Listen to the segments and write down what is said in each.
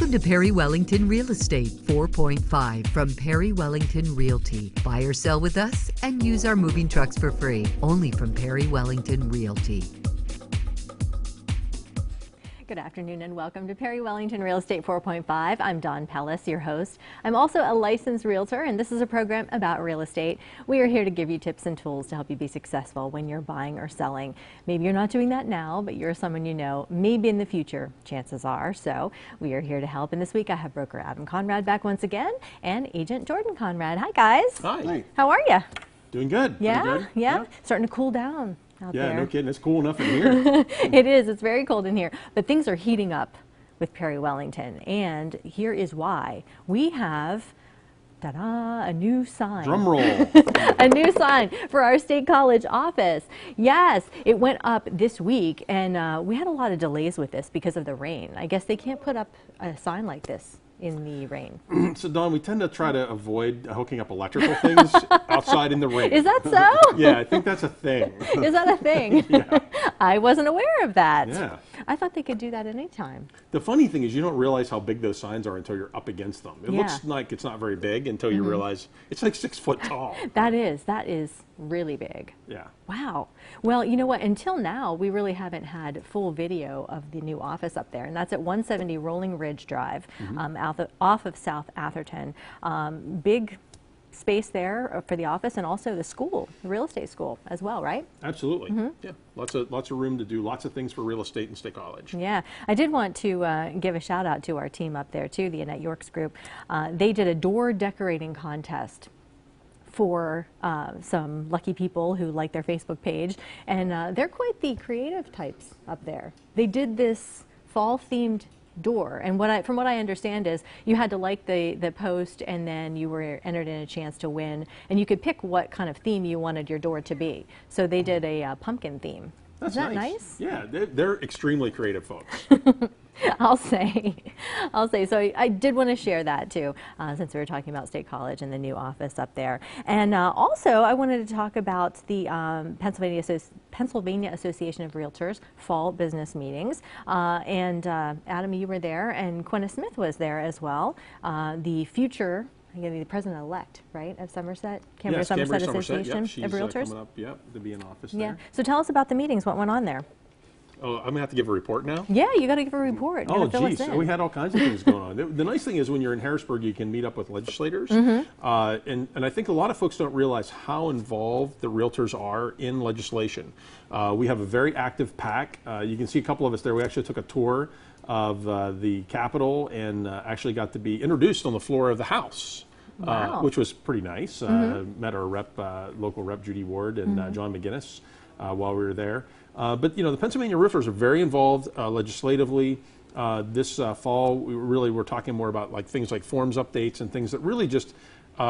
Welcome to Perry Wellington Real Estate 4.5 from Perry Wellington Realty. Buy or sell with us and use our moving trucks for free. Only from Perry Wellington Realty. Good afternoon and welcome to Perry Wellington Real Estate 4.5. I'm Dawn Pellis, your host. I'm also a licensed realtor, and this is a program about real estate. We are here to give you tips and tools to help you be successful when you're buying or selling. Maybe you're not doing that now, but you're someone you know, maybe in the future, chances are. So we are here to help. And this week I have broker Adam Conrad back once again and agent Jordan Conrad. Hi, guys. Hi. How are you? Doing good. Yeah? Doing good. Yeah? Starting to cool down. Out yeah, there. No kidding. It's cool enough in here. It is. It's very cold in here. But things are heating up with Perry Wellington. And here is why. We have, ta-da, a new sign. Drum roll. A new sign for our State College office. Yes, it went up this week. And we had a lot of delays with this because of the rain. I guess they can't put up a sign like this in the rain. So, Dawn, we tend to try to avoid hooking up electrical things outside in the rain. Is that so? Yeah, I think that's a thing. Is that a thing? Yeah. I wasn't aware of that. Yeah. I thought they could do that anytime. The funny thing is you don't realize how big those signs are until you're up against them. It looks like it's not very big until you realize it's like 6 foot tall. That is really big. Yeah. Wow. Well, you know what? Until now, we really haven't had full video of the new office up there, and that's at 170 Rolling Ridge Drive, off of South Atherton. Big space there for the office, and also the school, the real estate school as well, right? Absolutely. Yeah. Lots of room to do lots of things for real estate in State College. Yeah. I did want to give a shout out to our team up there too, the Annette Yorks group. They did a door decorating contest for some lucky people who like their Facebook page, and they're quite the creative types up there. They did this fall-themed door, and from what I understand is you had to like the post, and then you were entered in a chance to win, and you could pick what kind of theme you wanted your door to be. So they did a pumpkin theme. That's Is that nice? Yeah, they're extremely creative folks. I'll say. So I did want to share that too, since we were talking about State College and the new office up there. And also, I wanted to talk about the Pennsylvania Association of Realtors fall business meetings. Adam, you were there, and Quenna Smith was there as well. The future, the president-elect, right, of Somerset, Somerset Association of Realtors. Coming up, to be in office there. Yeah. So tell us about the meetings. What went on there? Oh, I'm going to have to give a report now? Yeah, you got to give a report. Oh, geez. We had all kinds of things going on. The nice thing is when you're in Harrisburg, you can meet up with legislators. And I think a lot of folks don't realize how involved the realtors are in legislation. We have a very active PAC. You can see a couple of us there. We actually took a tour of the Capitol and actually got to be introduced on the floor of the House. Wow. Which was pretty nice. Met our local rep, Judy Ward, and John McGinnis while we were there. But the Pennsylvania roofers are very involved legislatively. This fall, we're talking more about things like forms updates and things that really just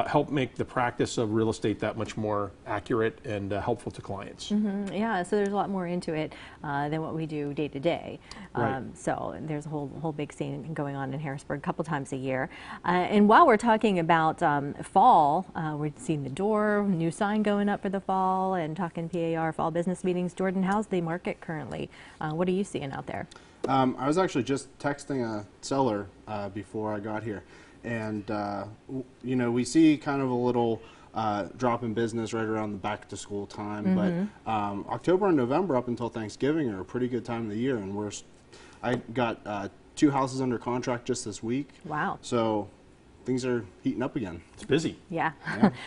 help make the practice of real estate that much more accurate and helpful to clients. Yeah, so there's a lot more into it than what we do day to day. Right. So there's a whole big scene going on in Harrisburg a couple times a year. And while we're talking about fall, we're seeing the door, new sign going up for the fall, and talking PAR fall business meetings. Jordan, how's the market currently? What are you seeing out there? I was actually just texting a seller before I got here. And, we see kind of a little drop in business right around the back to school time. But October and November up until Thanksgiving are a pretty good time of the year. And I got 2 houses under contract just this week. Wow. So things are heating up again. It's busy. Yeah.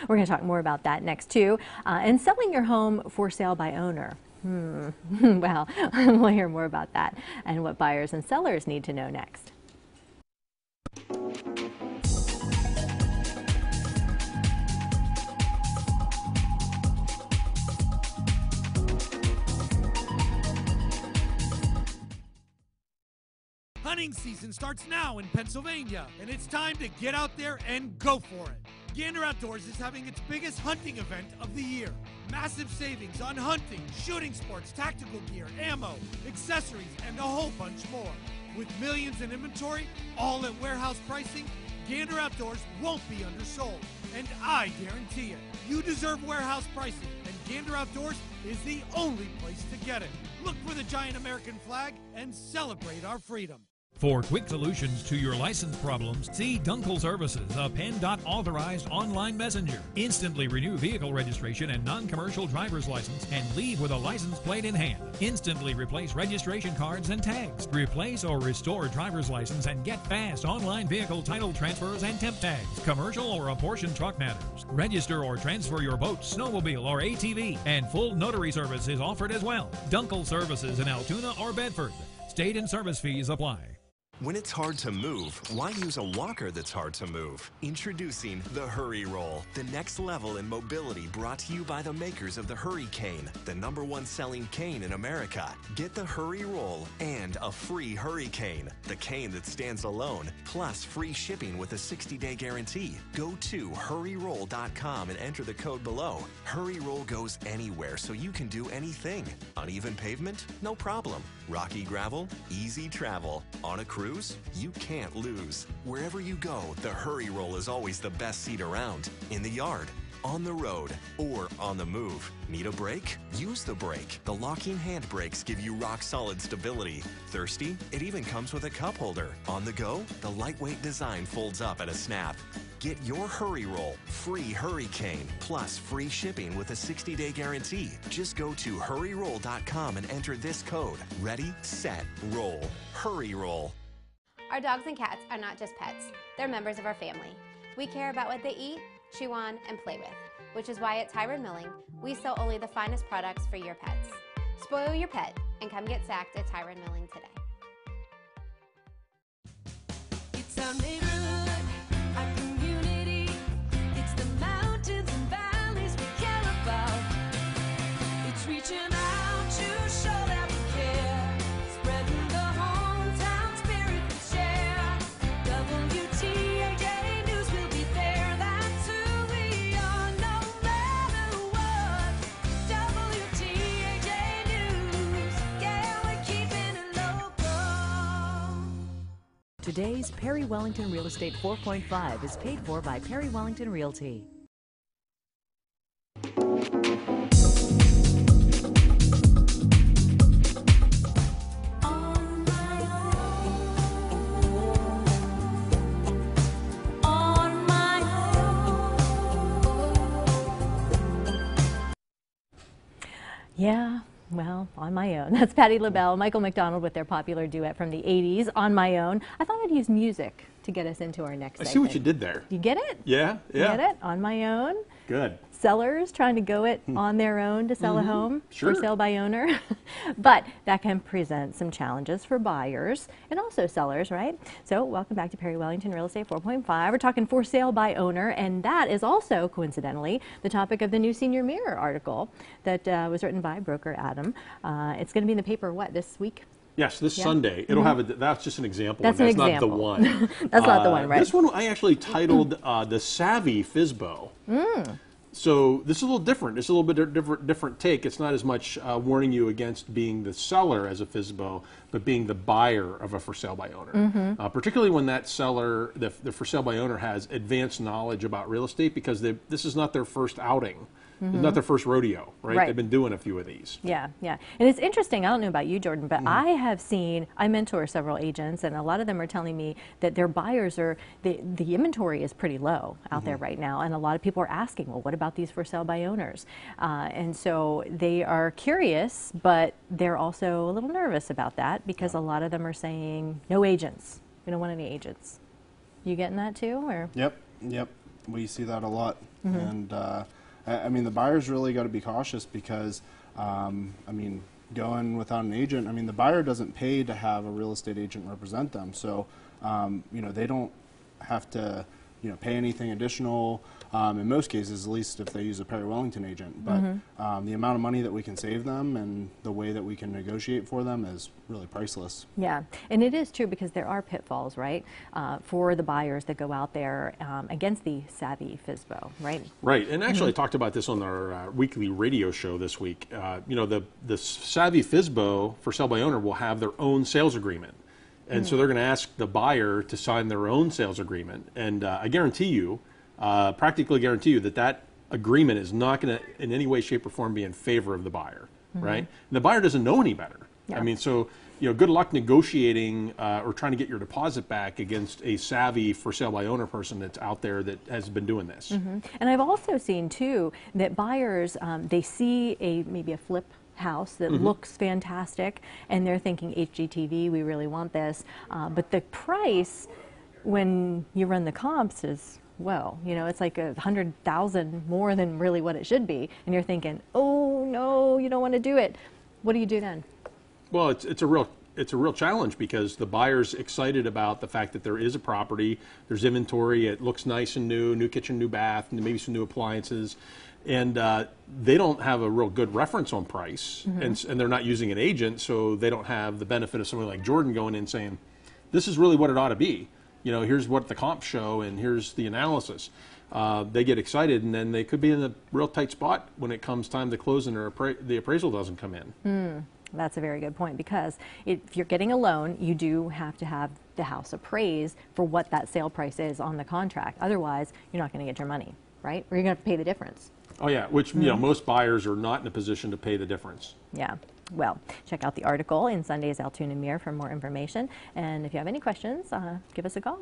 We're going to talk more about that next too. And selling your home for sale by owner. Well, we'll hear more about that and what buyers and sellers need to know next. Hunting season starts now in Pennsylvania, and it's time to get out there and go for it. Gander Outdoors is having its biggest hunting event of the year. Massive savings on hunting, shooting sports, tactical gear, ammo, accessories, and a whole bunch more. With millions in inventory, all at warehouse pricing, Gander Outdoors won't be undersold. And I guarantee it. You deserve warehouse pricing, and Gander Outdoors is the only place to get it. Look for the giant American flag and celebrate our freedom. For quick solutions to your license problems, see Dunkel Services, a PennDOT authorized online messenger. Instantly renew vehicle registration and non-commercial driver's license and leave with a license plate in hand. Instantly replace registration cards and tags. Replace or restore driver's license and get fast online vehicle title transfers and temp tags. Commercial or apportioned truck matters. Register or transfer your boat, snowmobile, or ATV. And full notary service is offered as well. Dunkel Services in Altoona or Bedford. State and service fees apply. When it's hard to move, why use a walker that's hard to move? Introducing the Hurry Roll, the next level in mobility, brought to you by the makers of the Hurricane, the #1 selling cane in America. Get the Hurry Roll and a free Hurricane, the cane that stands alone, plus free shipping with a 60-day guarantee. Go to hurryroll.com and enter the code below. Hurry Roll goes anywhere so you can do anything. Uneven pavement? No problem. Rocky gravel? Easy travel. On a cruise? You can't lose. Wherever you go, the Hurry Roll is always the best seat around. In the yard, on the road, or on the move. Need a brake? Use the brake. The locking hand brakes give you rock-solid stability. Thirsty? It even comes with a cup holder. On the go? The lightweight design folds up at a snap. Get your Hurry Roll, free Hurricane, plus free shipping with a 60-day guarantee. Just go to hurryroll.com and enter this code. Ready, set, roll. Hurry Roll. Our dogs and cats are not just pets, they're members of our family. We care about what they eat, chew on, and play with, which is why at Tyrone Milling, we sell only the finest products for your pets. Spoil your pet and come get sacked at Tyrone Milling today. It's our neighborhood, our community. It's the mountains and valleys we care about. It's reaching out to show that we care. Spreading the hometown spirit we share. WTAJ News will be there. That's who we are, no matter what. WTAJ News, yeah, we're keeping it local. Today's Perry Wellington Real Estate 4.5 is paid for by Perry Wellington Realty. On my own. Yeah, well, On My Own. That's Patti LaBelle, Michael McDonald with their popular duet from the 80s, On My Own. I thought I'd use music to get us into our next segment. I see what you did there. You get it? Yeah, You yeah. get it? On My Own. Good. Sellers trying to go it on their own to sell a home Sure. for sale by owner. But that can present some challenges for buyers and also sellers, right? So welcome back to Perry Wellington Real Estate 4.5. We're talking for sale by owner, and that is also, coincidentally, the topic of the new Senior Mirror article that was written by broker Adam. It's going to be in the paper, what, this week? Yes, this Yeah. Sunday. It'll have a, that's just an example. That's one. an That's example. not the one. That's not the one, right? This one I actually titled The Savvy FSBO. So this is a little different. It's a little bit different take. It's not as much warning you against being the seller as a FSBO, but being the buyer of a for sale by owner. Particularly when that seller, the for sale by owner, has advanced knowledge about real estate, because this is not their first outing. It's not their first rodeo, right? Right. They've been doing a few of these. Yeah, yeah. And it's interesting, I don't know about you, Jordan, but I have seen, I mentor several agents, and a lot of them are telling me that their buyers are, the inventory is pretty low out there right now. And a lot of people are asking, well, what about these for sale by owners? And so they are curious, but they're also a little nervous about that, because a lot of them are saying, no agents. We don't want any agents. You getting that too, or? Yep. We see that a lot. And I mean, the buyers really got to be cautious, because, I mean, going without an agent, I mean, the buyer doesn't pay to have a real estate agent represent them. So, you know, they don't have to, you know, pay anything additional. In most cases, at least if they use a Perry Wellington agent. But the amount of money that we can save them and the way that we can negotiate for them is really priceless. Yeah, and it is true, because there are pitfalls, right, for the buyers that go out there against the savvy FSBO, right? Right, and actually I talked about this on our weekly radio show this week. You know, the savvy FSBO for sale by owner will have their own sales agreement. And so they're going to ask the buyer to sign their own sales agreement. And I guarantee you, practically guarantee you, that agreement is not going to in any way, shape, or form be in favor of the buyer, right? And the buyer doesn't know any better. Yeah. I mean, so good luck negotiating or trying to get your deposit back against a savvy for sale by owner person that's out there that has been doing this. And I've also seen too that buyers, they see maybe a flip house that looks fantastic, and they're thinking HGTV, we really want this, but the price when you run the comps is, well, it's like 100,000 more than really what it should be, and you're thinking, oh no, you don't want to do it. What do you do then? Well, it's a real challenge because the buyer's excited about the fact that there is a property, there's inventory, it looks nice and new kitchen, new bath, and maybe some new appliances, and they don't have a real good reference on price, and they're not using an agent, so they don't have the benefit of someone like Jordan going in saying, this is really what it ought to be. Here's what the comps show, and here's the analysis. They get excited, and then they could be in a real tight spot when it comes time to close and the appraisal doesn't come in. That's a very good point, because if you're getting a loan, you do have to have the house appraised for what that sale price is on the contract. Otherwise, you're not going to get your money, right? Or you're going to have to pay the difference. Oh yeah, which most buyers are not in a position to pay the difference. Yeah. Well, check out the article in Sunday's Altoona Mirror for more information. And if you have any questions, give us a call.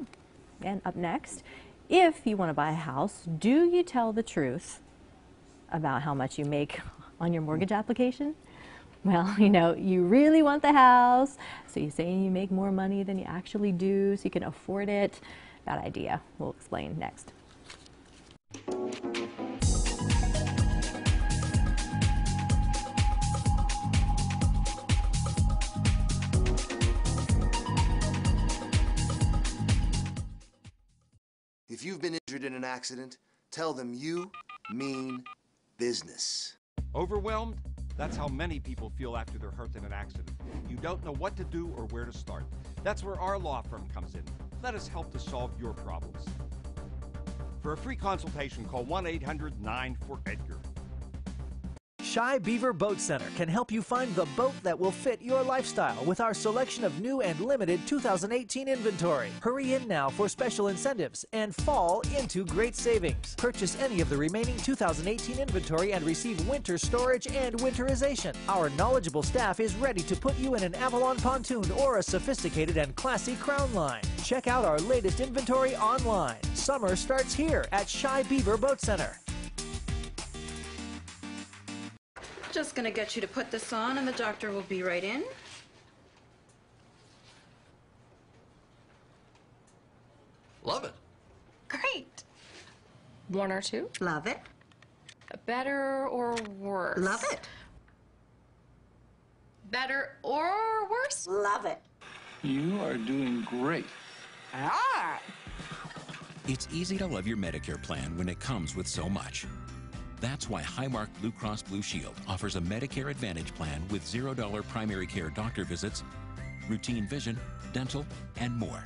And up next, if you want to buy a house, do you tell the truth about how much you make on your mortgage application? Well, you really want the house, so you say you make more money than you actually do so you can afford it. Bad idea. We'll explain next. If you've been injured in an accident, tell them you mean business. Overwhelmed? That's how many people feel after they're hurt in an accident. You don't know what to do or where to start. That's where our law firm comes in. Let us help to solve your problems. For a free consultation, call 1-800-9-4-EDGAR. Shy Beaver Boat Center can help you find the boat that will fit your lifestyle with our selection of new and limited 2018 inventory. Hurry in now for special incentives and fall into great savings. Purchase any of the remaining 2018 inventory and receive winter storage and winterization. Our knowledgeable staff is ready to put you in an Avalon pontoon or a sophisticated and classy crown line. Check out our latest inventory online. Summer starts here at Shy Beaver Boat Center. Just gonna get you to put this on and the doctor will be right in. Love it. Great. One or two? Love it. Better or worse? Love it. Better or worse? Love it. You are doing great. Ah! It's easy to love your Medicare plan when it comes with so much. That's why Highmark Blue Cross Blue Shield offers a Medicare Advantage plan with $0 primary care doctor visits, routine vision, dental, and more,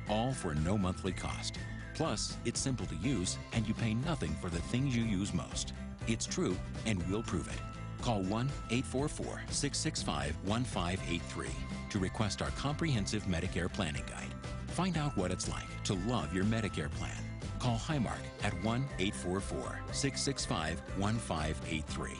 all for no monthly cost. Plus, it's simple to use, and you pay nothing for the things you use most. It's true, and we'll prove it. Call 1-844-665-1583 to request our comprehensive Medicare planning guide. Find out what it's like to love your Medicare plan. Call Highmark at 1-844-665-1583.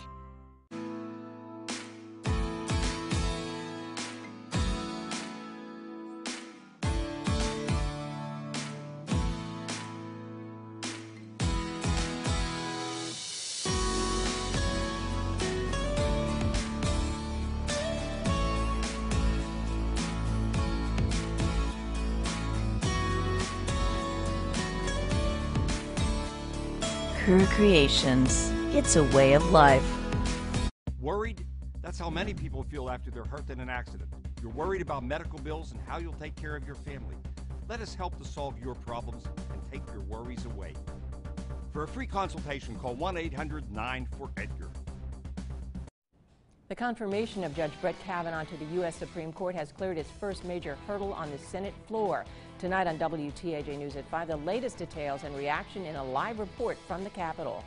Kerr Creations. It's a way of life. Worried? That's how many people feel after they're hurt in an accident. You're worried about medical bills and how you'll take care of your family. Let us help to solve your problems and take your worries away. For a free consultation, call 1-800-9-4-EDGAR. The confirmation of Judge Brett Kavanaugh to the U.S. Supreme Court has cleared its first major hurdle on the Senate floor. Tonight on WTAJ News at 5, the latest details and reaction in a live report from the Capitol.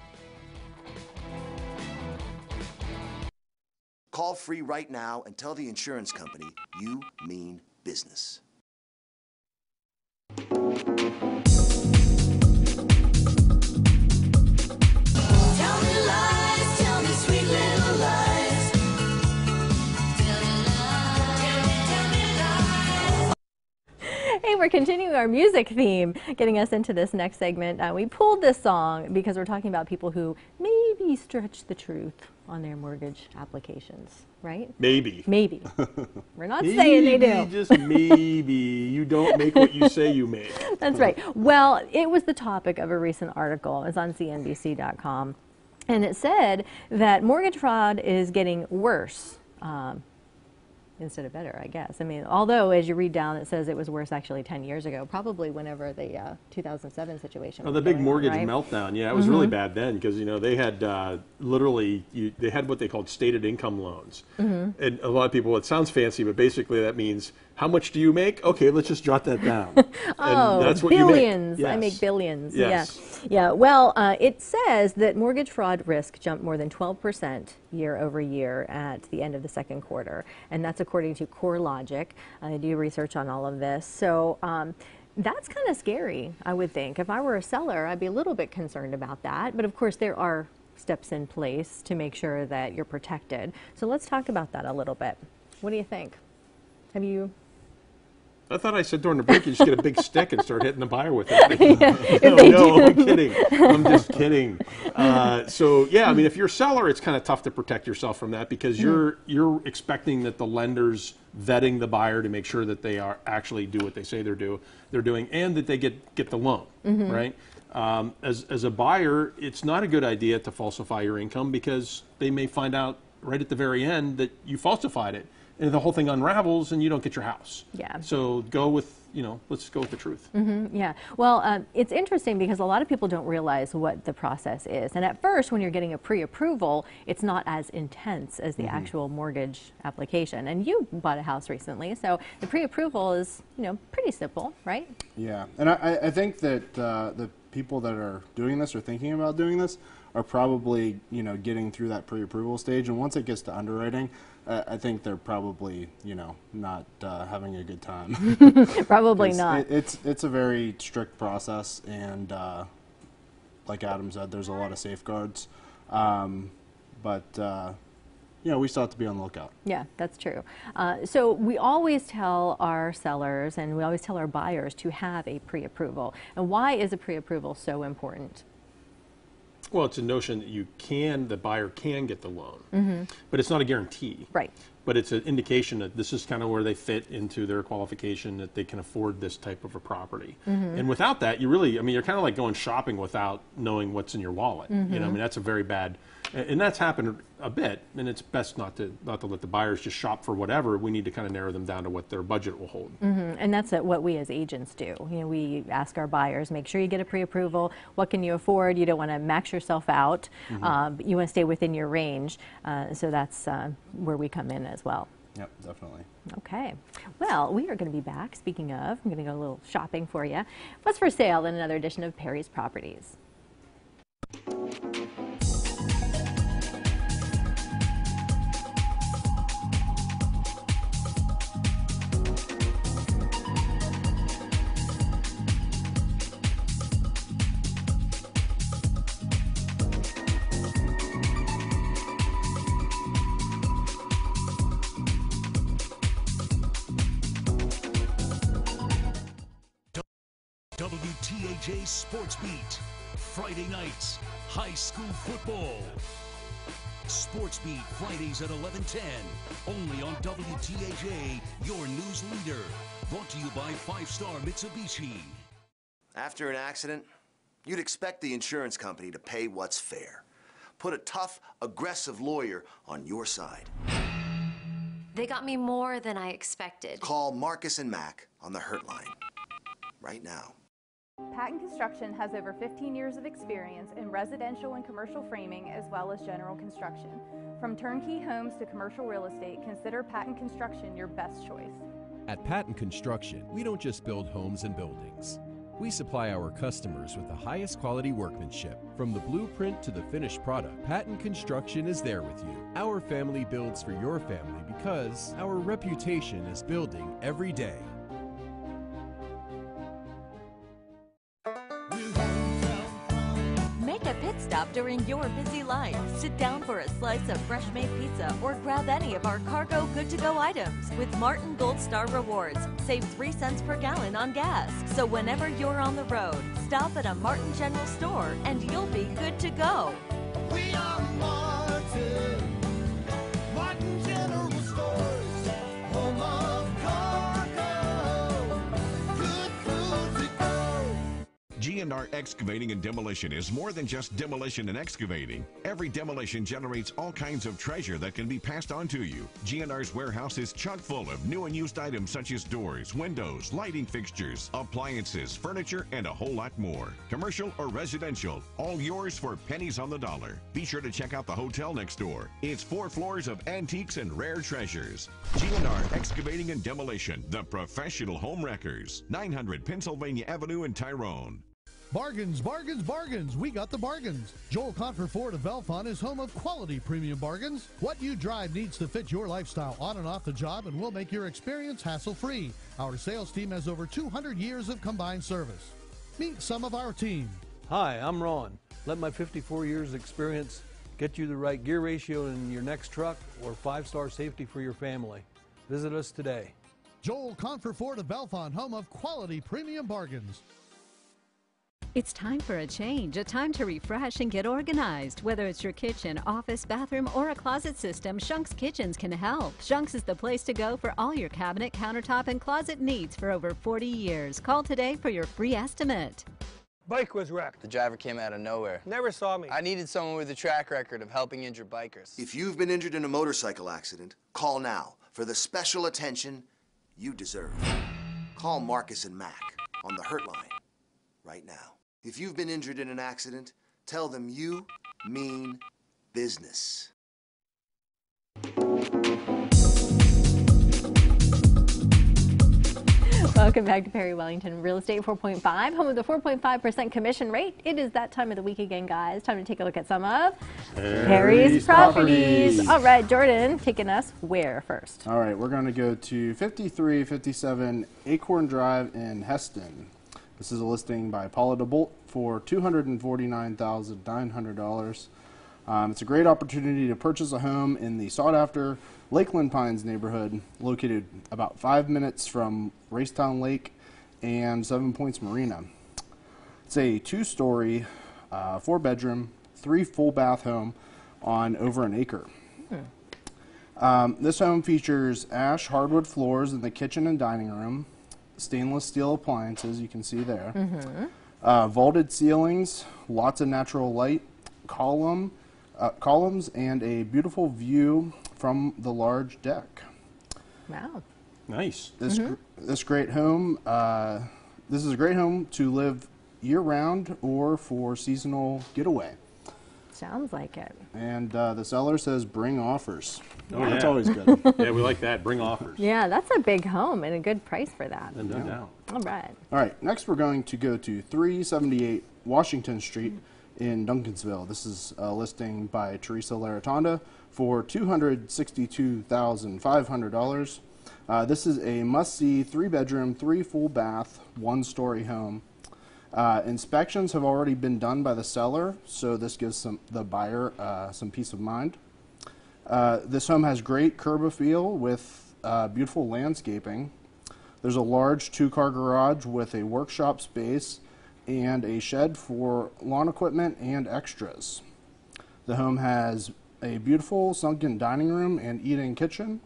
Call free right now and tell the insurance company you mean business. Tell me lies, tell me sweet little lies. Tell me lies, tell me we're continuing our music theme, getting us into this next segment. We pulled this song because we're talking about people who maybe stretch the truth on their mortgage applications, right? Maybe. Maybe. We're not Maybe, saying they do. just maybe. You don't make what you say you make. That's right. Well, it was the topic of a recent article. It's on CNBC.com. And it said that mortgage fraud is getting worse. Instead of better, I guess. I mean, although as you read down, it says it was worse actually 10 years ago, probably whenever the 2007 situation. Oh, the big mortgage right? meltdown. Yeah, it was really bad then because they had literally they had what they called stated income loans, and a lot of people. It sounds fancy, but basically that means how much do you make? Okay, let's just jot that down. Oh, and that's what billions! You make. Yes. I make billions. Yes. Yeah. Well, it says that mortgage fraud risk jumped more than 12% year over year at the end of the second quarter, and that's according to CoreLogic. I do research on all of this, so. That's kind of scary, I would think. If I were a seller, I'd be a little bit concerned about that. But of course, there are steps in place to make sure that you're protected. So let's talk about that a little bit. What do you think? Have you? I thought I said during the break you just get a big stick and start hitting the buyer with it. Yeah, no, I'm kidding. I'm just kidding. So yeah, I mean, if you're a seller, it's kind of tough to protect yourself from that because you're expecting that the lender's vetting the buyer to make sure that they are actually do what they say they're doing, and that they get the loan, right? As a buyer, it's not a good idea to falsify your income because they may find out right at the very end that you falsified it. And the whole thing unravels and you don't get your house. Yeah. So go with, let's go with the truth. Yeah. Well, it's interesting because a lot of people don't realize what the process is. And at first, when you're getting a pre-approval, it's not as intense as the actual mortgage application. And you bought a house recently, so the pre-approval is, pretty simple, right? Yeah. And I think that the people that are doing this or thinking about doing this are probably, getting through that pre-approval stage. And once it gets to underwriting, I think they're probably, not having a good time. Probably not. It's a very strict process, and like Adam said, there's a lot of safeguards. But we still have to be on the lookout. Yeah, that's true. So we always tell our sellers and we always tell our buyers to have a pre-approval. And why is a pre-approval so important? Well, it's a notion that the buyer can get the loan, but it's not a guarantee. Right. But it's an indication that this is kind of where they fit into their qualification, that they can afford this type of a property. And without that, you're kind of like going shopping without knowing what's in your wallet. That's a very bad, and that's happened a bit, and it's best not to let the buyers just shop for whatever. We need to kind of narrow them down to what their budget will hold. And that's what we as agents do. We ask our buyers, make sure you get a pre-approval. What can you afford? You don't want to max yourself out. But you want to stay within your range. So that's where we come in as well. Yep, definitely. Okay. Well, we are going to be back. Speaking of, I'm going to go a little shopping for you. What's for sale in another edition of Perry's Properties? WTAJ Sports Beat. Friday nights, high school football. Sports Beat Fridays at 11:10. Only on WTAJ, your news leader. Brought to you by 5-Star Mitsubishi. After an accident, you'd expect the insurance company to pay what's fair. Put a tough, aggressive lawyer on your side. They got me more than I expected. Call Marcus and Mac on the Hurt Line right now. Patton Construction has over 15 years of experience in residential and commercial framing as well as general construction. From turnkey homes to commercial real estate, consider Patton Construction your best choice. At Patton Construction, we don't just build homes and buildings. We supply our customers with the highest quality workmanship. From the blueprint to the finished product, Patton Construction is there with you. Our family builds for your family because our reputation is building every day. Make a pit stop during your busy life. Sit down for a slice of fresh-made pizza or grab any of our cargo good-to-go items. With Martin Gold Star Rewards, save 3 cents per gallon on gas. So whenever you're on the road, stop at a Martin General store and you'll be good to go. We are Martin. Martin General Stores. Home of cargo. Good food to go. G&R Excavating and Demolition is more than just demolition and excavating. Every demolition generates all kinds of treasure that can be passed on to you. G&R's warehouse is chock full of new and used items such as doors, windows, lighting fixtures, appliances, furniture, and a whole lot more. Commercial or residential, all yours for pennies on the dollar. Be sure to check out the hotel next door. It's 4 floors of antiques and rare treasures. G&R Excavating and Demolition, the professional home wreckers. 900 Pennsylvania Avenue in Tyrone. Bargains, bargains, bargains. We got the bargains. Joel Confer Ford of Belfont is home of quality premium bargains. What you drive needs to fit your lifestyle on and off the job, and we'll make your experience hassle-free. Our sales team has over 200 years of combined service. Meet some of our team. Hi, I'm Ron. Let my 54 years experience get you the right gear ratio in your next truck or 5-star safety for your family. Visit us today. Joel Confer Ford of Belfont, home of quality premium bargains. It's time for a change, a time to refresh and get organized. Whether it's your kitchen, office, bathroom, or a closet system, Shunk's Kitchens can help. Shunk's is the place to go for all your cabinet, countertop, and closet needs for over 40 years. Call today for your free estimate. Bike was wrecked. The driver came out of nowhere. Never saw me. I needed someone with a track record of helping injured bikers. If you've been injured in a motorcycle accident, call now for the special attention you deserve. Call Marcus and Mac on the Hurt Line right now. If you've been injured in an accident, tell them you mean business. Welcome back to Perry Wellington Real Estate 4.5, home of the 4.5% commission rate. It is that time of the week again, guys. Time to take a look at some of Perry's properties. All right, Jordan, taking us where first? All right, we're going to go to 5357 Acorn Drive in Heston. This is a listing by Paula DeBolt for $249,900. It's a great opportunity to purchase a home in the sought-after Lakeland Pines neighborhood, located about 5 minutes from Racetown Lake and 7 Points Marina. It's a 2-story, 4-bedroom, 3 full-bath home on over an acre. This home features ash hardwood floors in the kitchen and dining room, stainless steel appliances, you can see there, vaulted ceilings, lots of natural light, columns, and a beautiful view from the large deck. Wow. Nice. This great home, this is a great home to live year-round or for seasonal getaway. Sounds like it. And the seller says bring offers. Oh, That's yeah. always good. Yeah, we like that. Bring offers. Yeah, that's a big home and a good price for that. No doubt. All right. All right, next we're going to go to 378 Washington Street in Duncansville. This is a listing by Teresa Laratonda for $262,500. This is a must-see 3-bedroom, 3 full-bath, 1-story home. Inspections have already been done by the seller, so this gives the buyer some peace of mind. This home has great curb appeal with beautiful landscaping. There's a large 2-car garage with a workshop space and a shed for lawn equipment and extras. The home has a beautiful sunken dining room and eat-in kitchen.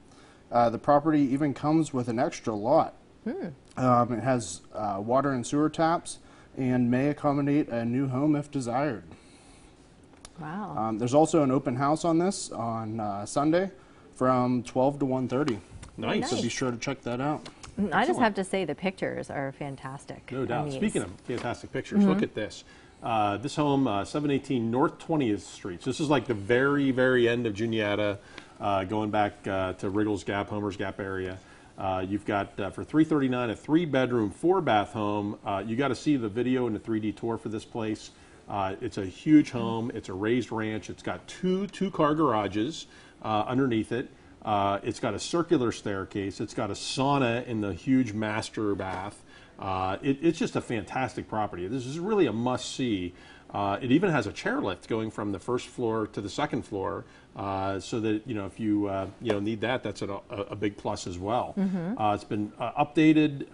The property even comes with an extra lot. It has water and sewer taps and may accommodate a new home if desired. Wow. There's also an open house on this on Sunday from 12 to 1:30. Nice. So be sure to check that out. I just have to say the pictures are fantastic. No doubt. I mean, Speaking of fantastic pictures, look at this. This home, 718 North 20th Street. So this is like the very, very end of Juniata, going back to Wriggles Gap, Homer's Gap area. You've got, for $339, a 3-bedroom, 4-bath home. You got to see the video and the 3D tour for this place. It's a huge home. It's a raised ranch. It's got 2 2-car garages underneath it. It's got a circular staircase. It's got a sauna in the huge master bath. It's just a fantastic property. This is really a must-see. It even has a chairlift going from the first floor to the second floor, so that if you need that, that's a big plus as well. It's been updated.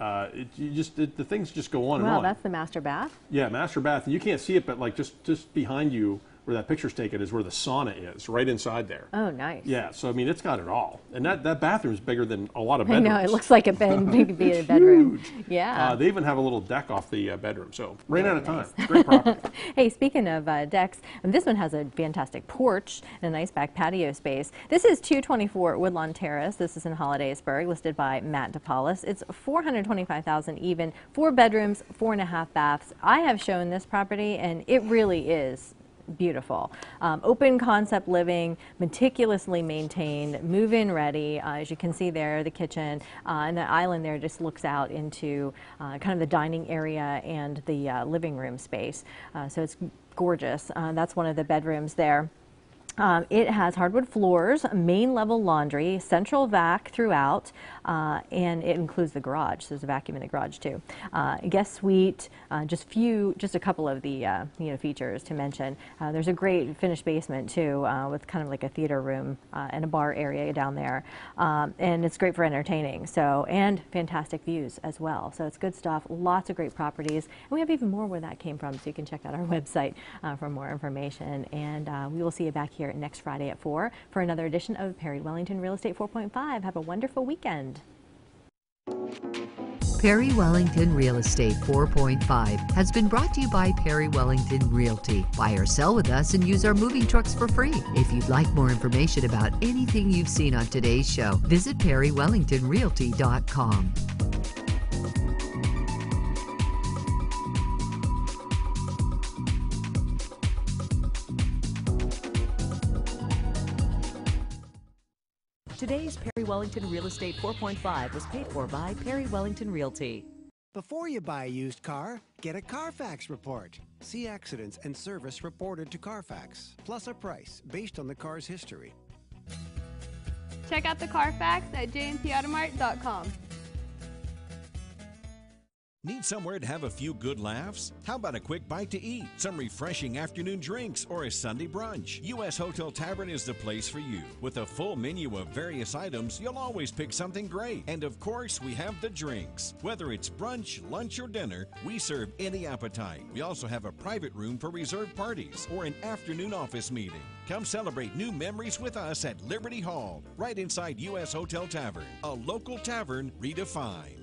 The things just go on and on. Wow, that's the master bath? Yeah, master bath, and you can't see it, but like just behind you, where that picture's taken, is where the sauna is, right inside there. Oh, nice. Yeah, so I mean, it's got it all. And that bathroom's bigger than a lot of bedrooms. I know, it looks like it could be a bedroom. Huge. Yeah. They even have a little deck off the bedroom, so ran out of time. Great property. Hey, speaking of decks, this one has a fantastic porch and a nice back patio space. This is 224 Woodlawn Terrace. This is in Hollidaysburg, listed by Matt DePaulis. It's $425,000 even, 4 bedrooms, 4.5 baths. I have shown this property, and it really is beautiful. Open concept living, meticulously maintained, move-in ready. As you can see there, the kitchen and the island there just looks out into kind of the dining area and the living room space. So it's gorgeous. That's one of the bedrooms there. It has hardwood floors, main level laundry, central vac throughout, and it includes the garage. So there's a vacuum in the garage too. Guest suite, just a couple of the features to mention. There's a great finished basement too, with kind of like a theater room and a bar area down there, and it's great for entertaining. So, and fantastic views as well. So it's good stuff. Lots of great properties, and we have even more where that came from. So you can check out our website for more information. And we will see you back here next Friday at 4 for another edition of Perry Wellington Real Estate 4.5. Have a wonderful weekend. Perry Wellington Real Estate 4.5 has been brought to you by Perry Wellington Realty. Buy or sell with us and use our moving trucks for free. If you'd like more information about anything you've seen on today's show, visit perrywellingtonrealty.com. Today's Perry Wellington Real Estate 4.5 was paid for by Perry Wellington Realty. Before you buy a used car, get a Carfax report. See accidents and service reported to Carfax, plus a price based on the car's history. Check out the Carfax at jntautomart.com. Need somewhere to have a few good laughs? How about a quick bite to eat, some refreshing afternoon drinks, or a Sunday brunch? U.S. Hotel Tavern is the place for you. With a full menu of various items, you'll always pick something great. And of course, we have the drinks. Whether it's brunch, lunch, or dinner, we serve any appetite. We also have a private room for reserved parties or an afternoon office meeting. Come celebrate new memories with us at Liberty Hall, right inside U.S. Hotel Tavern, a local tavern redefined.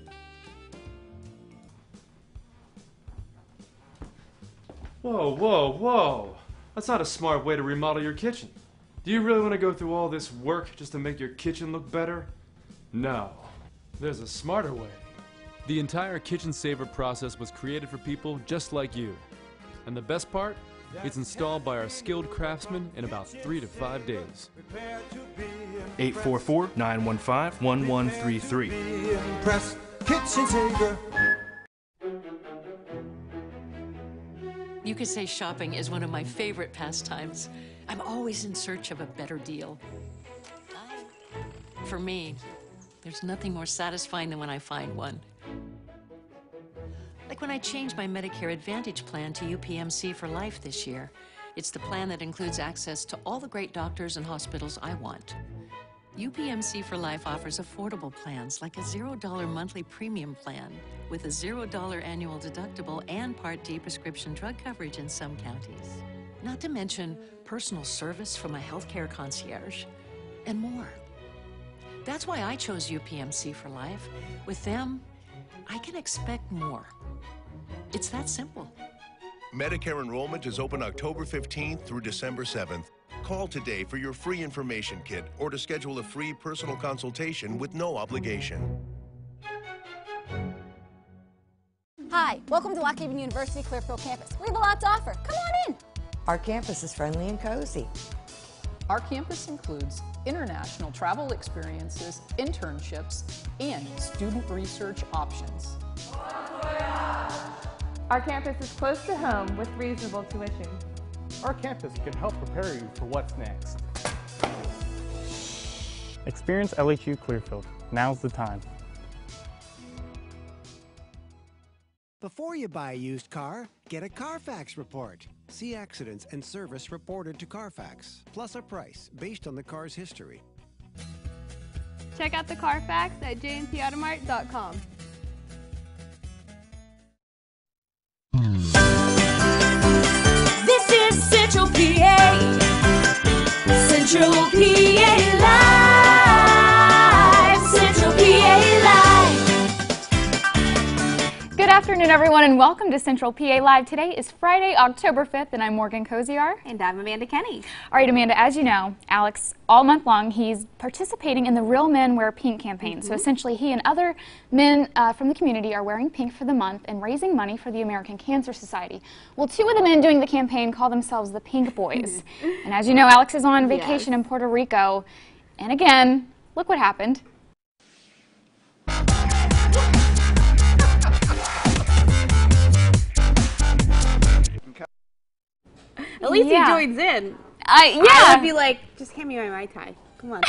Whoa, whoa, whoa. That's not a smart way to remodel your kitchen. Do you really want to go through all this work just to make your kitchen look better? No. There's a smarter way. The entire Kitchen Saver process was created for people just like you. And the best part? It's installed by our skilled craftsmen in about 3 to 5 days. 844-915-1133. Kitchen Saver. You could say shopping is one of my favorite pastimes. I'm always in search of a better deal. For me, there's nothing more satisfying than when I find one. Like when I changed my Medicare Advantage plan to UPMC for Life this year. It's the plan that includes access to all the great doctors and hospitals I want. UPMC for Life offers affordable plans like a $0 monthly premium plan with a $0 annual deductible and Part D prescription drug coverage in some counties. Not to mention personal service from a healthcare concierge and more. That's why I chose UPMC for Life. With them, I can expect more. It's that simple. Medicare enrollment is open October 15th through December 7th. Call today for your free information kit or to schedule a free personal consultation with no obligation. Hi, welcome to Lock Haven University Clearfield campus. We have a lot to offer. Come on in. Our campus is friendly and cozy. Our campus includes international travel experiences, internships, and student research options. Our campus is close to home with reasonable tuition. Our campus can help prepare you for what's next. Experience LHU Clearfield. Now's the time. Before you buy a used car, get a Carfax report. See accidents and service reported to Carfax, plus a price based on the car's history. Check out the Carfax at jntautomart.com. This is Central PA. Central PA Live. Central PA Live. Good afternoon, everyone, and welcome to Central PA Live. Today is Friday, October 5th, and I'm Morgan Kosiar. And I'm Amanda Kenny. All right, Amanda, as you know, Alex, all month long, he's participating in the Real Men Wear Pink campaign. So essentially, he and other men from the community are wearing pink for the month and raising money for the American Cancer Society. Well, two of the men doing the campaign call themselves the Pink Boys. And as you know, Alex is on vacation in Puerto Rico. And again, look what happened. At least he joins in. I would be like, just hand me my Mai Tai. Come on.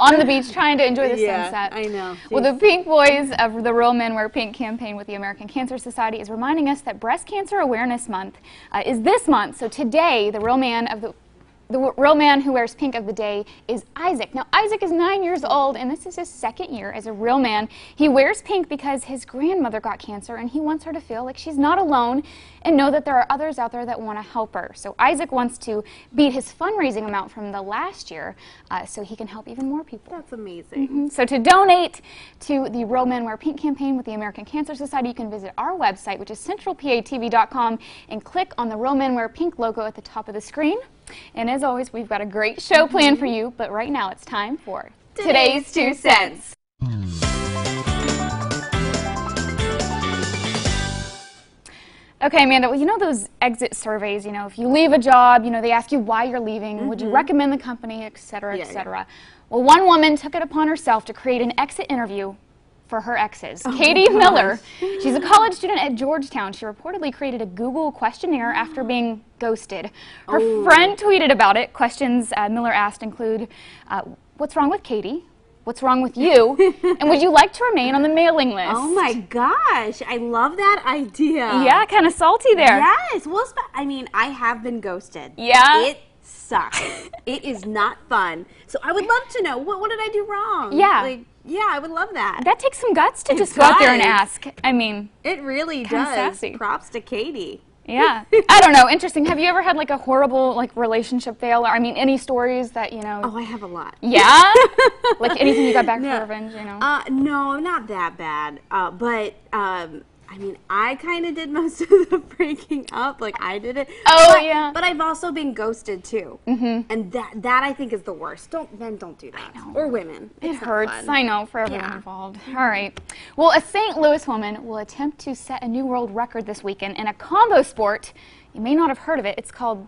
On the beach trying to enjoy the sunset. I know. Well, the Pink Boys of the Real Men Wear Pink campaign with the American Cancer Society is reminding us that Breast Cancer Awareness Month is this month. So today, the real man who wears pink of the day is Isaac. Now, Isaac is 9 years old, and this is his second year as a real man. He wears pink because his grandmother got cancer, and he wants her to feel like she's not alone and know that there are others out there that want to help her. So Isaac wants to beat his fundraising amount from the last year so he can help even more people. That's amazing. So to donate to the Real Men Wear Pink campaign with the American Cancer Society, you can visit our website, which is centralpatv.com, and click on the Real Men Wear Pink logo at the top of the screen. And as always, we've got a great show planned for you, but right now it's time for Today's 2 Cents. Okay, Amanda, well, you know those exit surveys, if you leave a job, they ask you why you're leaving, would you recommend the company, et cetera, et cetera. Well, one woman took it upon herself to create an exit interview for her exes. Katie Miller, she's a college student at Georgetown. She reportedly created a Google questionnaire after being ghosted. Her friend tweeted about it. Questions Miller asked include, what's wrong with Katie? What's wrong with you? And would you like to remain on the mailing list? Oh my gosh, I love that idea. Yeah, kind of salty there. Yes, well, I mean, I have been ghosted. Yeah? It sucks. It is not fun. So I would love to know, what did I do wrong? Yeah. Yeah, I would love that. That takes some guts to just go out there and ask. I mean, it really does. Sassy. Props to Katie. Yeah. I don't know. Interesting. Have you ever had like a horrible relationship fail? Or, I mean, any stories that, Oh, I have a lot. Yeah? Like anything you got back for revenge, No, not that bad. But I mean, I kind of did most of the breaking up. Like, I did it. Yeah. But I've also been ghosted, too. And that I think is the worst. Men don't do that. Or women. It hurts. I know, for everyone involved. All right. Well, a St. Louis woman will attempt to set a new world record this weekend in a combo sport. You may not have heard of it. It's called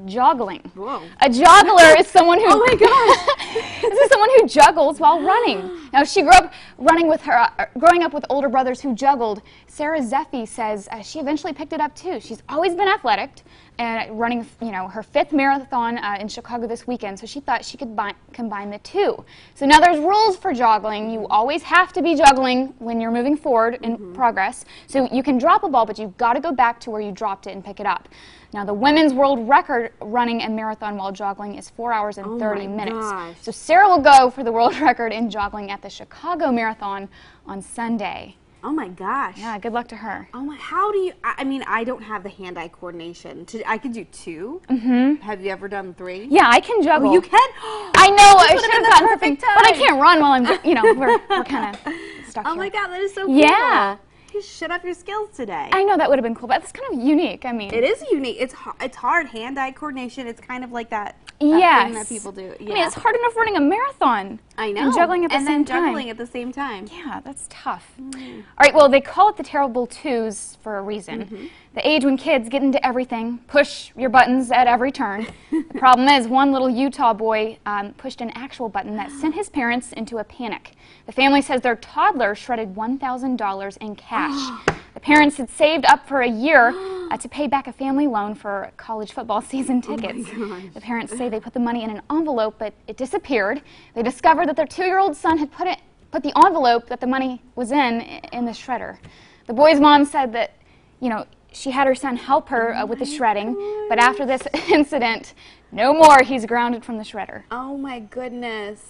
joggling. Whoa. A joggler is someone who oh my gosh. This is someone who juggles while running. Now, she grew up growing up with older brothers who juggled. Sarah Zeffie says she eventually picked it up too. She's always been athletic and running, her 5th marathon in Chicago this weekend. So she thought she could combine the two. So now there's rules for joggling. You always have to be juggling when you're moving forward in progress. So you can drop a ball, but you've got to go back to where you dropped it and pick it up. Now, the women's world record running a marathon while joggling is 4 hours and 30 minutes. Gosh. So Sarah will go for the world record in joggling at the Chicago Marathon on Sunday. Oh my gosh. Yeah, good luck to her. Oh my, how do you, I mean, I don't have the hand-eye coordination. I could do 2. Have you ever done 3? Yeah, I can juggle. Oh, you can? I know, I should have gotten something, but I can't run while I'm, we're kind of stuck here. Oh my God, that is so cool. Yeah. You showed off your skills today. I know, that would have been cool, but it's kind of unique. I mean, it is unique. It's hard. Hand-eye coordination. It's kind of like that thing that people do. Yeah. I mean, it's hard enough running a marathon. I know. And juggling at the same time. And then juggling at the same time. Yeah, that's tough. All right, well, they call it the terrible twos for a reason. The age when kids get into everything, push your buttons at every turn. The problem is one little Utah boy pushed an actual button that sent his parents into a panic. The family says their toddler shredded $1,000 in cash. The parents had saved up for a year to pay back a family loan for college football season tickets. The parents say they put the money in an envelope, but it disappeared. They discovered that their 2-year-old son had put the envelope that the money was in the shredder. The boy's mom said that, you know, she had her son help her with the shredding, but after this incident, no more. He's grounded from the shredder. Oh my goodness.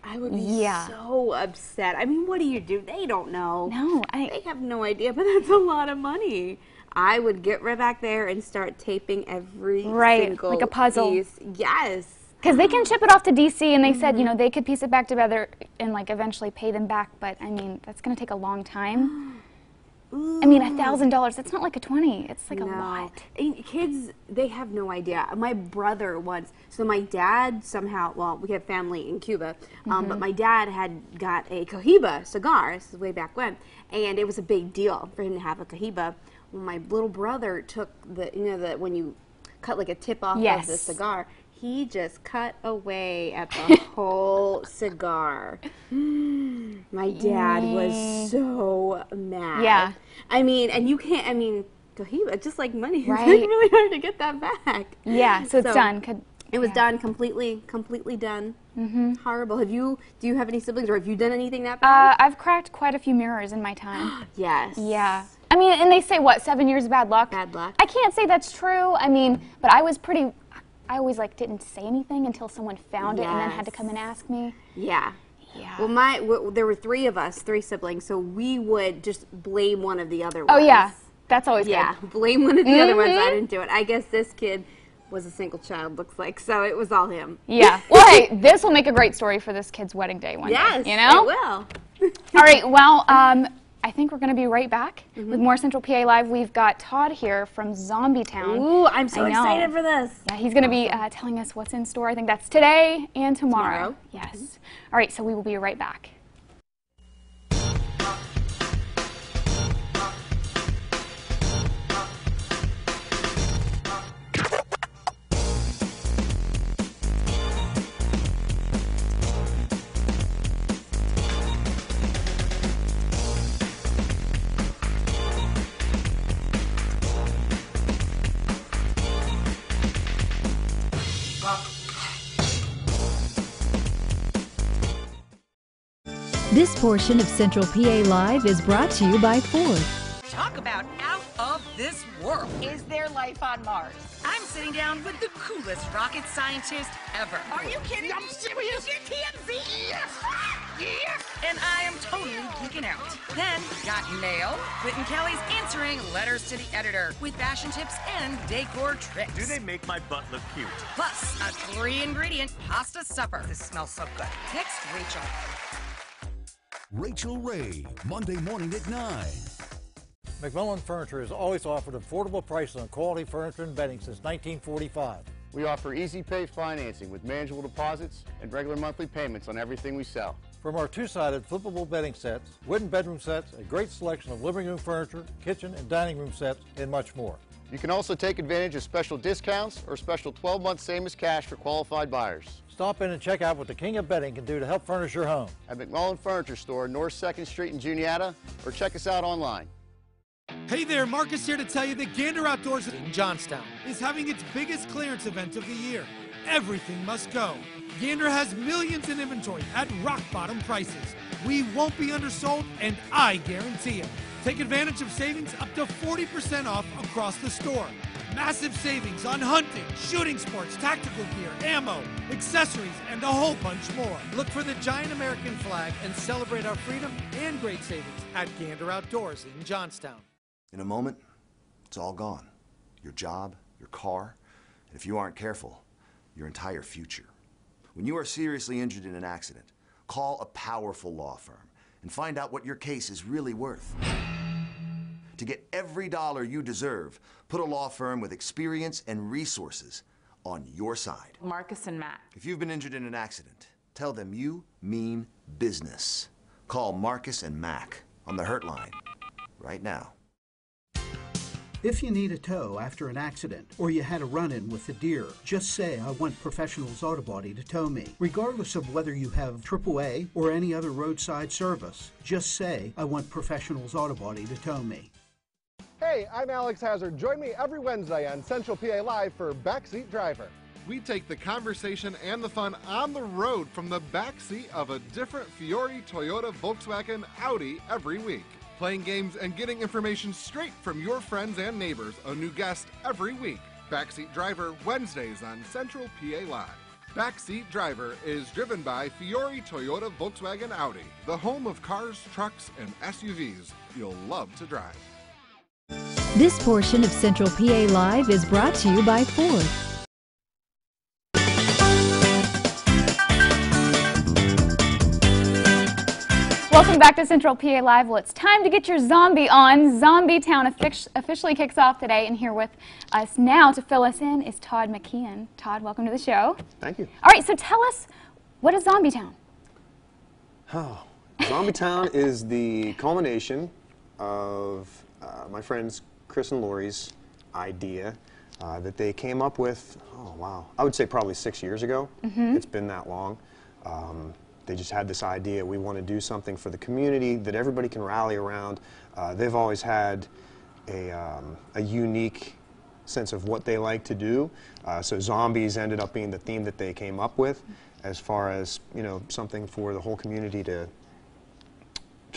I would be so upset. I mean, what do you do? They don't know. No, they have no idea, but that's a lot of money. I would get right back there and start taping every single like a puzzle. piece. Yes. Because they can ship it off to DC, and they said, you know, they could piece it back together and like eventually pay them back. But I mean, that's going to take a long time. I mean, $1,000. That's not like a 20. It's like a lot. And kids, they have no idea. My brother once. So my dad somehow. Well, we have family in Cuba, but my dad had got a Cohiba cigar. This is way back when, and it was a big deal for him to have a Cohiba. Well, my little brother took the, you know, the when you cut like a tip off of the cigar. He just cut away at the whole cigar. My dad was so mad. Yeah. I mean, and you can't, I mean, Cohiba, just like money, Right. it's really hard to get that back. Yeah, so it's done. It was done, completely done. Horrible. Do you have any siblings, or have you done anything that bad? I've cracked quite a few mirrors in my time. Yes. Yeah. I mean, and they say, what, 7 years of bad luck? Bad luck. I can't say that's true. I mean, but I always like didn't say anything until someone found it and then had to come and ask me. Yeah. Yeah. Well, there were 3 of us, 3 siblings, so we would just blame one of the other ones. Oh yeah, that's always good. Blame one of the other ones. I didn't do it. I guess this kid was a single child, looks like, so it was all him. Yeah. Well, hey, this will make a great story for this kid's wedding day one day. You know? It will. All right. Well, I think we're going to be right back with more Central PA Live. We've got Todd here from Zombie Town. Ooh, I'm so excited for this. Yeah, he's going to be telling us what's in store. I think that's today and tomorrow. Yes. All right, so we will be right back. This portion of Central PA Live is brought to you by Ford. Talk about out of this world. Is there life on Mars? I'm sitting down with the coolest rocket scientist ever. Are you kidding? I'm serious. Is it TMZ? Yes! Yes! And I am totally geeking out. Then, got mail. Clinton Kelly's answering letters to the editor with fashion tips and decor tricks. Do they make my butt look cute? Plus, a 3-ingredient pasta supper. This smells so good. Text Rachel. Rachel Ray, Monday morning at 9. McMillan Furniture has always offered affordable prices on quality furniture and bedding since 1945. We offer easy pay financing with manageable deposits and regular monthly payments on everything we sell. From our two-sided flippable bedding sets, wooden bedroom sets, a great selection of living room furniture, kitchen and dining room sets, and much more. You can also take advantage of special discounts or special 12-month same as cash for qualified buyers. Stop in and check out what the King of Bedding can do to help furnish your home. At McMullen Furniture Store, North 2nd Street in Juniata, or check us out online. Hey there, Marcus here to tell you that Gander Outdoors in Johnstown is having its biggest clearance event of the year. Everything must go. Gander has millions in inventory at rock-bottom prices. We won't be undersold, and I guarantee it. Take advantage of savings up to 40% off across the store. Massive savings on hunting, shooting sports, tactical gear, ammo, accessories, and a whole bunch more. Look for the giant American flag and celebrate our freedom and great savings at Gander Outdoors in Johnstown. In a moment, it's all gone. Your job, your car, and if you aren't careful, your entire future. When you are seriously injured in an accident, call a powerful law firm and find out what your case is really worth. To get every dollar you deserve, put a law firm with experience and resources on your side. Marcus and Matt. If you've been injured in an accident, tell them you mean business. Call Marcus and Mac on the Hurt Line right now. If you need a tow after an accident or you had a run-in with a deer, just say, I want Professionals Auto Body to tow me. Regardless of whether you have AAA or any other roadside service, just say, I want Professionals Auto Body to tow me. Hey, I'm Alex Hazard. Join me every Wednesday on Central PA Live for Backseat Driver. We take the conversation and the fun on the road from the backseat of a different Fiore, Toyota, Volkswagen, Audi every week. Playing games and getting information straight from your friends and neighbors. A new guest every week. Backseat Driver, Wednesdays on Central PA Live. Backseat Driver is driven by Fiore Toyota Volkswagen Audi, the home of cars, trucks, and SUVs you'll love to drive. This portion of Central PA Live is brought to you by Ford. Welcome back to Central PA Live. Well, it's time to get your zombie on. Zombie Town officially kicks off today, and here with us now to fill us in is Todd McKeon. Todd, welcome to the show. Thank you. All right, so tell us, what is Zombie Town? Oh, Zombie Town is the culmination of my friends Chris and Lori's idea that they came up with, oh wow, I would say probably 6 years ago. It's been that long. They just had this idea, we want to do something for the community that everybody can rally around. They've always had a unique sense of what they like to do. So zombies ended up being the theme that they came up with, as far as, you know, something for the whole community to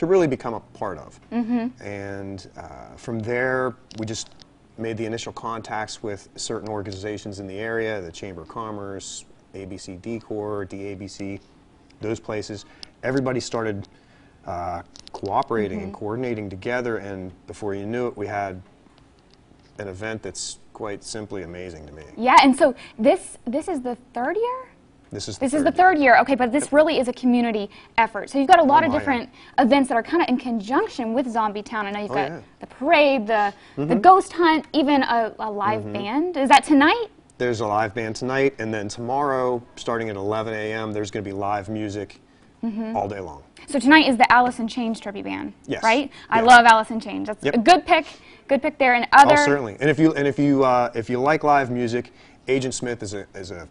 really become a part of. And from there, we just made the initial contacts with certain organizations in the area, the Chamber of Commerce, ABC Decor, DABC, those places. Everybody started cooperating and coordinating together, and before you knew it, we had an event that's quite simply amazing to me. Yeah, and so this is the third year? This is the third year. Okay, but this really is a community effort. So you've got a lot of different events that are kind of in conjunction with Zombie Town. I know you've got the parade, the ghost hunt, even a live band. Is that tonight? There's a live band tonight, and then tomorrow, starting at 11 a.m., there's going to be live music all day long. So tonight is the Alice in Chains tribute band, yes. Right? I love Alice in Chains. That's a good pick there. And other. Oh, certainly. And if you like live music, Agent Smith is a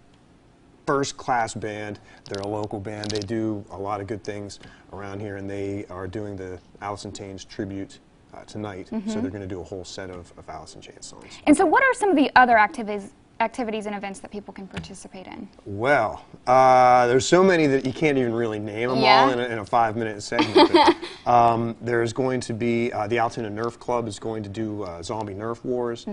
first-class band. They're a local band. They do a lot of good things around here, and they are doing the Alice in Chains tribute tonight. So they're going to do a whole set of Alice in Chains songs. And so what are some of the other activities and events that people can participate in? Well, there's so many that you can't even really name them all in a 5-minute segment. But, there's going to be, the Altoona Nerf Club is going to do Zombie Nerf Wars.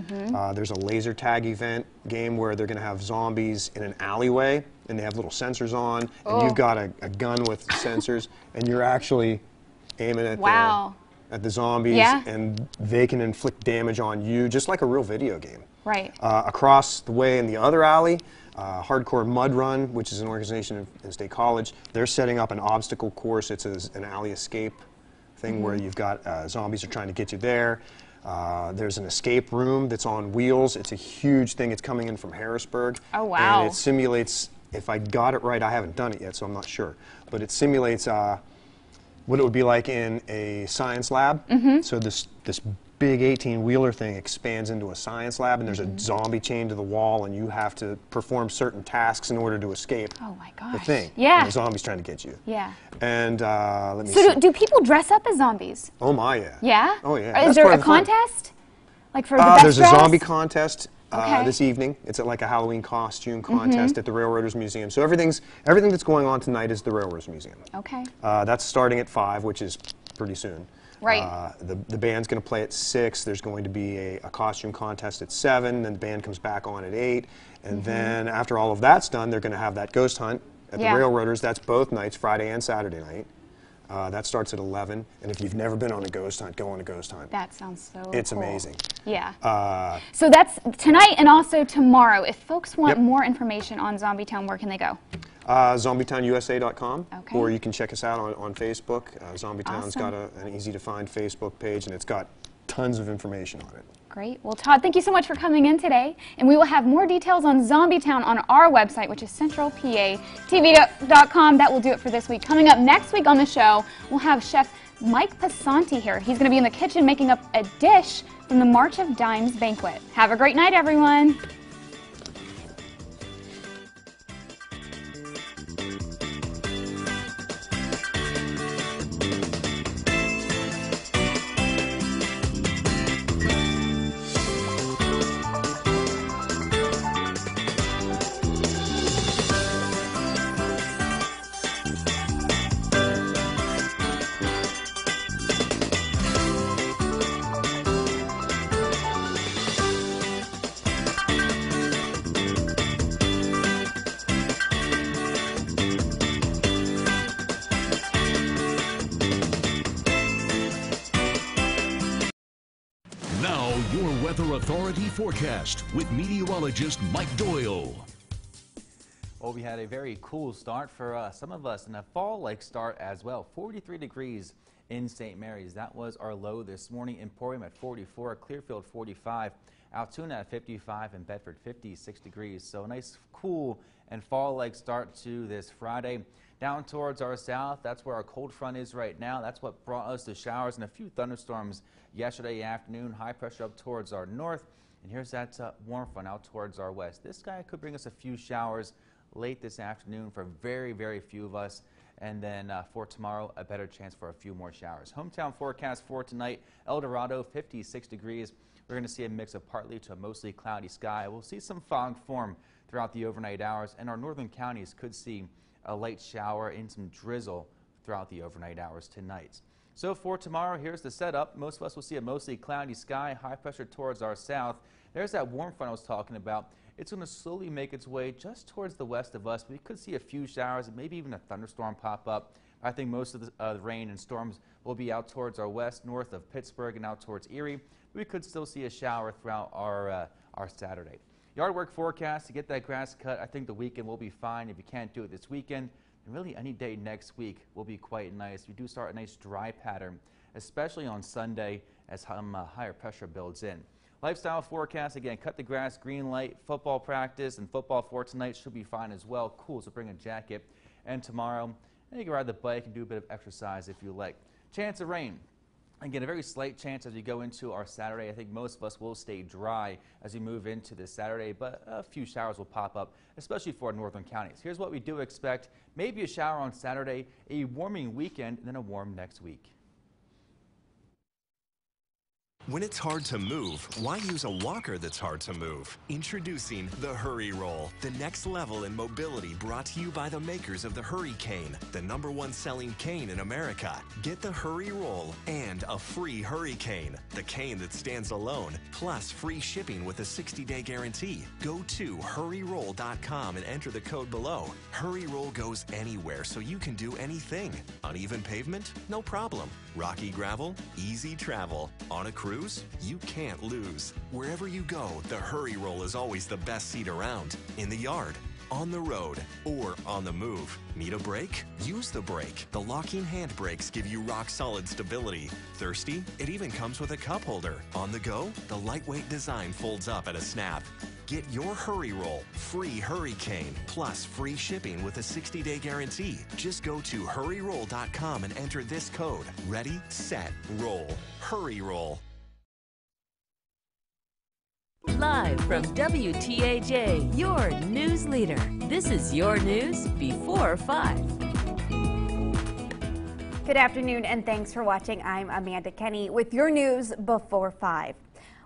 There's a laser tag event game where they're going to have zombies in an alleyway, and they have little sensors on, and you've got a gun with sensors, and you're actually aiming at the zombies, and they can inflict damage on you, just like a real video game. Right. Across the way in the other alley, Hardcore Mud Run, which is an organization in State College, they're setting up an obstacle course. It's an alley escape thing where you've got zombies are trying to get you there. There's an escape room that's on wheels. It's a huge thing. It's coming in from Harrisburg. Oh, wow. And it simulates, if I got it right, I haven't done it yet, so I'm not sure, but it simulates what it would be like in a science lab. So this big 18-wheeler thing expands into a science lab, and there's a zombie chained to the wall, and you have to perform certain tasks in order to escape the thing. Yeah. And the zombie's trying to get you. Yeah. And let me so see. do people dress up as zombies? Oh my, yeah. Yeah? Oh yeah. Is there a contest? Like for the best there's dress? a zombie contest this evening. It's like a Halloween costume contest at the Railroaders Museum. So everything that's going on tonight is the Railroaders Museum. Okay. That's starting at 5, which is pretty soon. Right. The band's going to play at 6. There's going to be a costume contest at 7. Then the band comes back on at 8. And then after all of that's done, they're going to have that ghost hunt at the Railroaders. That's both nights, Friday and Saturday night. That starts at 11. And if you've never been on a ghost hunt, go on a ghost hunt. That sounds so It's cool. amazing. Yeah. So that's tonight and also tomorrow. If folks want more information on Zombie Town, where can they go? ZombieTownUSA.com, or you can check us out on Facebook. Zombie Town's got an easy-to-find Facebook page, and it's got tons of information on it. Great. Well, Todd, thank you so much for coming in today. And we will have more details on Zombie Town on our website, which is centralpatv.com. That will do it for this week. Coming up next week on the show, we'll have Chef Mike Pasanti here. He's going to be in the kitchen making up a dish from the March of Dimes banquet. Have a great night, everyone. forecast with meteorologist Mike Doyle. Well, we had a very cool start for some of us, and a fall-like start as well. 43 degrees in St. Mary's. That was our low this morning. Emporium at 44, Clearfield 45, Altoona at 55, and Bedford 56 degrees. So a nice cool and fall-like start to this Friday. Down towards our south, that's where our cold front is right now. That's what brought us the showers and a few thunderstorms yesterday afternoon. High pressure up towards our north, and here's that warm front out towards our west. This guy could bring us a few showers late this afternoon for very, very few of us. And then for tomorrow, a better chance for a few more showers. Hometown forecast for tonight, El Dorado, 56 degrees. We're going to see a mix of partly to a mostly cloudy sky. We'll see some fog form throughout the overnight hours, and our northern counties could see a light shower and some drizzle throughout the overnight hours tonight. So for tomorrow, here's the setup. Most of us will see a mostly cloudy sky, high pressure towards our south. There's that warm front I was talking about. It's going to slowly make its way just towards the west of us. We could see a few showers and maybe even a thunderstorm pop up. I think most of the rain and storms will be out towards our west, north of Pittsburgh and out towards Erie. We could still see a shower throughout our Saturday. Yard work forecast to get that grass cut. I think the weekend will be fine. If you can't do it this weekend, and really any day next week will be quite nice. We do start a nice dry pattern, especially on Sunday as higher pressure builds in. Lifestyle forecast, again, cut the grass, green light, football practice, and football for tonight should be fine as well. Cool, so bring a jacket. And tomorrow, you can ride the bike and do a bit of exercise if you like. Chance of rain. Again, a very slight chance as we go into our Saturday. I think most of us will stay dry as we move into this Saturday, but a few showers will pop up, especially for our northern counties. Here's what we do expect. Maybe a shower on Saturday, a warming weekend, and then a warm next week. When it's hard to move, why use a walker that's hard to move? Introducing the Hurry Roll, the next level in mobility, brought to you by the makers of the Hurricane, the #1 selling cane in America. Get the Hurry Roll and a free Hurricane, the cane that stands alone, plus free shipping with a 60-day guarantee. Go to hurryroll.com and enter the code below. Hurry Roll goes anywhere so you can do anything. Uneven pavement? No problem. Rocky gravel? Easy travel. On a cruise? You can't lose. Wherever you go, the Hurry Roll is always the best seat around. In the yard, on the road, or on the move. Need a brake? Use the brake. The locking hand brakes give you rock-solid stability. Thirsty? It even comes with a cup holder. On the go? The lightweight design folds up at a snap. Get your Hurry Roll, free Hurricane, plus free shipping with a 60-day guarantee. Just go to hurryroll.com and enter this code. Ready, set, roll. Hurry Roll. Live from WTAJ, your news leader. This is your news before 5. Good afternoon and thanks for watching. I'm Amanda Kenny with your news before 5.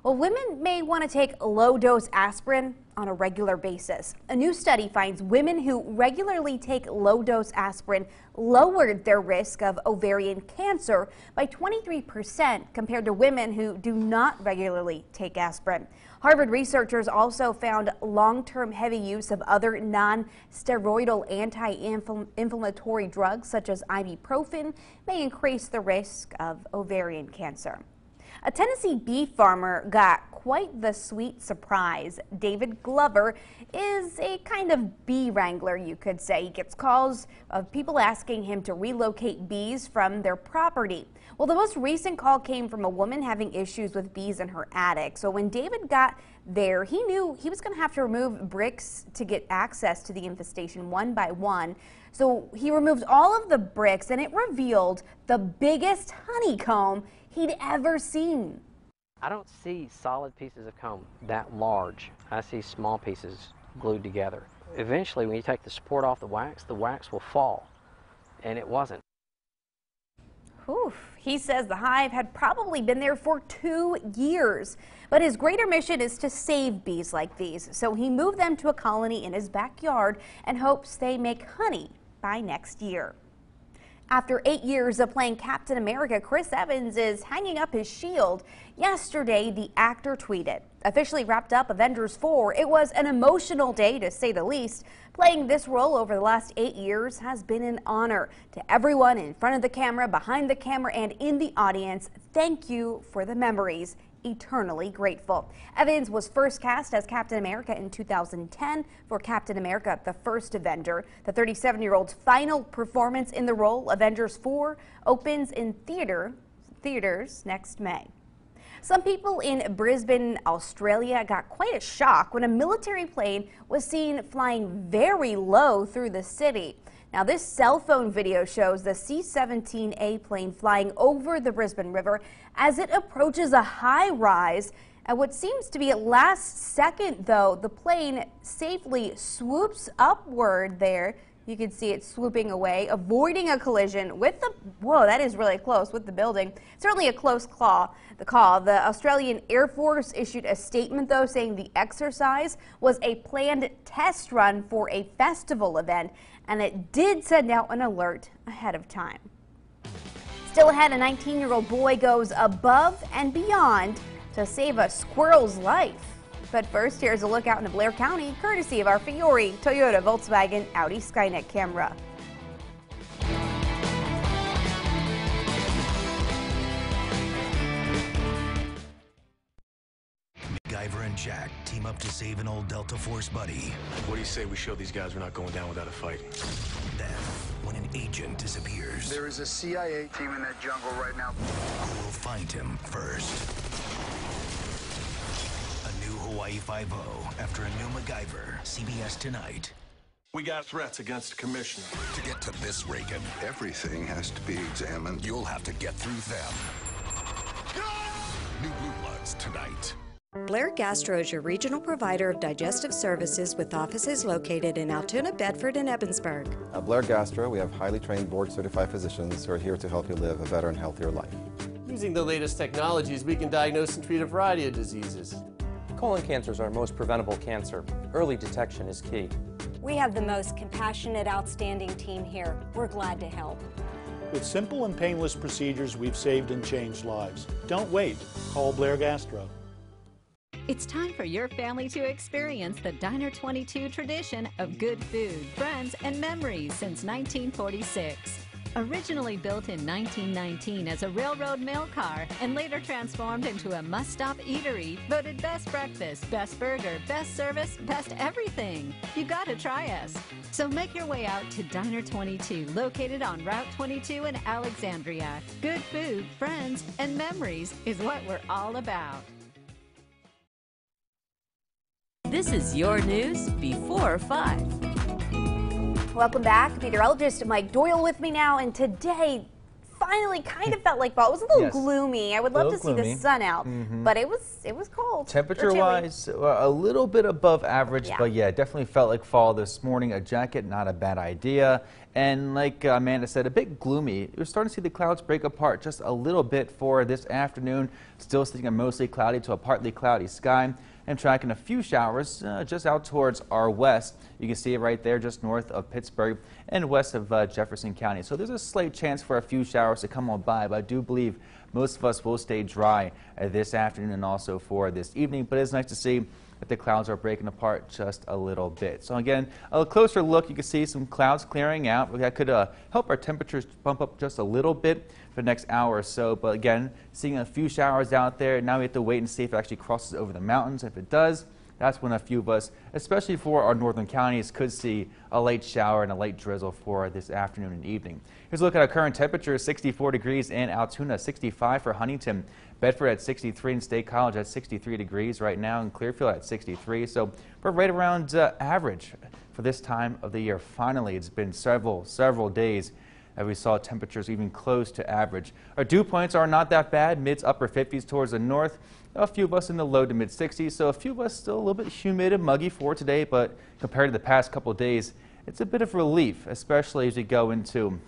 Well, women may want to take low-dose aspirin on a regular basis. A new study finds women who regularly take low-dose aspirin lowered their risk of ovarian cancer by 23% compared to women who do not regularly take aspirin. Harvard researchers also found long-term heavy use of other non-steroidal anti-inflammatory drugs such as ibuprofen may increase the risk of ovarian cancer. A Tennessee beef farmer got quite the sweet surprise. David Glover is a kind of bee wrangler, you could say. He gets calls of people asking him to relocate bees from their property. Well, the most recent call came from a woman having issues with bees in her attic. So when David got there, he knew he was going to have to remove bricks to get access to the infestation one by one. So he removed all of the bricks and it revealed the biggest honeycomb he'd ever seen. I don't see solid pieces of comb that large. I see small pieces glued together. Eventually, when you take the support off the wax will fall, and it wasn't. Oof. He says the hive had probably been there for 2 years, but his greater mission is to save bees like these. So he moved them to a colony in his backyard and hopes they make honey by next year. After 8 years of playing Captain America, Chris Evans is hanging up his shield. Yesterday, the actor tweeted, "Officially wrapped up Avengers 4. It was an emotional day, to say the least. Playing this role over the last 8 years has been an honor. To everyone in front of the camera, behind the camera, and in the audience, thank you for the memories. eternally grateful. Evans was first cast as Captain America in 2010 for Captain America: The First Avenger. The 37-year-old's final performance in the role, Avengers 4, opens in theaters next May. Some people in Brisbane, Australia got quite a shock when a military plane was seen flying very low through the city. Now, this cell phone video shows the C-17A plane flying over the Brisbane River as it approaches a high rise. At what seems to be at last second, though, the plane safely swoops upward there. You can see it swooping away, avoiding a collision with the, whoa, that is really close, with the building. Certainly a close call. The Australian Air Force issued a statement, though, saying the exercise was a planned test run for a festival event, and it did send out an alert ahead of time. Still ahead, a 19-year-old boy goes above and beyond to save a squirrel's life. But first, here's a look out into Blair County, courtesy of our Fiore, Toyota, Volkswagen, Audi Skynet camera. MacGyver and Jack team up to save an old Delta Force buddy. What do you say we show these guys we're not going down without a fight? Then, when an agent disappears, there is a CIA team in that jungle right now. who will find him first? A new Hawaii 5-0 after a new MacGyver. CBS tonight. We got threats against the commissioner. To get to this Reagan, Everything has to be examined. you'll have to get through them. New Blue Bloods tonight. Blair Gastro is your regional provider of digestive services with offices located in Altoona, Bedford, and Evansburg. At Blair Gastro, we have highly trained board-certified physicians who are here to help you live a better and healthier life. Using the latest technologies, we can diagnose and treat a variety of diseases. Colon cancer is our most preventable cancer. Early detection is key. We have the most compassionate, outstanding team here. We're glad to help. With simple and painless procedures, we've saved and changed lives. Don't wait. Call Blair Gastro. It's time for your family to experience the Diner 22 tradition of good food, friends, and memories since 1946. Originally built in 1919 as a railroad mail car and later transformed into a must-stop eatery, voted best breakfast, best burger, best service, best everything. You gotta try us. So make your way out to Diner 22, located on Route 22 in Alexandria. Good food, friends, and memories is what we're all about. This is your news before 5. Welcome back. Meteorologist Mike Doyle with me now, and today finally kind of felt like fall. It was a little gloomy. I would love to see the sun out, but it was cold. Temperature-wise, a little bit above average, but yeah, definitely felt like fall this morning. A jacket, not a bad idea. And like Amanda said, a bit gloomy. We're starting to see the clouds break apart just a little bit for this afternoon. Still seeing a mostly cloudy to a partly cloudy sky, and tracking a few showers just out towards our west. You can see it right there just north of Pittsburgh and west of Jefferson County. So there's a slight chance for a few showers to come on by, but I do believe most of us will stay dry this afternoon and also for this evening. But it's nice to see that the clouds are breaking apart just a little bit. So again, a closer look, you can see some clouds clearing out. That could help our temperatures bump up just a little bit for the next hour or so. But again, seeing a few showers out there. Now we have to wait and see if it actually crosses over the mountains. If it does, that's when a few of us, especially for our northern counties, could see a late shower and a late drizzle for this afternoon and evening. Here's a look at our current temperature: 64 degrees in Altoona, 65 for Huntington, Bedford at 63, and State College at 63 degrees right now, and Clearfield at 63. So we're right around average for this time of the year. Finally, it's been several days that we saw temperatures even close to average. Our dew points are not that bad, mids upper 50s towards the north. A few of us in the low to mid 60s, so a few of us still a little bit humid and muggy for today, but compared to the past couple of days, it's a bit of relief, especially as we go into,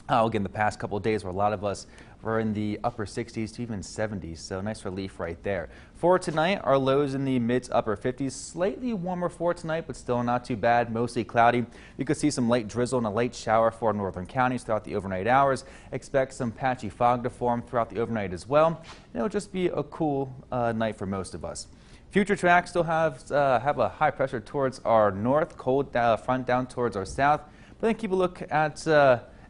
again, the past couple of days where a lot of us were in the upper 60s to even 70s, so nice relief right there. For tonight, our lows in the mid to upper 50s, slightly warmer for tonight, but still not too bad, mostly cloudy. You could see some late drizzle and a late shower for northern counties throughout the overnight hours. Expect some patchy fog to form throughout the overnight as well. And it'll just be a cool night for most of us. Future tracks still have a high pressure towards our north, cold front down towards our south. But then keep a look at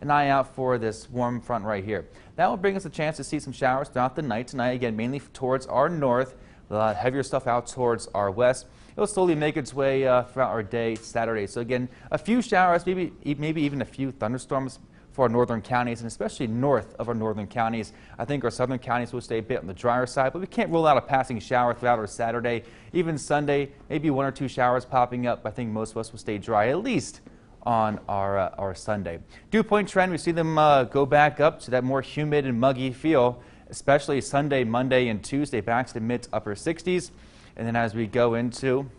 an eye out for this warm front right here. That will bring us a chance to see some showers throughout the night tonight, again, mainly towards our north, heavier stuff out towards our west. It'll slowly make its way throughout our day Saturday. So again, a few showers, maybe even a few thunderstorms for our northern counties, and especially north of our northern counties. I think our southern counties will stay a bit on the drier side, but we can't rule out a passing shower throughout our Saturday. Even Sunday, maybe 1 or 2 showers popping up. I think most of us will stay dry, at least on our Sunday. Dew point trend, we see them go back up to that more humid and muggy feel, especially Sunday, Monday, and Tuesday, back to the mid to upper 60s. And then as we go into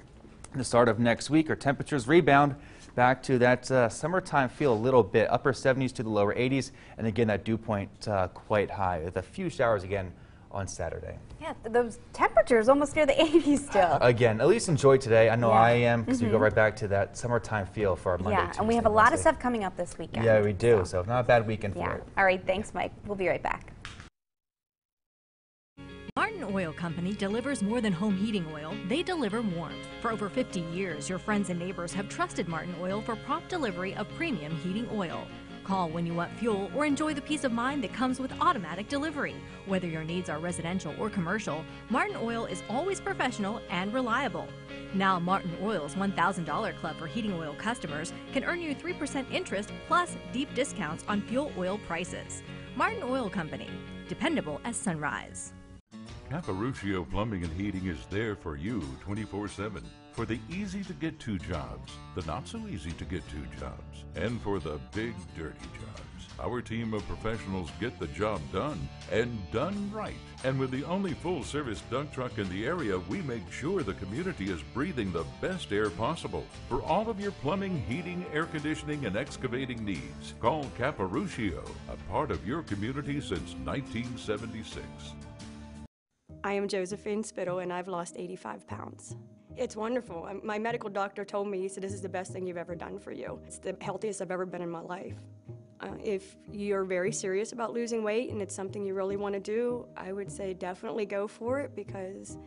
the start of next week, our temperatures rebound back to that summertime feel a little bit, upper 70s to the lower 80s, and again that dew point quite high with a few showers again on Saturday. Yeah, those temperatures almost near the 80s still. Again, at least enjoy today. I know I am, because we go right back to that summertime feel for our Monday, Tuesday, and we have a lot of stuff coming up this weekend. Yeah, we do, so not a bad weekend for it. All right, thanks, Mike. We'll be right back. Martin Oil Company delivers more than home heating oil. They deliver warmth. For over 50 years, your friends and neighbors have trusted Martin Oil for prompt delivery of premium heating oil. Call when you want fuel or enjoy the peace of mind that comes with automatic delivery. Whether your needs are residential or commercial, Martin Oil is always professional and reliable. Now, Martin Oil's $1,000 Club for heating oil customers can earn you 3% interest plus deep discounts on fuel oil prices. Martin Oil Company, dependable as sunrise. Caparuccio Plumbing and Heating is there for you 24/7. For the easy-to-get-to jobs, the not-so-easy-to-get-to jobs, and for the big, dirty jobs. Our team of professionals get the job done, and done right. And with the only full-service dump truck in the area, we make sure the community is breathing the best air possible. For all of your plumbing, heating, air conditioning, and excavating needs, call Caparuccio, a part of your community since 1976. I am Josephine Spittle, and I've lost 85 pounds. It's wonderful. My medical doctor told me, he said, this is the best thing you've ever done for you. It's the healthiest I've ever been in my life. If you're very serious about losing weight and it's something you really want to do, I would say definitely go for it, because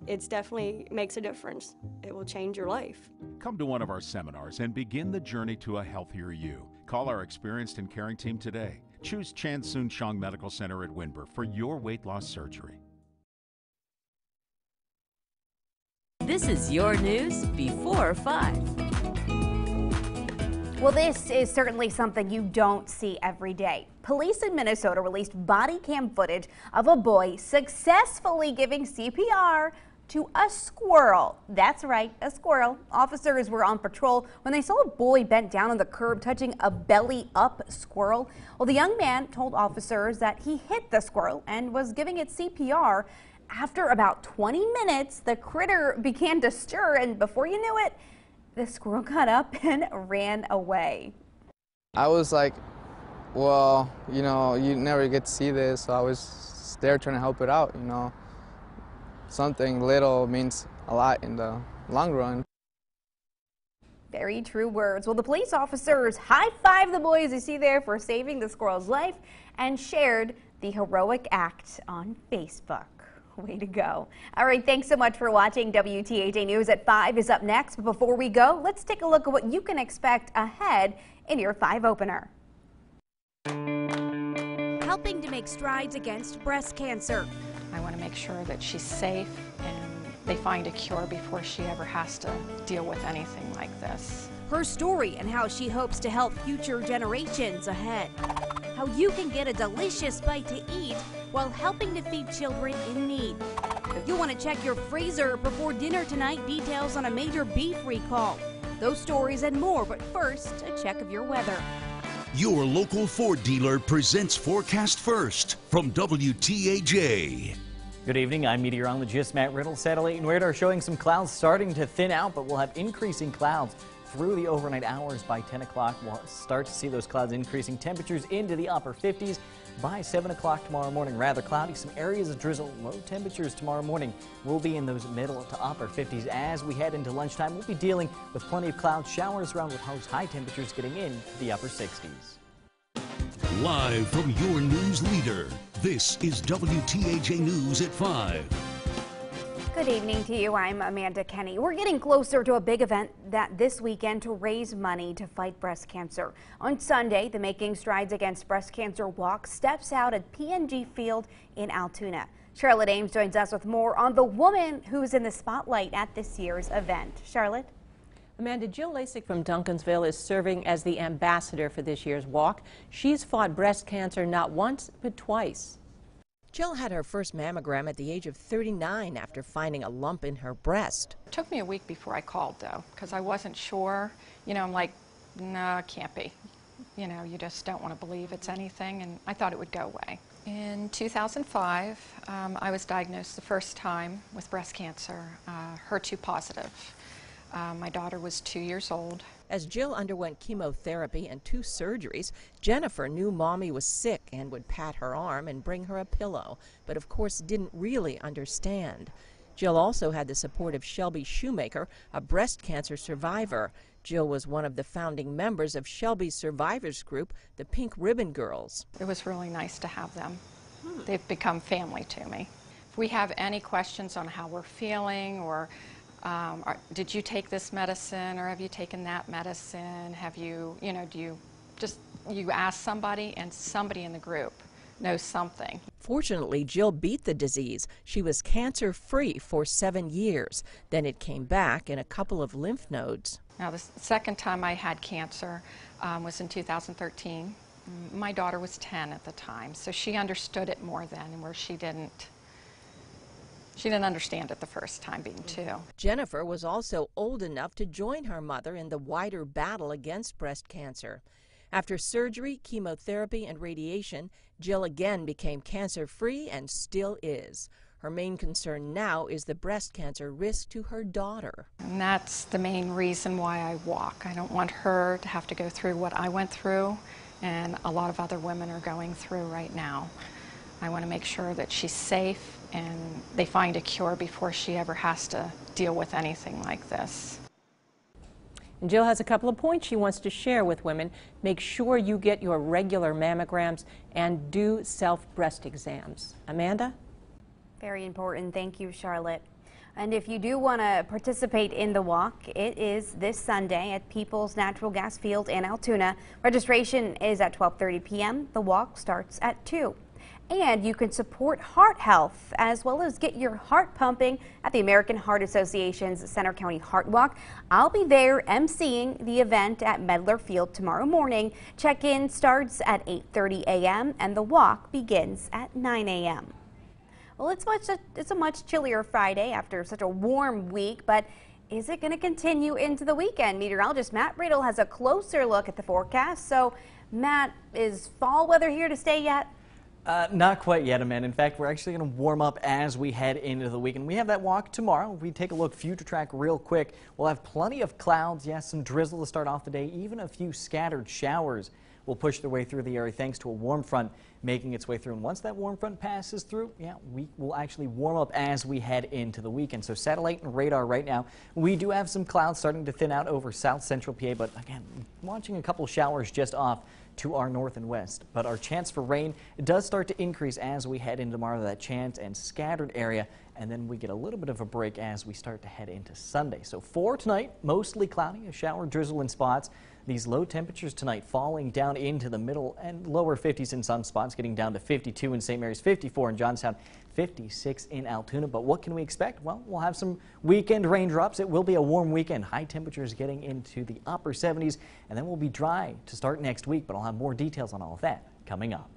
it definitely makes a difference. It will change your life. Come to one of our seminars and begin the journey to a healthier you. Call our experienced and caring team today. Choose Chan Soon Chong Medical Center at Windber for your weight loss surgery. This is your news before 5. Well, this is certainly something you don't see every day. Police in Minnesota released body cam footage of a boy successfully giving CPR to a squirrel. That's right, a squirrel. Officers were on patrol when they saw a boy bent down on the curb touching a belly-up squirrel. Well, the young man told officers that he hit the squirrel and was giving it CPR. After about 20 minutes, the critter began to stir, and before you knew it, the squirrel got up and ran away. I was like, well, you know, you never get to see this, so I was there trying to help it out, you know. Something little means a lot in the long run. Very true words. Well, the police officers high-fived the boys you see there for saving the squirrel's life and shared the heroic act on Facebook. Way to go. All right, thanks so much for watching. WTAJ News at 5 is up next. But before we go, let's take a look at what you can expect ahead in your 5 opener. Helping to make strides against breast cancer. I want to make sure that she's safe and they find a cure before she ever has to deal with anything like this. Her story and how she hopes to help future generations ahead. How you can get a delicious bite to eat while helping to feed children in need. If you want to check your freezer before dinner tonight, details on a major beef recall. Those stories and more, but first, a check of your weather. Your local Ford dealer presents Forecast First from WTAJ. Good evening, I'm meteorologist Matt Riddle. Satellite and radar showing some clouds starting to thin out, but we'll have increasing clouds through the overnight hours. By 10 o'clock, we'll start to see those clouds increasing. Temperatures into the upper 50s. By 7 o'clock tomorrow morning, rather cloudy. Some areas of drizzle. Low temperatures tomorrow morning will be in those middle to upper 50s. As we head into lunchtime, we'll be dealing with plenty of cloud showers around with those high temperatures getting into the upper 60s. Live from your news leader, this is WTAJ News at 5. Good evening to you. I'm Amanda Kenny. We're getting closer to a big event this weekend to raise money to fight breast cancer. On Sunday, the Making Strides Against Breast Cancer Walk steps out at PNG Field in Altoona. Charlotte Ames joins us with more on the woman who's in the spotlight at this year's event. Charlotte? Amanda, Jill Lasik from Duncansville is serving as the ambassador for this year's walk. She's fought breast cancer not once, but twice. Jill had her first mammogram at the age of 39 after finding a lump in her breast. It took me a week before I called, though, because I wasn't sure. You know, I'm like, no, it can't be. You know, you just don't want to believe it's anything, and I thought it would go away. In 2005, I was diagnosed the first time with breast cancer, HER2 positive. My daughter was 2 years old. As Jill underwent chemotherapy and 2 surgeries, Jennifer knew Mommy was sick and would pat her arm and bring her a pillow, but of course didn't really understand. Jill also had the support of Shelby Shoemaker, a breast cancer survivor. Jill was one of the founding members of Shelby's survivors group, the Pink Ribbon Girls. It was really nice to have them. They've become family to me. If we have any questions on how we're feeling, or did you take this medicine, or have you taken that medicine? Have you, you ask somebody, and somebody in the group knows something. Fortunately, Jill beat the disease. She was cancer-free for 7 years. Then it came back in a couple of lymph nodes. Now, the second time I had cancer was in 2013. My daughter was 10 at the time, so she understood it more then, where she didn't understand it the first time, being 2. Jennifer was also old enough to join her mother in the wider battle against breast cancer. After surgery, chemotherapy, and radiation, Jill again became cancer-free and still is. Her main concern now is the breast cancer risk to her daughter. And that's the main reason why I walk. I don't want her to have to go through what I went through and a lot of other women are going through right now. I want to make sure that she's safe and they find a cure before she ever has to deal with anything like this. And Jill has a couple of points she wants to share with women. Make sure you get your regular mammograms and do self-breast exams. Amanda? Very important. Thank you, Charlotte. And if you do want to participate in the walk, it is this Sunday at People's Natural Gas Field in Altoona. Registration is at 12:30 p.m. The walk starts at 2. And you can support heart health as well as get your heart pumping at the American Heart Association's Center County Heart Walk. I'll be there emceeing the event at Medler Field tomorrow morning. Check-in starts at 8:30 a.m. and the walk begins at 9 a.m. Well, it's a much chillier Friday after such a warm week, but is it going to continue into the weekend? Meteorologist Matt Riddle has a closer look at the forecast. So, Matt, is fall weather here to stay yet? Not quite yet, Amanda. In fact, we're actually going to warm up as we head into the weekend. We have that walk tomorrow. If we take a look future track real quick, we'll have plenty of clouds, yes, some drizzle to start off the day, even a few scattered showers will push their way through the area thanks to a warm front making its way through. And once that warm front passes through, we will actually warm up as we head into the weekend. So satellite and radar right now, we do have some clouds starting to thin out over south central PA, but again, watching a couple showers just off to our north and west. But our chance for rain does start to increase as we head into tomorrow, that chance and scattered area, and then we get a little bit of a break as we start to head into Sunday. So for tonight, mostly cloudy, a shower, drizzle in spots. These low temperatures tonight falling down into the middle and lower 50s in some spots, getting down to 52 in St. Mary's, 54 in Johnstown, 56 in Altoona. But what can we expect? Well, we'll have some weekend raindrops. It will be a warm weekend. High temperatures getting into the upper 70s, and then we'll be dry to start next week. But I'll have more details on all of that coming up.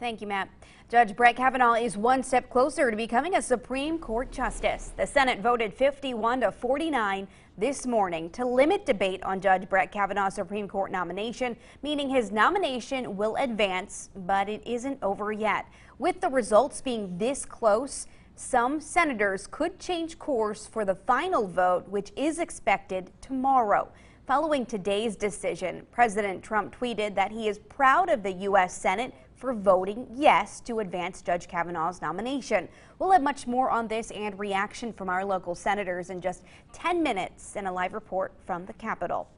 Thank you, Matt. Judge Brett Kavanaugh is one step closer to becoming a Supreme Court justice. The Senate voted 51-49 this morning to limit debate on Judge Brett Kavanaugh's Supreme Court nomination, meaning his nomination will advance, but it isn't over yet. With the results being this close, some senators could change course for the final vote, which is expected tomorrow. Following today's decision, President Trump tweeted that he is proud of the U.S. Senate for voting yes to advance Judge Kavanaugh's nomination. We'll have much more on this and reaction from our local senators in just 10 minutes in a live report from the Capitol.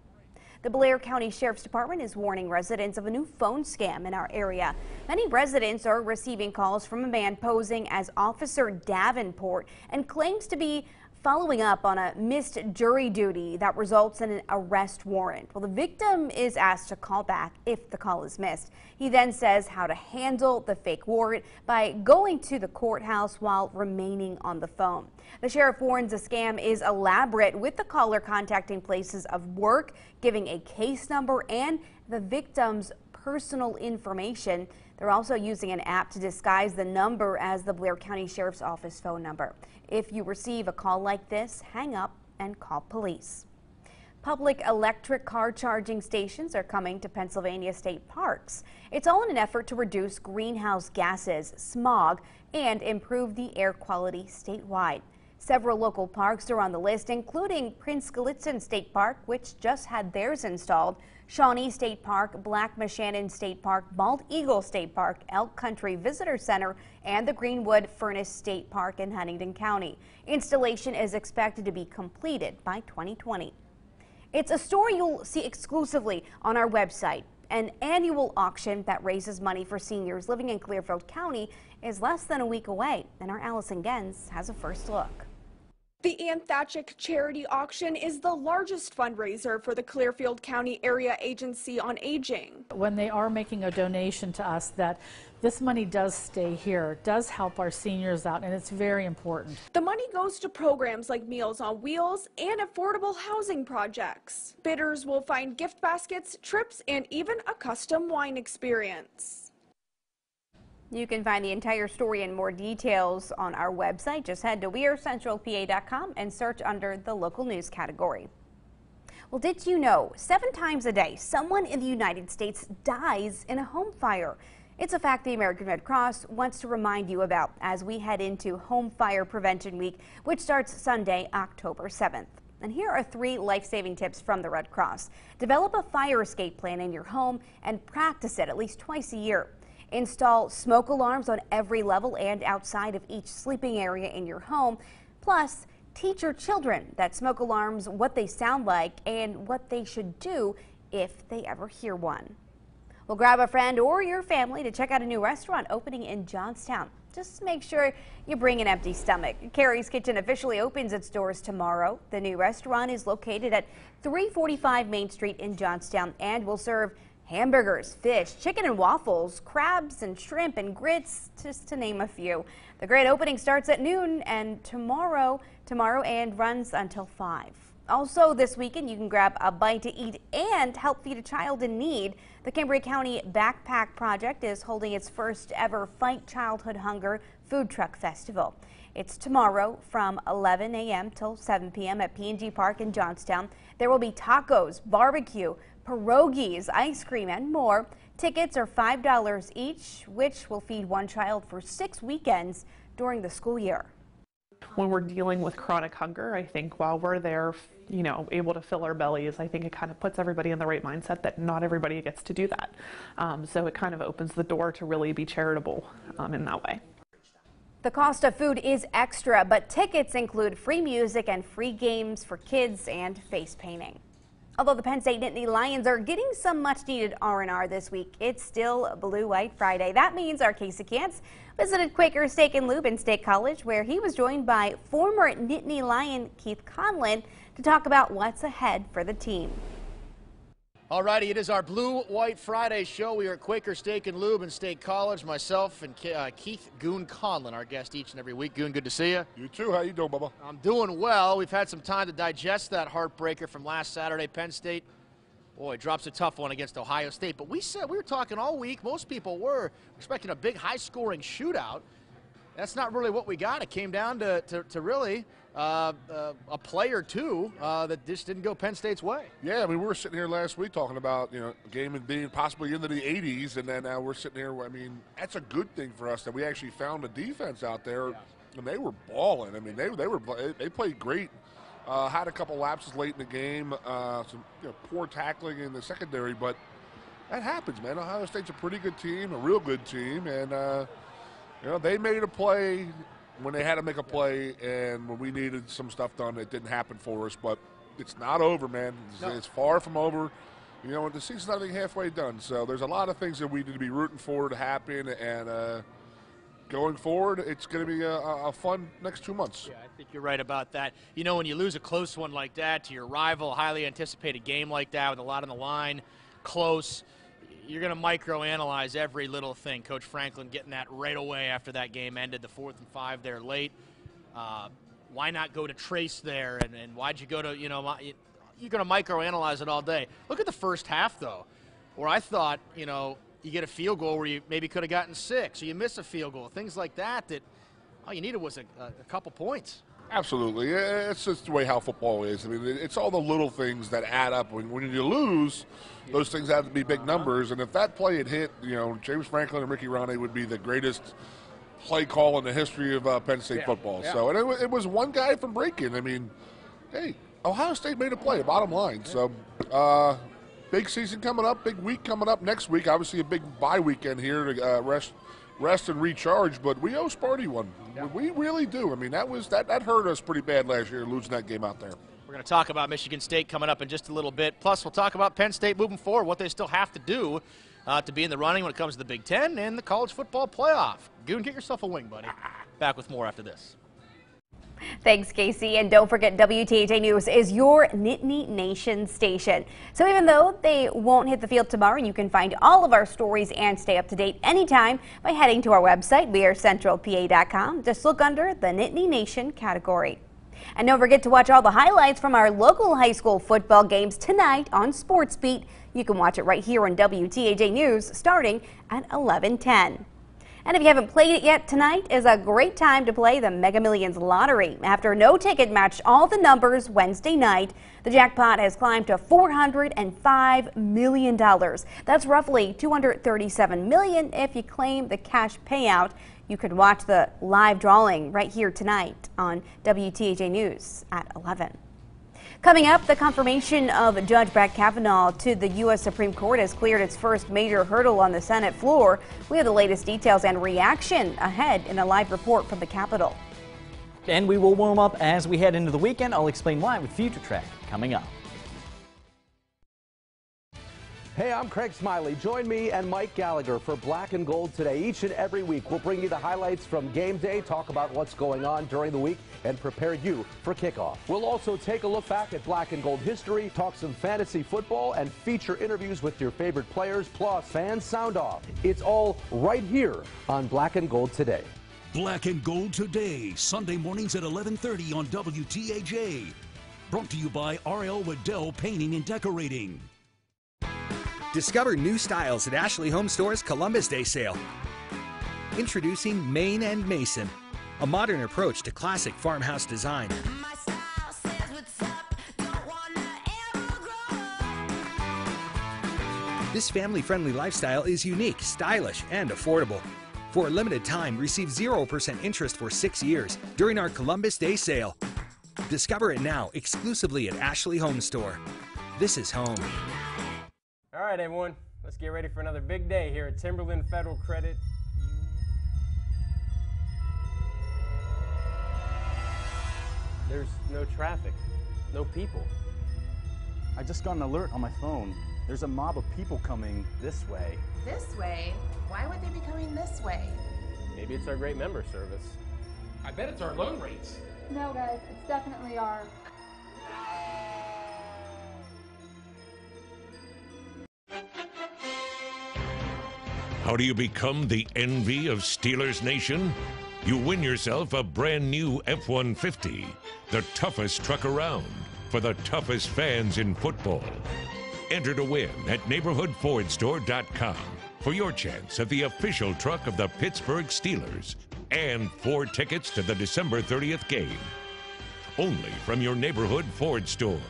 The Blair County Sheriff's Department is warning residents of a new phone scam in our area. Many residents are receiving calls from a man posing as Officer Davenport and claims to be following up on a missed jury duty that results in an arrest warrant. Well, the victim is asked to call back if the call is missed. He then says how to handle the fake warrant by going to the courthouse while remaining on the phone. The sheriff warns the scam is elaborate, with the caller contacting places of work, giving a case number and the victim's personal information. They're also using an app to disguise the number as the Blair County Sheriff's Office phone number. If you receive a call like this, hang up and call police. Public electric car charging stations are coming to Pennsylvania state parks. It's all in an effort to reduce greenhouse gases, smog, and improve the air quality statewide. Several local parks are on the list, including Prince Gallitzin State Park, which just had theirs installed, Shawnee State Park, Black Mashannon State Park, Bald Eagle State Park, Elk Country Visitor Center, and the Greenwood Furnace State Park in Huntingdon County. Installation is expected to be completed by 2020. It's a story you'll see exclusively on our website. An annual auction that raises money for seniors living in Clearfield County is less than a week away, and our Allison Gens has a first look. The Anthachic Charity Auction is the largest fundraiser for the Clearfield County Area Agency on Aging. When they are making a donation to us, that this money does stay here, does help our seniors out, and it's very important. The money goes to programs like Meals on Wheels and affordable housing projects. Bidders will find gift baskets, trips, and even a custom wine experience. You can find the entire story and more details on our website. Just head to wearecentralpa.com and search under the local news category. Well, did you know 7 times a day someone in the United States dies in a home fire? It's a fact the American Red Cross wants to remind you about as we head into Home Fire Prevention Week, which starts Sunday, October 7th. And here are 3 life-saving tips from the Red Cross. Develop a fire escape plan in your home and practice it at least twice a year. Install smoke alarms on every level and outside of each sleeping area in your home. Plus, teach your children that smoke alarms, what they sound like, and what they should do if they ever hear one. Well, grab a friend or your family to check out a new restaurant opening in Johnstown. Just make sure you bring an empty stomach. Carrie's Kitchen officially opens its doors tomorrow. The new restaurant is located at 345 Main Street in Johnstown and will serve hamburgers, fish, chicken and waffles, crabs and shrimp and grits, just to name a few. The grand opening starts at noon and tomorrow and runs until 5. Also this weekend, you can grab a bite to eat and help feed a child in need. The Cambria County Backpack Project is holding its first ever Fight Childhood Hunger Food Truck Festival. It's tomorrow from 11 a.m. till 7 p.m. at P&G Park in Johnstown. There will be tacos, barbecue, pierogies, ice cream, and more. Tickets are $5 each, which will feed one child for 6 weekends during the school year. When we're dealing with chronic hunger, I think while we're there, able to fill our bellies, I think it kind of puts everybody in the right mindset that not everybody gets to do that. So it kind of opens the door to really be charitable in that way. The cost of food is extra, but tickets include free music and free games for kids and face painting. Although the Penn State Nittany Lions are getting some much-needed R&R this week, it's still Blue-White Friday. That means our Casey Cantz visited Quaker Steak and Lube in State College, where he was joined by former Nittany Lion Keith Conlon to talk about what's ahead for the team. Alrighty, it is our Blue-White Friday show. We are at Quaker Steak and Lube in State College. Myself and Keith Goon Conlon, our guest each and every week. Goon, good to see you. You too. How you doing, Bubba? I'm doing well. We've had some time to digest that heartbreaker from last Saturday. Penn State, boy, drops a tough one against Ohio State. But we were talking all week. Most people were expecting a big, high-scoring shootout. That's not really what we got. It came down to really a play or two that just didn't go Penn State's way. Yeah, I mean, we were sitting here last week talking about, a game being possibly into the 80s, and then now we're sitting here. I mean, that's a good thing for us that we actually found a defense out there, and they were balling. I mean, they played great. Had a couple lapses late in the game, some poor tackling in the secondary, but that happens, man. Ohio State's a pretty good team, a real good team, and they made a play when they had to make a play, and when we needed some stuff done, it didn't happen for us. But it's not over, man. It's far from over. You know, the season's not even halfway done. So there's a lot of things that we need to be rooting for to happen. And going forward, it's going to be a fun next 2 months. Yeah, I think you're right about that. You know, when you lose a close one like that to your rival, a highly anticipated game like that with a lot on the line, close, you're going to microanalyze every little thing. Coach Franklin getting that right away after that game ended, the 4th and 5 there late. Why not go to Trace there? And why'd you go to, you know, you're going to microanalyze it all day. Look at the first half, though, where I thought, you know, you get a field goal where you maybe could have gotten 6, or you miss a field goal, things like that, that all you needed was a couple points. Absolutely. It's just the way how football is. I mean, it's all the little things that add up. When you lose, those things have to be big numbers. And if that play had hit, you know, James Franklin and Ricky Ronne would be the greatest play call in the history of Penn State football. Yeah. So, and it was one guy from breaking. I mean, hey, Ohio State made a play, bottom line. So, big season coming up, big week coming up next week. Obviously, a big bye weekend here to rest and recharge. But we owe Sparty one. Yeah. We really do. I mean, that hurt us pretty bad last year, losing that game out there. We're going to talk about Michigan State coming up in just a little bit. Plus, we'll talk about Penn State moving forward, what they still have to do to be in the running when it comes to the Big Ten and the college football playoff. Goon, get yourself a wing, buddy. Back with more after this. Thanks, Casey. And don't forget, WTAJ News is your Nittany Nation station. So even though they won't hit the field tomorrow, you can find all of our stories and stay up to date anytime by heading to our website, wearecentralpa.com. Just look under the Nittany Nation category. And don't forget to watch all the highlights from our local high school football games tonight on Sports Beat. You can watch it right here on WTAJ News starting at 11:10. And if you haven't played it yet, tonight is a great time to play the Mega Millions lottery. After no ticket matched all the numbers Wednesday night, the jackpot has climbed to $405 million. That's roughly $237 million if you claim the cash payout. You could watch the live drawing right here tonight on WTAJ News at 11. Coming up, the confirmation of Judge Brett Kavanaugh to the U.S. Supreme Court has cleared its first major hurdle on the Senate floor. We have the latest details and reaction ahead in a live report from the Capitol. And we will warm up as we head into the weekend. I'll explain why with Future Track coming up. Hey, I'm Craig Smiley. Join me and Mike Gallagher for Black and Gold today. Each and every week, we'll bring you the highlights from game day, talk about what's going on during the week, and prepare you for kickoff. We'll also take a look back at Black and Gold history, talk some fantasy football, and feature interviews with your favorite players, plus Fan Sound Off. It's all right here on Black and Gold today. Black and Gold today, Sunday mornings at 11:30 on WTAJ. Brought to you by R.L. Waddell Painting and Decorating. Discover new styles at Ashley Home Store's Columbus Day sale. Introducing Main and Mason, a modern approach to classic farmhouse design. This family-friendly lifestyle is unique, stylish, and affordable. For a limited time, receive 0% interest for 6 years during our Columbus Day sale. Discover it now exclusively at Ashley Home Store. This is home. All right, everyone, let's get ready for another big day here at Timberland Federal Credit. There's no traffic, no people. I just got an alert on my phone. There's a mob of people coming this way. This way? Why would they be coming this way? Maybe it's our great member service. I bet it's our loan rates. No, guys, it's definitely our... How do you become the envy of Steelers Nation? You win yourself a brand new F-150, the toughest truck around for the toughest fans in football. Enter to win at neighborhoodfordstore.com for your chance at the official truck of the Pittsburgh Steelers and 4 tickets to the December 30th game. Only from your neighborhood Ford store.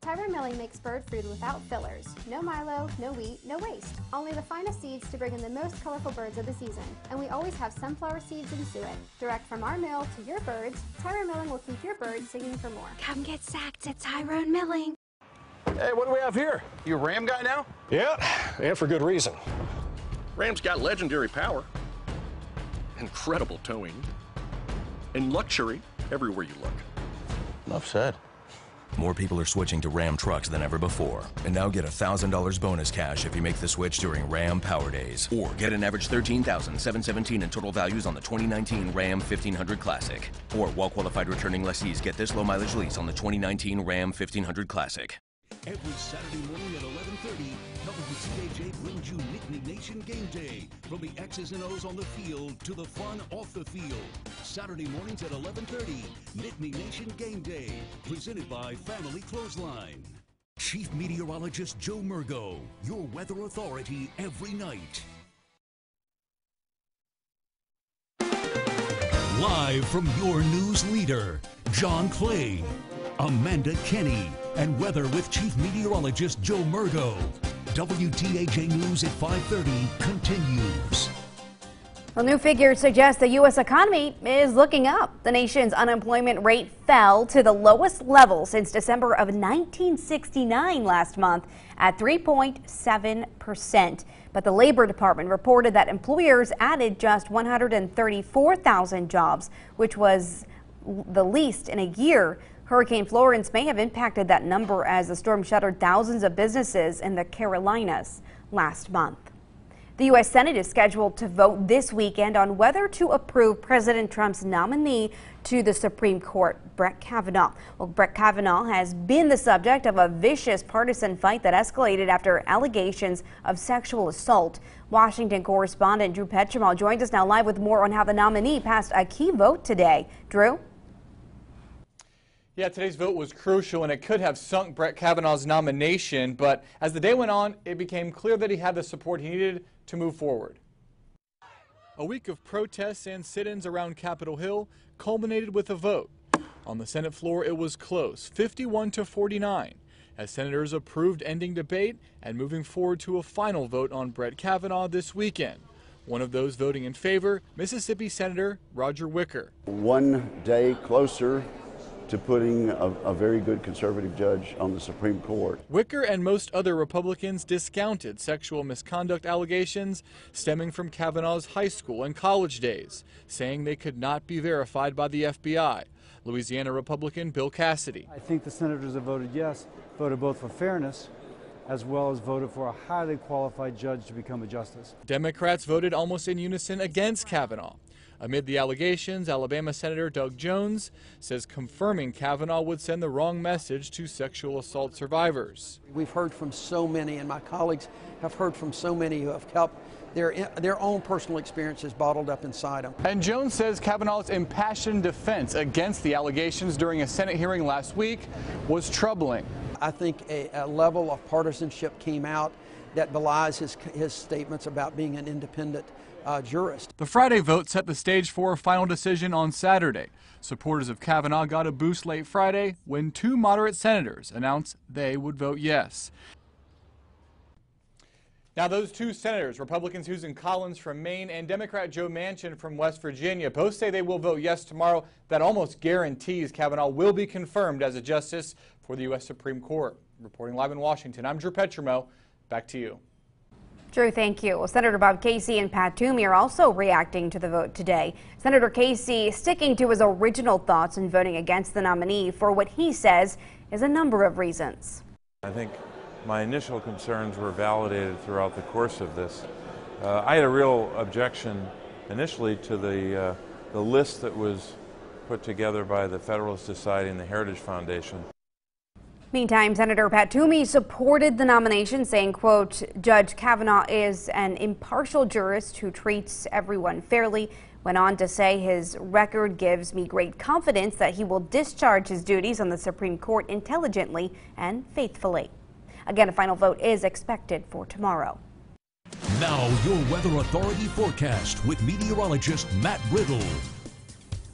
Tyrone Milling makes bird food without fillers. No milo, no wheat, no waste. Only the finest seeds to bring in the most colorful birds of the season. And we always have sunflower seeds in suet. Direct from our mill to your birds, Tyrone Milling will keep your birds singing for more. Come get sacked at Tyrone Milling. Hey, what do we have here? You a Ram guy now? Yeah, and for good reason. Ram's got legendary power, incredible towing, and luxury everywhere you look. Enough said. More people are switching to Ram trucks than ever before. And now get $1,000 bonus cash if you make the switch during Ram Power Days. Or get an average $13,717 in total values on the 2019 Ram 1500 Classic. Or well-qualified returning lessees get this low-mileage lease on the 2019 Ram 1500 Classic. Every Saturday morning at 11:30, WTAJ brings you Nittany Nation Game Day. From the X's and O's on the field to the fun off the field. Saturday mornings at 11:30, Nittany Nation Game Day. Presented by Family Clothesline. Chief Meteorologist Joe Murgo, your weather authority every night. Live from your news leader, John Clay, Amanda Kenny, and weather with Chief Meteorologist Joe Murgo. WTAJ News at 5:30 continues. Well, new figures suggest the U.S. economy is looking up. The nation's unemployment rate fell to the lowest level since December of 1969 last month at 3.7%. But the Labor Department reported that employers added just 134,000 jobs, which was the least in a year. Hurricane Florence may have impacted that number as the storm shuttered thousands of businesses in the Carolinas last month. The U.S. Senate is scheduled to vote this weekend on whether to approve President Trump's nominee to the Supreme Court, Brett Kavanaugh. Well, Brett Kavanaugh has been the subject of a vicious partisan fight that escalated after allegations of sexual assault. Washington correspondent Drew Petrimal joins us now live with more on how the nominee passed a key vote today. Drew? Yeah, today's vote was crucial, and it could have sunk Brett Kavanaugh's nomination, but as the day went on, it became clear that he had the support he needed to move forward. A week of protests and sit-ins around Capitol Hill culminated with a vote. On the Senate floor, it was close, 51-49, as senators approved ending debate and moving forward to a final vote on Brett Kavanaugh this weekend. One of those voting in favor, Mississippi Senator Roger Wicker. One day closer to putting a very good conservative judge on the Supreme Court. Wicker and most other Republicans discounted sexual misconduct allegations stemming from Kavanaugh's high school and college days, saying they could not be verified by the FBI. Louisiana Republican Bill Cassidy. I think the senators that voted yes voted both for fairness as well as voted for a highly qualified judge to become a justice. Democrats voted almost in unison against Kavanaugh. Amid the allegations, Alabama Senator Doug Jones says confirming Kavanaugh would send the wrong message to sexual assault survivors. We've heard from so many, and my colleagues have heard from so many who have kept their own personal experiences bottled up inside them. And Jones says Kavanaugh's impassioned defense against the allegations during a Senate hearing last week was troubling. I think a level of partisanship came out that belies his statements about being an independent jurist. The Friday vote set the stage for a final decision on Saturday. Supporters of Kavanaugh got a boost late Friday when two moderate senators announced they would vote yes. Now, those two senators, Republican Susan Collins from Maine and Democrat Joe Manchin from West Virginia, both say they will vote yes tomorrow. That almost guarantees Kavanaugh will be confirmed as a justice for the U.S. Supreme Court. Reporting live in Washington, I'm Drew Petrimo. Back to you. Drew, thank you. Well, Senator Bob Casey and Pat Toomey are also reacting to the vote today. Senator Casey sticking to his original thoughts and voting against the nominee for what he says is a number of reasons. I think my initial concerns were validated throughout the course of this. I had a real objection initially to the list that was put together by the Federalist Society and the Heritage Foundation. Meantime, Senator Pat Toomey supported the nomination, saying, quote, Judge Kavanaugh is an impartial jurist who treats everyone fairly. Went on to say his record gives me great confidence that he will discharge his duties on the Supreme Court intelligently and faithfully. Again, a final vote is expected for tomorrow. Now, your Weather Authority forecast with meteorologist Matt Riddle.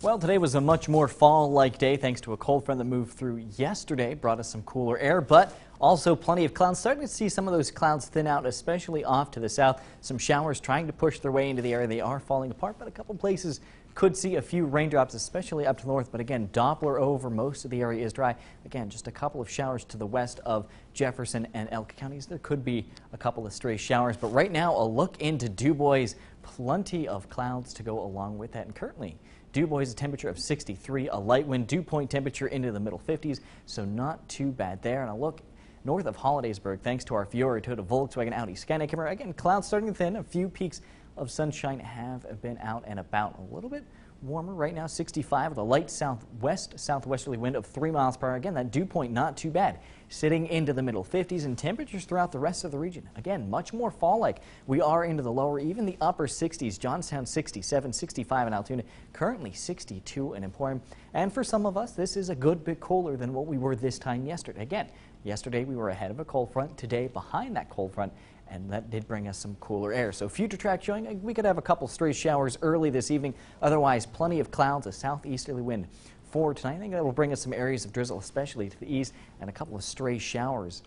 Well, today was a much more fall-like day thanks to a cold front that moved through yesterday, brought us some cooler air, but also plenty of clouds. Starting to see some of those clouds thin out, especially off to the south. Some showers trying to push their way into the area. They are falling apart, but a couple places could see a few raindrops, especially up to the north. But again, Doppler over, most of the area is dry. Again, just a couple of showers to the west of Jefferson and Elk counties. There could be a couple of stray showers, but right now a look into Du Bois. Plenty of clouds to go along with that, and currently Du Bois, a temperature of 63, a light wind. Dew point temperature into the middle 50s, so not too bad there. And a look north of Hollidaysburg, thanks to our Fiore, Toyota, Volkswagen, Audi, Scania camera. Again, clouds starting to thin. A few peaks of sunshine have been out and about. A little bit warmer right now, 65 with a light southwesterly wind of 3 miles per hour. Again, that dew point not too bad, sitting into the middle 50s, and temperatures throughout the rest of the region. Again, much more fall-like. We are into the lower, even the upper 60s. Johnstown 67, 65 in Altoona, currently 62 in Emporium. And for some of us, this is a good bit cooler than what we were this time yesterday. Again, yesterday we were ahead of a cold front, today behind that cold front, and that did bring us some cooler air. So future track showing we could have a couple stray showers early this evening. Otherwise, plenty of clouds, a southeasterly wind for tonight. I think that will bring us some areas of drizzle, especially to the east, and a couple of stray showers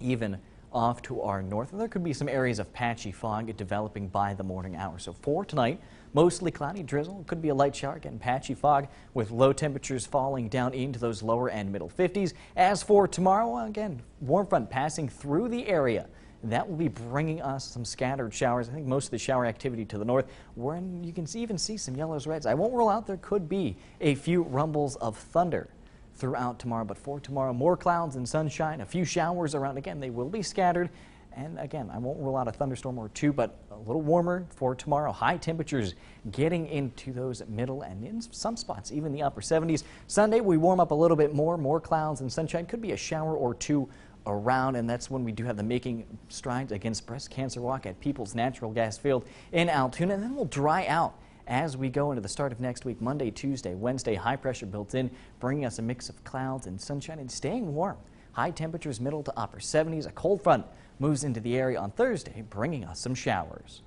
even off to our north. And there could be some areas of patchy fog developing by the morning hours. So for tonight, mostly cloudy, drizzle. Could be a light shower, again, patchy fog with low temperatures falling down into those lower and middle 50s. As for tomorrow, again, warm front passing through the area. That will be bringing us some scattered showers. I think most of the shower activity to the north, where you can even see some yellows, reds. I won't rule out there could be a few rumbles of thunder throughout tomorrow, but for tomorrow, more clouds and sunshine, a few showers around. Again, they will be scattered. And again, I won't rule out a thunderstorm or two, but a little warmer for tomorrow. High temperatures getting into those middle and in some spots, even the upper 70s. Sunday, we warm up a little bit more clouds and sunshine. Could be a shower or two around, and that's when we do have the Making Strides Against Breast Cancer walk at People's Natural Gas Field in Altoona, and then we'll dry out as we go into the start of next week. Monday, Tuesday, Wednesday, high pressure built in, bringing us a mix of clouds and sunshine and staying warm. High temperatures middle to upper 70s. A cold front moves into the area on Thursday, bringing us some showers.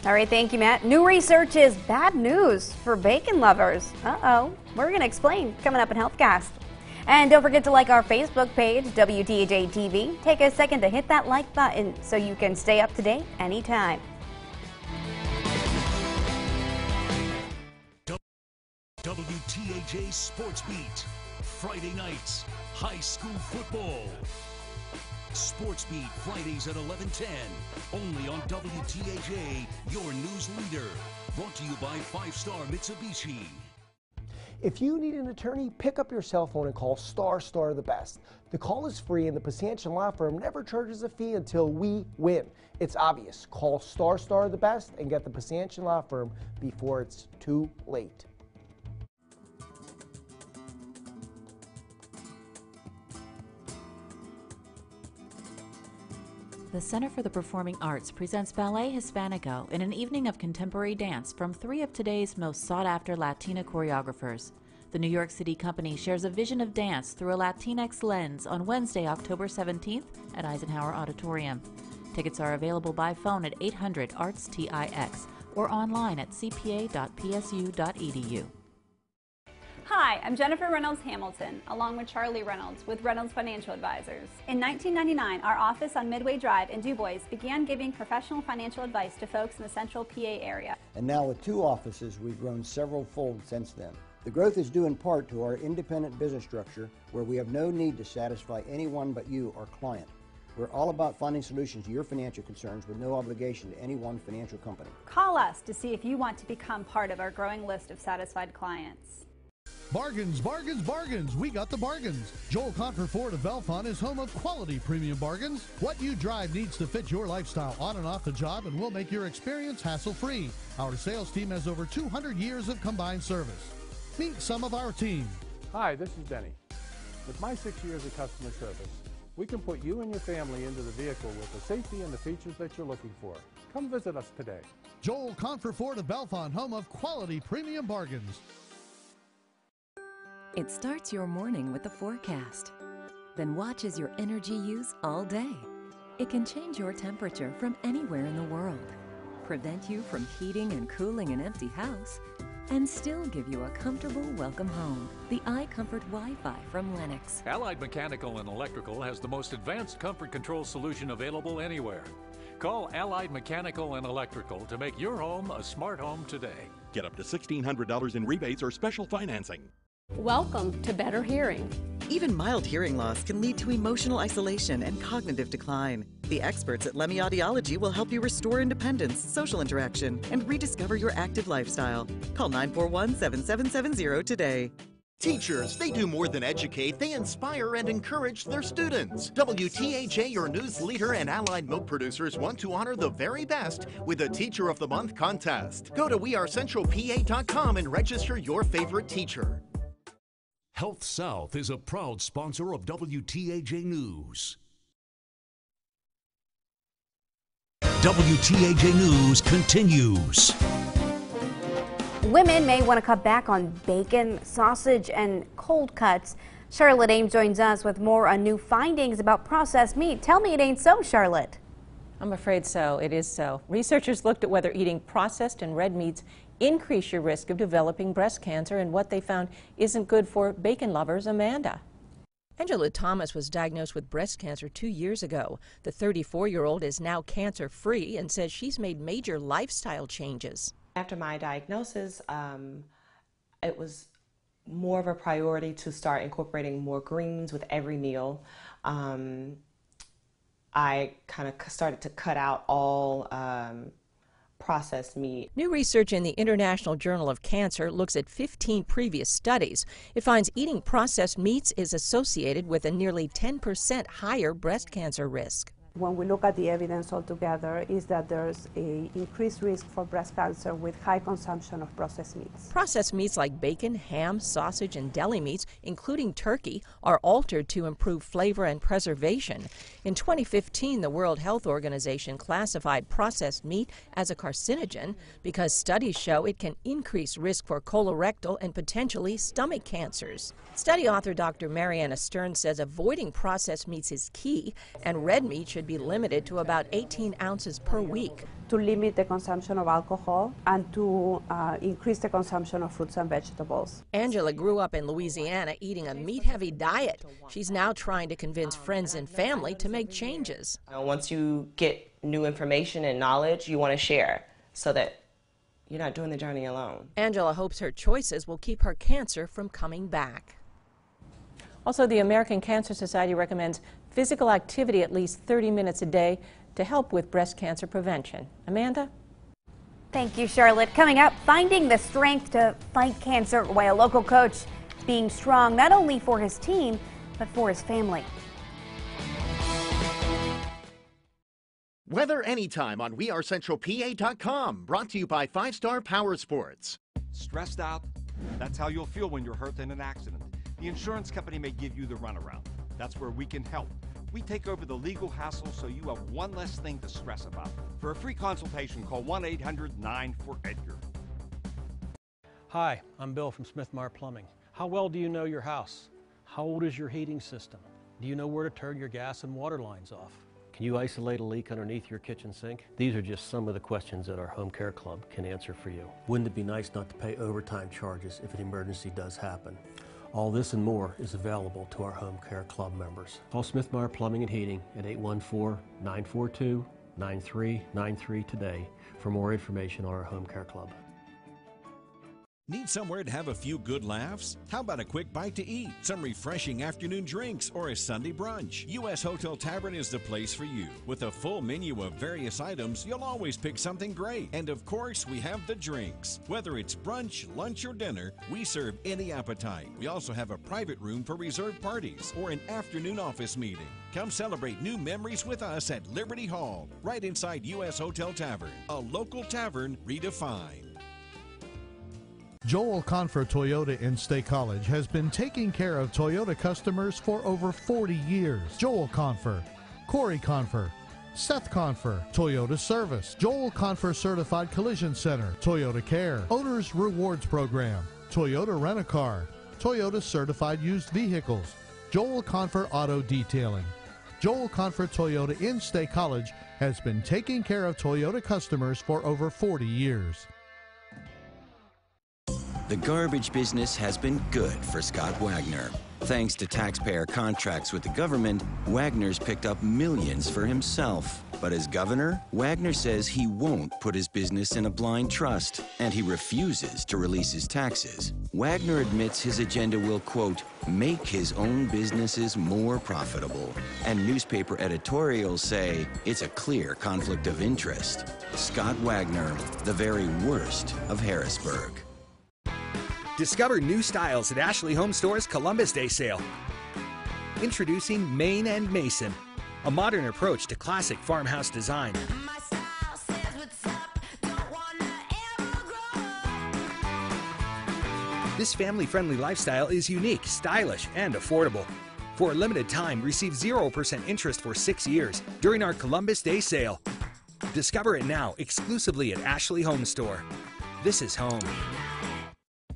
All right, thank you, Matt. New research is bad news for bacon lovers. We're going to explain coming up in HealthCast. And don't forget to like our Facebook page, WTAJ TV. Take a second to hit that like button so you can stay up to date anytime. WTAJ Sports Beat. Friday nights, high school football. Sports Beat Fridays at 11:10. Only on WTAJ, your news leader. Brought to you by 5-Star Mitsubishi. If you need an attorney, pick up your cell phone and call Star the Best. The call is free and the Pasantian Law Firm never charges a fee until we win. It's obvious. Call Star the Best and get the Pasantian Law Firm before it's too late. The Center for the Performing Arts presents Ballet Hispanico in an evening of contemporary dance from 3 of today's most sought-after Latina choreographers. The New York City company shares a vision of dance through a Latinx lens on Wednesday, October 17th at Eisenhower Auditorium. Tickets are available by phone at 800-ARTS-TIX or online at cpa.psu.edu. Hi, I'm Jennifer Reynolds Hamilton, along with Charlie Reynolds with Reynolds Financial Advisors. In 1999, our office on Midway Drive in Du Bois began giving professional financial advice to folks in the central PA area. And now with 2 offices, we've grown several-fold since then. The growth is due in part to our independent business structure, where we have no need to satisfy anyone but you, our client. We're all about finding solutions to your financial concerns with no obligation to any one financial company. Call us to see if you want to become part of our growing list of satisfied clients. Bargains, bargains, bargains. We got the bargains. Joel Confer Ford of Belfont is home of quality premium bargains. What you drive needs to fit your lifestyle on and off the job, and we'll make your experience hassle-free. Our sales team has over 200 years of combined service. Meet some of our team. Hi, this is Denny. With my 6 years of customer service, we can put you and your family into the vehicle with the safety and the features that you're looking for. Come visit us today. Joel Confer Ford of Belfont, home of quality premium bargains. It starts your morning with the forecast, then watches your energy use all day. It can change your temperature from anywhere in the world, prevent you from heating and cooling an empty house, and still give you a comfortable welcome home. The iComfort Wi-Fi from Lennox. Allied Mechanical and Electrical has the most advanced comfort control solution available anywhere. Call Allied Mechanical and Electrical to make your home a smart home today. Get up to $1,600 in rebates or special financing. Welcome to Better Hearing. Even mild hearing loss can lead to emotional isolation and cognitive decline. The experts at Lemmy Audiology will help you restore independence, social interaction, and rediscover your active lifestyle. Call 941-7770 today. Teachers, they do more than educate, they inspire and encourage their students. WTAJ, your news leader and allied milk producers want to honor the very best with a Teacher of the Month contest. Go to wearecentralpa.com and register your favorite teacher. Health South is a proud sponsor of WTAJ News. WTAJ News continues. Women may want to cut back on bacon, sausage, and cold cuts. Charlotte Ames joins us with more on new findings about processed meat. Tell me it ain't so, Charlotte. I'm afraid so. It is so. Researchers looked at whether eating processed and red meats increase your risk of developing breast cancer, and what they found isn't good for bacon lovers. Amanda. Angela Thomas was diagnosed with breast cancer 2 years ago. The 34-year-old is now cancer-free and says she's made major lifestyle changes. After my diagnosis, it was more of a priority to start incorporating more greens with every meal. I kind of started to cut out all processed meat. New research in the International Journal of Cancer looks at 15 previous studies. It finds eating processed meats is associated with a nearly 10% higher breast cancer risk. When we look at the evidence altogether, is that there's an increased risk for breast cancer with high consumption of processed meats. Processed meats like bacon, ham, sausage, and deli meats, including turkey, are altered to improve flavor and preservation. In 2015, the World Health Organization classified processed meat as a carcinogen because studies show it can increase risk for colorectal and potentially stomach cancers. Study author Dr. Mariana Stern says avoiding processed meats is key, and red meat should be limited to about 18 ounces per week. To limit the consumption of alcohol and to increase the consumption of fruits and vegetables. Angela grew up in Louisiana eating a meat-heavy diet. She's now trying to convince friends and family to make changes. Once you get new information and knowledge, you want to share so that you're not doing the journey alone. Angela hopes her choices will keep her cancer from coming back. Also, the American Cancer Society recommends physical activity at least 30 minutes a day to help with breast cancer prevention. Amanda? Thank you, Charlotte. Coming up, finding the strength to fight cancer while a local coach being strong not only for his team, but for his family. Weather anytime on wearecentralpa.com. Brought to you by 5-Star Power Sports. Stressed out? That's how you'll feel when you're hurt in an accident. The insurance company may give you the runaround. That's where we can help. We take over the legal hassle so you have one less thing to stress about. For a free consultation, call 1-800-9-4-EDGAR. Hi, I'm Bill from Smith-Meyer Plumbing. How well do you know your house? How old is your heating system? Do you know where to turn your gas and water lines off? Can you isolate a leak underneath your kitchen sink? These are just some of the questions that our Home Care Club can answer for you. Wouldn't it be nice not to pay overtime charges if an emergency does happen? All this and more is available to our Home Care Club members. Call Smith-Meyer Plumbing and Heating at 814-942-9393 today for more information on our Home Care Club. Need somewhere to have a few good laughs? How about a quick bite to eat, some refreshing afternoon drinks, or a Sunday brunch? U.S. Hotel Tavern is the place for you. With a full menu of various items, you'll always pick something great. And of course, we have the drinks. Whether it's brunch, lunch, or dinner, we serve any appetite. We also have a private room for reserved parties or an afternoon office meeting. Come celebrate new memories with us at Liberty Hall, right inside U.S. Hotel Tavern, a local tavern redefined. Joel Confer Toyota in State College has been taking care of Toyota customers for over 40 years. Joel Confer, Corey Confer, Seth Confer, Toyota Service, Joel Confer Certified Collision Center, Toyota Care, Owners Rewards Program, Toyota Rent-A-Car, Toyota Certified Used Vehicles, Joel Confer Auto Detailing. Joel Confer Toyota in State College has been taking care of Toyota customers for over 40 years. The garbage business has been good for Scott Wagner. Thanks to taxpayer contracts with the government, Wagner's picked up millions for himself. But as governor, Wagner says he won't put his business in a blind trust, and he refuses to release his taxes. Wagner admits his agenda will, quote, make his own businesses more profitable. And newspaper editorials say it's a clear conflict of interest. Scott Wagner, the very worst of Harrisburg. Discover new styles at Ashley Home Store's Columbus Day sale. Introducing Main and Mason, a modern approach to classic farmhouse design. This family-friendly lifestyle is unique, stylish, and affordable. For a limited time, receive 0% interest for 6 years during our Columbus Day sale. Discover it now exclusively at Ashley Home Store. This is home.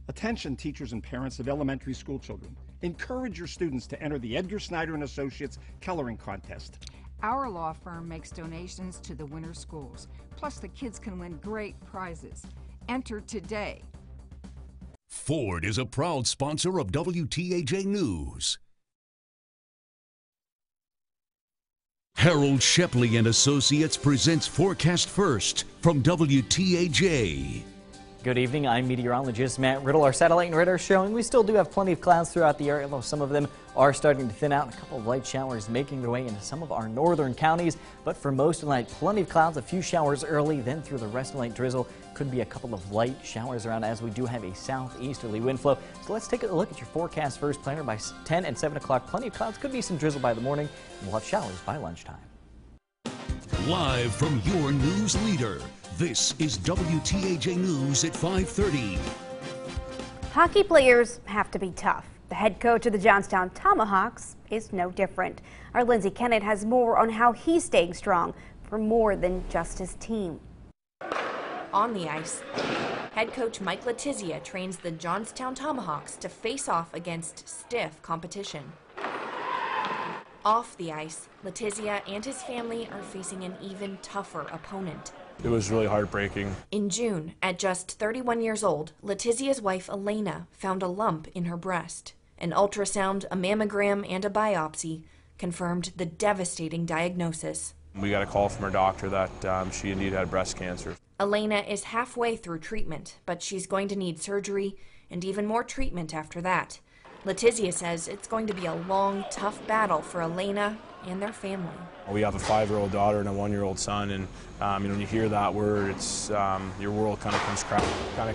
Attention teachers and parents of elementary school children. Encourage your students to enter the Edgar Snyder & Associates Coloring Contest. Our law firm makes donations to the winter schools. Plus, the kids can win great prizes. Enter today. Ford is a proud sponsor of WTAJ News. Harold Shepley and Associates presents Forecast First from WTAJ. Good evening, I'm meteorologist Matt Riddle. Our satellite and radar showing we still do have plenty of clouds throughout the area, although some of them are starting to thin out. A couple of light showers making their way into some of our northern counties, but for most of the night, plenty of clouds, a few showers early, then through the rest of the night drizzle. Could be a couple of light showers around as we do have a southeasterly wind flow. So let's take a look at your forecast first. Planner by 10 and 7 o'clock. Plenty of clouds, could be some drizzle by the morning, and we'll have showers by lunchtime. Live from your news leader, this is WTAJ News at 5:30. Hockey players have to be tough. The head coach of the Johnstown Tomahawks is no different. Our Lindsay Kennett has more on how he's staying strong for more than just his team. On the ice, head coach Mike Letizia trains the Johnstown Tomahawks to face off against stiff competition. Off the ice, Letizia and his family are facing an even tougher opponent. It was really heartbreaking. In June, at just 31 years old, Letizia's wife Elena found a lump in her breast. An ultrasound, a mammogram, and a biopsy confirmed the devastating diagnosis. We got a call from her doctor that she indeed had breast cancer. Elena is halfway through treatment, but she's going to need surgery and even more treatment after that. Letizia says it's going to be a long, tough battle for Elena and their family. We have a 5-year-old daughter and a 1-year-old son, and when you hear that word, it's your world kind of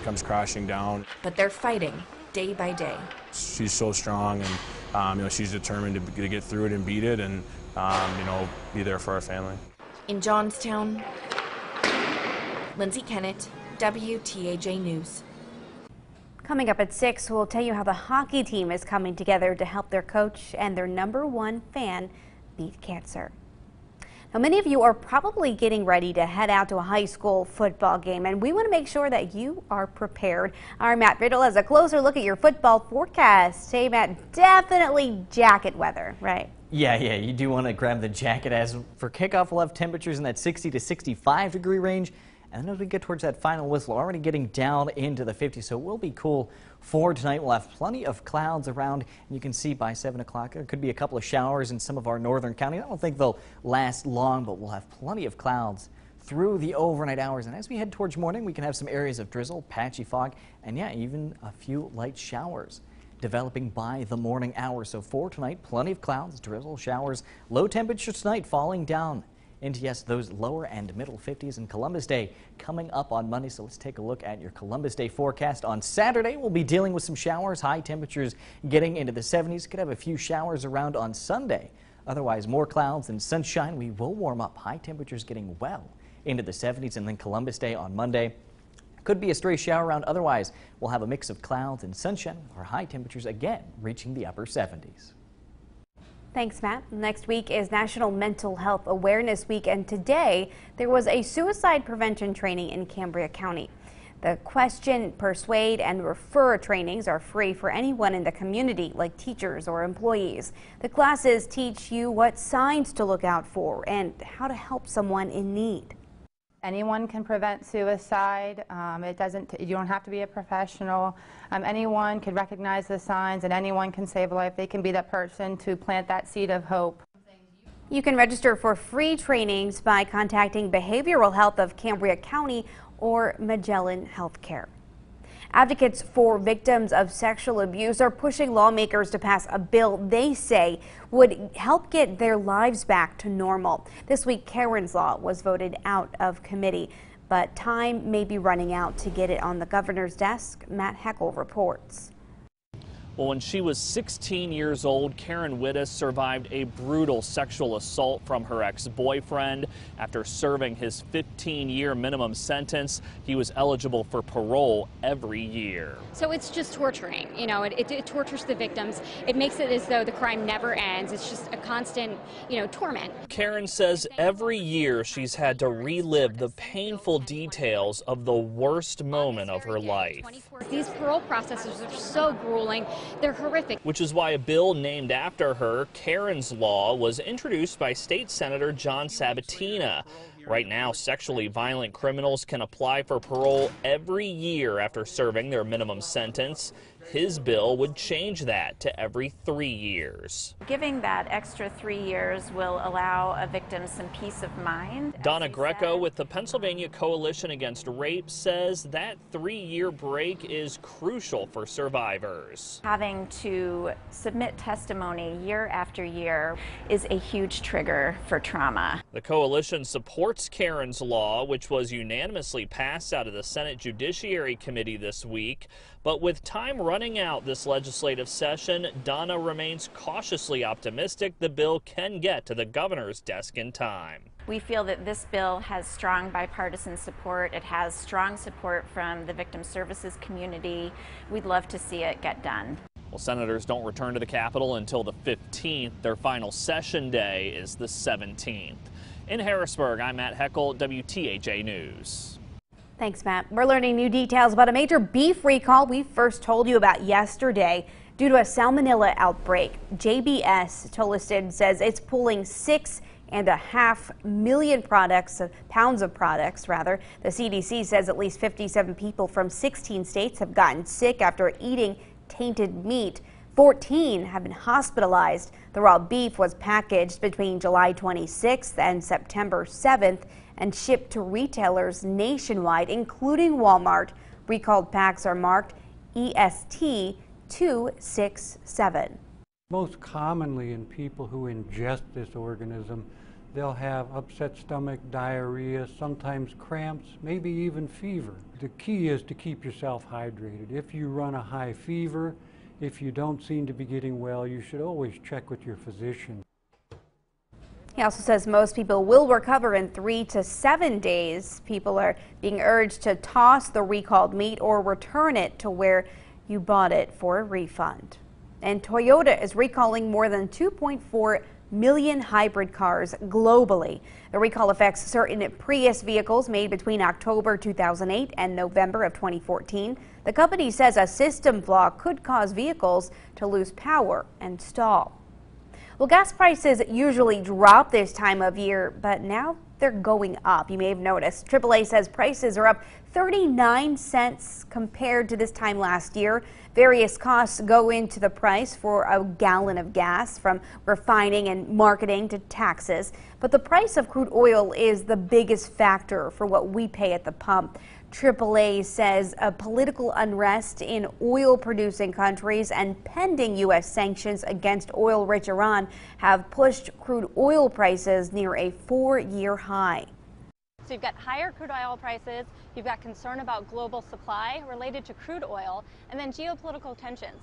comes crashing down. But they're fighting day by day. She's so strong, and she's determined to get through it and beat it, and be there for our family. In Johnstown, Lindsay Kennett, WTAJ News. Coming up at 6, we'll tell you how the hockey team is coming together to help their coach and their #1 fan beat cancer. Now, many of you are probably getting ready to head out to a high school football game, and we want to make sure that you are prepared. Our Matt Riddle has a closer look at your football forecast. Hey, Matt, definitely jacket weather, right? Yeah, you do want to grab the jacket, as for kickoff we'll have temperatures in that 60 to 65 degree range. And then as we get towards that final whistle, already getting down into the 50s, so it will be cool for tonight. We'll have plenty of clouds around, and you can see by 7 o'clock there could be a couple of showers in some of our northern counties. I don't think they'll last long, but we'll have plenty of clouds through the overnight hours. And as we head towards morning, we can have some areas of drizzle, patchy fog, and even a few light showers developing by the morning hours. So for tonight, plenty of clouds, drizzle, showers, low temperatures tonight falling down into, yes, those lower and middle 50s. And Columbus Day coming up on Monday. So let's take a look at your Columbus Day forecast. On Saturday, we'll be dealing with some showers, high temperatures getting into the 70s. Could have a few showers around on Sunday. Otherwise, more clouds and sunshine. We will warm up, high temperatures getting well into the 70s. And then Columbus Day on Monday, could be a stray shower around. Otherwise, we'll have a mix of clouds and sunshine. Our high temperatures again reaching the upper 70s. Thanks, Matt. Next week is National Mental Health Awareness Week, and today there was a suicide prevention training in Cambria County. The Question, Persuade, and Refer trainings are free for anyone in the community, like teachers or employees. The classes teach you what signs to look out for and how to help someone in need. Anyone can prevent suicide. You don't have to be a professional. Anyone can recognize the signs, and anyone can save a life. They can be that person to plant that seed of hope. You can register for free trainings by contacting Behavioral Health of Cambria County or Magellan Healthcare. Advocates for victims of sexual abuse are pushing lawmakers to pass a bill they say would help get their lives back to normal. This week, Karen's Law was voted out of committee, but time may be running out to get it on the governor's desk. Matt Heckel reports. Well, when she was 16 years old, Karen Wittes survived a brutal sexual assault from her ex-boyfriend. After serving his 15-year minimum sentence, he was eligible for parole every year. So it's just torturing. You know, it tortures the victims. It makes it as though the crime never ends. It's just a constant, torment. Karen says every year she's had to relive the painful details of the worst moment of her life. These parole processes are so grueling. They're horrific. Which is why a bill named after her, Karen's Law, was introduced by State Senator John Sabatina. Right now, sexually violent criminals can apply for parole every year after serving their minimum sentence. His bill would change that to every 3 years. Giving that extra 3 years will allow a victim some peace of mind. Donna Greco with the Pennsylvania Coalition Against Rape says that 3-year break is crucial for survivors. Having to submit testimony year after year is a huge trigger for trauma. The coalition supports Karen's Law, which was unanimously passed out of the Senate Judiciary Committee this week. But with time running out this legislative session, Donna remains cautiously optimistic the bill can get to the governor's desk in time. We feel that this bill has strong bipartisan support. It has strong support from the victim services community. We'd love to see it get done. Well, senators don't return to the Capitol until the 15th. Their final session day is the 17th. In Harrisburg, I'm Matt Heckel, WTAJ News. Thanks, Matt. We're learning new details about a major beef recall we first told you about yesterday due to a salmonella outbreak. JBS Toleston says it's pulling 6.5 million pounds of products. The CDC says at least 57 people from 16 states have gotten sick after eating tainted meat. 14 have been hospitalized. The raw beef was packaged between July 26th and September 7th and shipped to retailers nationwide, including Walmart. Recalled packs are marked EST 267. Most commonly in people who ingest this organism, they'll have upset stomach, diarrhea, sometimes cramps, maybe even fever. The key is to keep yourself hydrated. If you run a high fever, if you don't seem to be getting well, you should always check with your physician. He also says most people will recover in 3 to 7 days. People are being urged to toss the recalled meat or return it to where you bought it for a refund. And Toyota is recalling more than 2.4 million hybrid cars globally. The recall affects certain Prius vehicles made between October 2008 and November of 2014. The company says a system flaw could cause vehicles to lose power and stall. Well, gas prices usually drop this time of year, but now they're going up. You may have noticed. AAA says prices are up 39 cents compared to this time last year. Various costs go into the price for a gallon of gas, from refining and marketing to taxes. But the price of crude oil is the biggest factor for what we pay at the pump. AAA says political unrest in oil-producing countries and pending U.S. sanctions against oil-rich Iran have pushed crude oil prices near a 4-year high. So you've got higher crude oil prices, you've got concern about global supply related to crude oil, and then geopolitical tensions.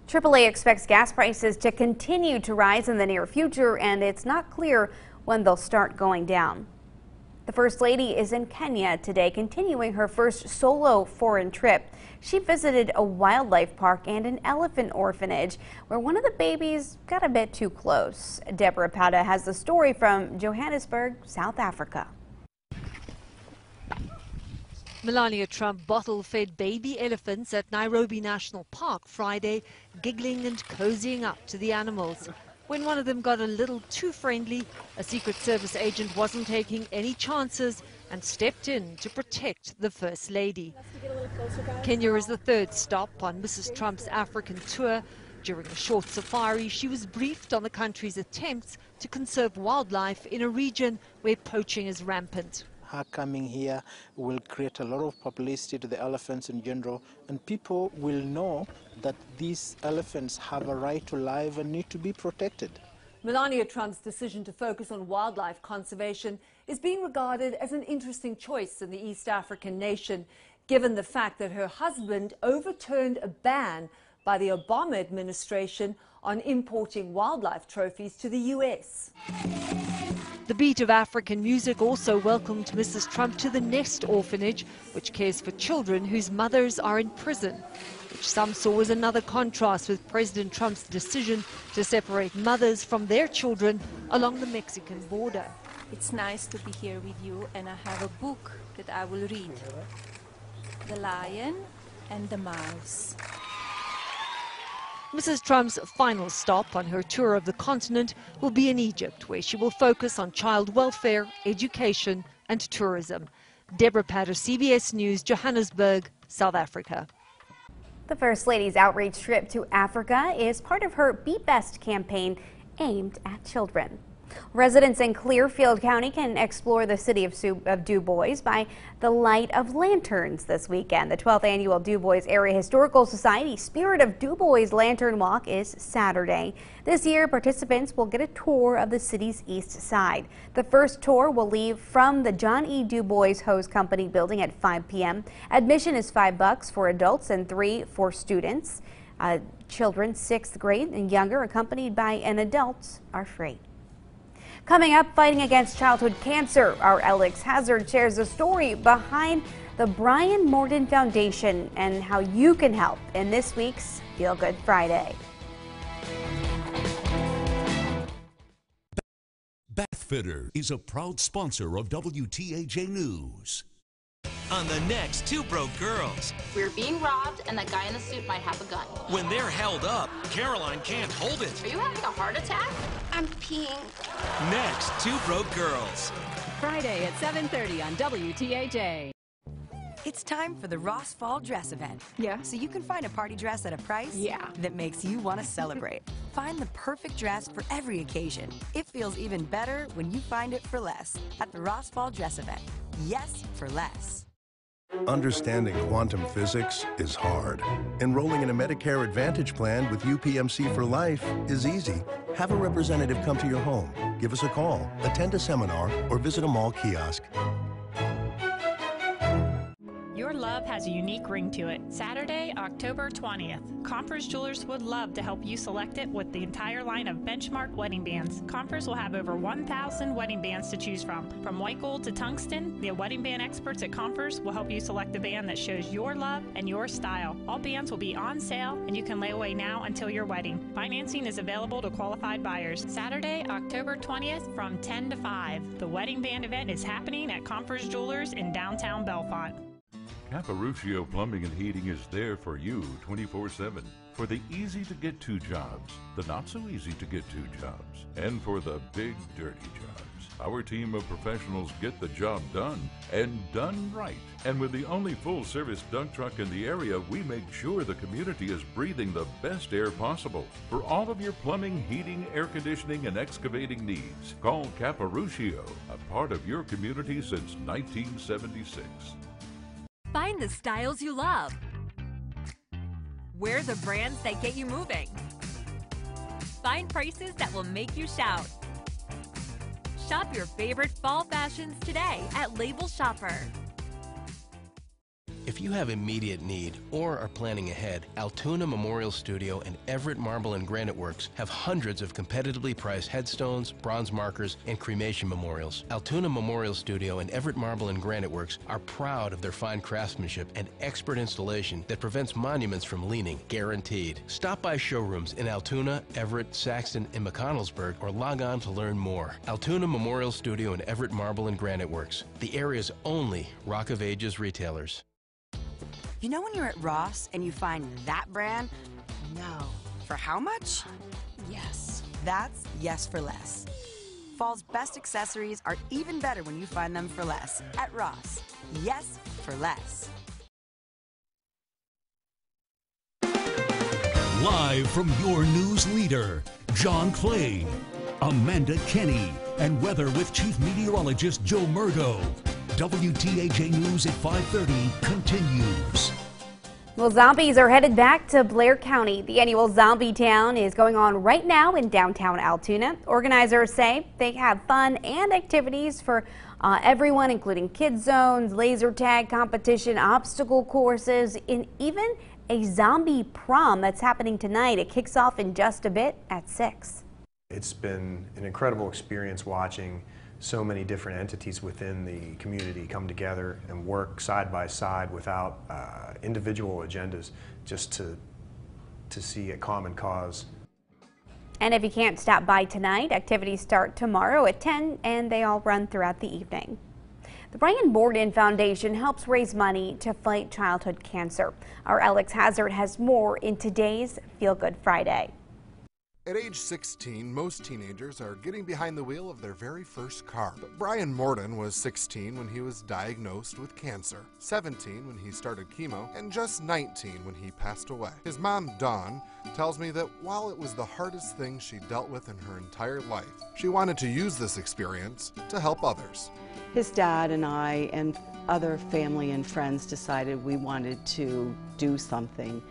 AAA expects gas prices to continue to rise in the near future, and it's not clear when they'll start going down. The First Lady is in Kenya today, continuing her first solo foreign trip. She visited a wildlife park and an elephant orphanage where one of the babies got a bit too close. Deborah Pata has the story from Johannesburg, South Africa. Melania Trump bottle-fed baby elephants at Nairobi National Park Friday, giggling and cozying up to the animals. when one of them got a little too friendly, a Secret Service agent wasn't taking any chances and stepped in to protect the First Lady. Kenya is the third stop on Mrs. Trump's African tour. During a short safari, she was briefed on the country's attempts to conserve wildlife in a region where poaching is rampant. Her coming here will create a lot of publicity to the elephants in general, and people will know that these elephants have a right to life and need to be protected. Melania Trump's decision to focus on wildlife conservation is being regarded as an interesting choice in the East African nation, given the fact that her husband overturned a ban by the Obama administration on importing wildlife trophies to the U.S. The beat of African music also welcomed Mrs. Trump to the Nest Orphanage, which cares for children whose mothers are in prison, which some saw as another contrast with President Trump's decision to separate mothers from their children along the Mexican border. It's nice to be here with you, and I have a book that I will read. The Lion and the Mouse. Mrs. Trump's final stop on her tour of the continent will be in Egypt, where she will focus on child welfare, education and tourism. Deborah Patter, CBS News, Johannesburg, South Africa. The First Lady's outreach trip to Africa is part of her Be Best campaign aimed at children. Residents in Clearfield County can explore the city of Du Bois by the light of lanterns this weekend. The 12th annual Du Bois Area Historical Society Spirit of Du Bois Lantern Walk is Saturday. This year, participants will get a tour of the city's east side. The first tour will leave from the John E. Du Bois Hose Company building at 5 p.m. Admission is $5 for adults and $3 for students. Children 6th grade and younger accompanied by an adult are free. Coming up, fighting against childhood cancer, our Alex Hazard shares the story behind the Brian Morton Foundation and how you can help in this week's Feel Good Friday. Bathfitter is a proud sponsor of WTAJ News. On the next Two Broke Girls. We're being robbed and that guy in the suit might have a gun. When they're held up, Caroline can't hold it. Are you having a heart attack? I'm peeing. Next Two Broke Girls. Friday at 7:30 on WTAJ. It's time for the Ross Fall Dress Event. Yeah. So you can find a party dress at a price that makes you want to celebrate. Find the perfect dress for every occasion. It feels even better when you find it for less at the Ross Fall Dress Event. Yes, for less. Understanding quantum physics is hard. Enrolling in a Medicare Advantage plan with UPMC for life is easy. Have a representative come to your home, give us a call, attend a seminar, or visit a mall kiosk. Your love has a unique ring to it. Saturday, October 20th. Compers Jewelers would love to help you select it with the entire line of benchmark wedding bands. Compers will have over 1,000 wedding bands to choose from. From white gold to tungsten, the wedding band experts at Compers will help you select the band that shows your love and your style. All bands will be on sale, and you can lay away now until your wedding. Financing is available to qualified buyers. Saturday, October 20th from 10 to 5. The wedding band event is happening at Compers Jewelers in downtown Bellefonte. Caparuccio Plumbing and Heating is there for you 24/7. For the easy-to-get-to jobs, the not-so-easy-to-get-to jobs, and for the big, dirty jobs. Our team of professionals get the job done, and done right. And with the only full-service dump truck in the area, we make sure the community is breathing the best air possible. For all of your plumbing, heating, air conditioning, and excavating needs, call Caparuccio, a part of your community since 1976. Find the styles you love. Wear the brands that get you moving. Find prices that will make you shout. Shop your favorite fall fashions today at Label Shopper. If you have immediate need or are planning ahead, Altoona Memorial Studio and Everett Marble and Granite Works have hundreds of competitively priced headstones, bronze markers, and cremation memorials. Altoona Memorial Studio and Everett Marble and Granite Works are proud of their fine craftsmanship and expert installation that prevents monuments from leaning, guaranteed. Stop by showrooms in Altoona, Everett, Saxton, and McConnellsburg or log on to learn more. Altoona Memorial Studio and Everett Marble and Granite Works, the area's only Rock of Ages retailers. You know when you're at Ross and you find that brand? No. For how much? Yes. That's yes for less. Fall's best accessories are even better when you find them for less at Ross. Yes for less. Live from your news leader, John Clay, Amanda Kenny, and weather with Chief Meteorologist Joe Murdo. WTAJ News at 5:30 continues. Well, zombies are headed back to Blair County. The annual Zombie Town is going on right now in downtown Altoona. Organizers say they have fun and activities for everyone, including kids zones, laser tag competition, obstacle courses, and even a zombie prom that's happening tonight. It kicks off in just a bit at 6. It's been an incredible experience watching so many different entities within the community come together and work side by side without individual agendas, just to see a common cause. And if you can't stop by tonight, activities start tomorrow at 10 and they all run throughout the evening. The Brian Morden Foundation helps raise money to fight childhood cancer. Our Alex Hazard has more in today's Feel Good Friday. At age 16, most teenagers are getting behind the wheel of their very first car. But Brian Morden was 16 when he was diagnosed with cancer, 17 when he started chemo, and just 19 when he passed away. His mom, Dawn, tells me that while it was the hardest thing she dealt with in her entire life, she wanted to use this experience to help others. His dad and I and other family and friends decided we wanted to do something.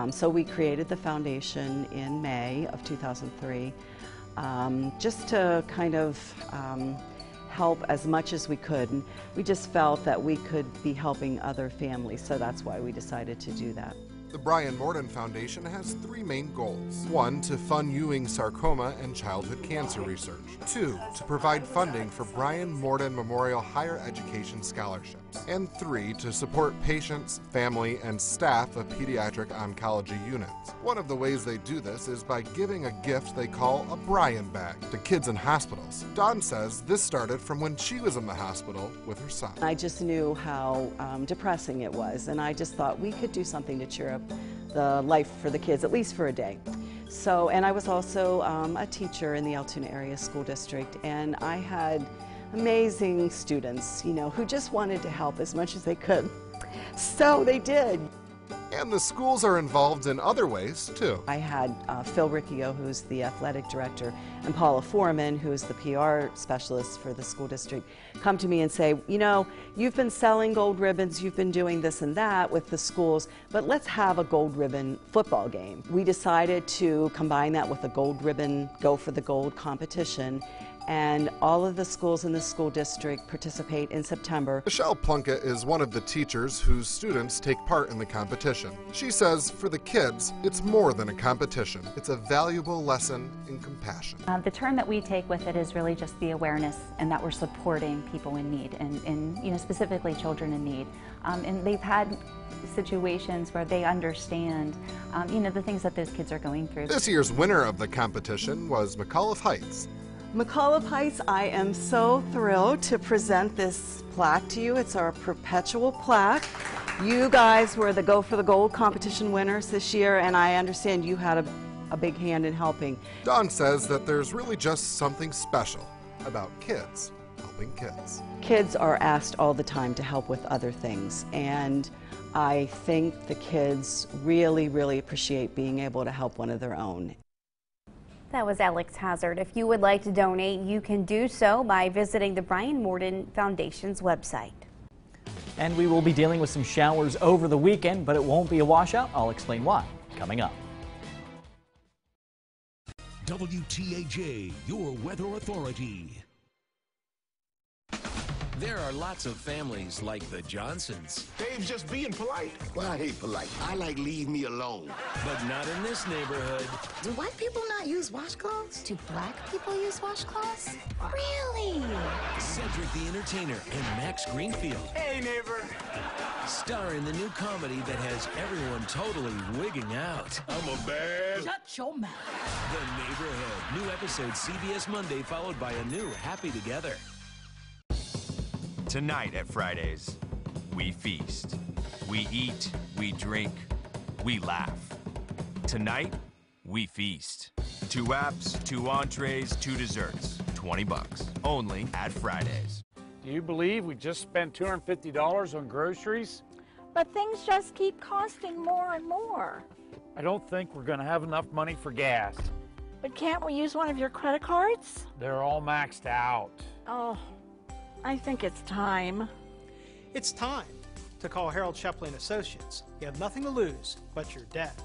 So we created the foundation in May of 2003 just to kind of help as much as we could. And we just felt that we could be helping other families, so that's why we decided to do that. The Brian Morden Foundation has 3 main goals. 1, to fund Ewing sarcoma and childhood cancer research. 2, to provide funding for Brian Morden Memorial Higher Education Scholarships. And 3, to support patients, family, and staff of pediatric oncology units. One of the ways they do this is by giving a gift they call a Brian bag to kids in hospitals. Dawn says this started from when she was in the hospital with her son. I just knew how depressing it was, and I just thought we could do something to cheer up the life for the kids, at least for a day. So, and I was also a teacher in the Altoona Area School District, and I had amazing students, you know, who just wanted to help as much as they could. So they did. And the schools are involved in other ways, too. I had Phil Riccio, who's the athletic director, and Paula Foreman, who's the PR specialist for the school district, come to me and say, you know, you've been selling gold ribbons, you've been doing this and that with the schools, but let's have a gold ribbon football game. We decided to combine that with a gold ribbon Go for the Gold competition, and all of the schools in the school district participate in September. Michelle Plunkett is one of the teachers whose students take part in the competition. She says for the kids, it's more than a competition. It's a valuable lesson in compassion. The turn that we take with it is really just the awareness and that we're supporting people in need and you know, specifically children in need. And they've had situations where they understand you know, the things that those kids are going through. This year's winner of the competition was McAuliffe Heights. McAuliffe Heights, I am so thrilled to present this plaque to you. It's our perpetual plaque. You guys were the Go for the Gold competition winners this year, and I understand you had a big hand in helping. Dawn says that there's really just something special about kids helping kids. Kids are asked all the time to help with other things, and I think the kids really, really appreciate being able to help one of their own. That was Alex Hazard. If you would like to donate, you can do so by visiting the Brian Morden Foundation's website. And we will be dealing with some showers over the weekend, but it won't be a washout. I'll explain why coming up. WTAJ, your weather authority. There are lots of families like the Johnsons. Dave's just being polite. Well, I hate polite. I like leave me alone. But not in this neighborhood. Do white people not use washcloths? Do black people use washcloths? Really? Cedric the Entertainer and Max Greenfield. Hey, neighbor. Star in the new comedy that has everyone totally wigging out. I'm a bad... Shut your mouth. The Neighborhood. New episode CBS Monday, followed by a new Happy Together. Tonight at Fridays, we feast, we eat, we drink, we laugh. Tonight, we feast. 2 apps, 2 entrees, 2 desserts. $20. Only at Fridays. Do you believe we just spent $250 on groceries? But things just keep costing more and more. I don't think we're going to have enough money for gas. But can't we use one of your credit cards? They're all maxed out. Oh, I think it's time. It's time to call Harold Shepley & Associates. You have nothing to lose but your debt.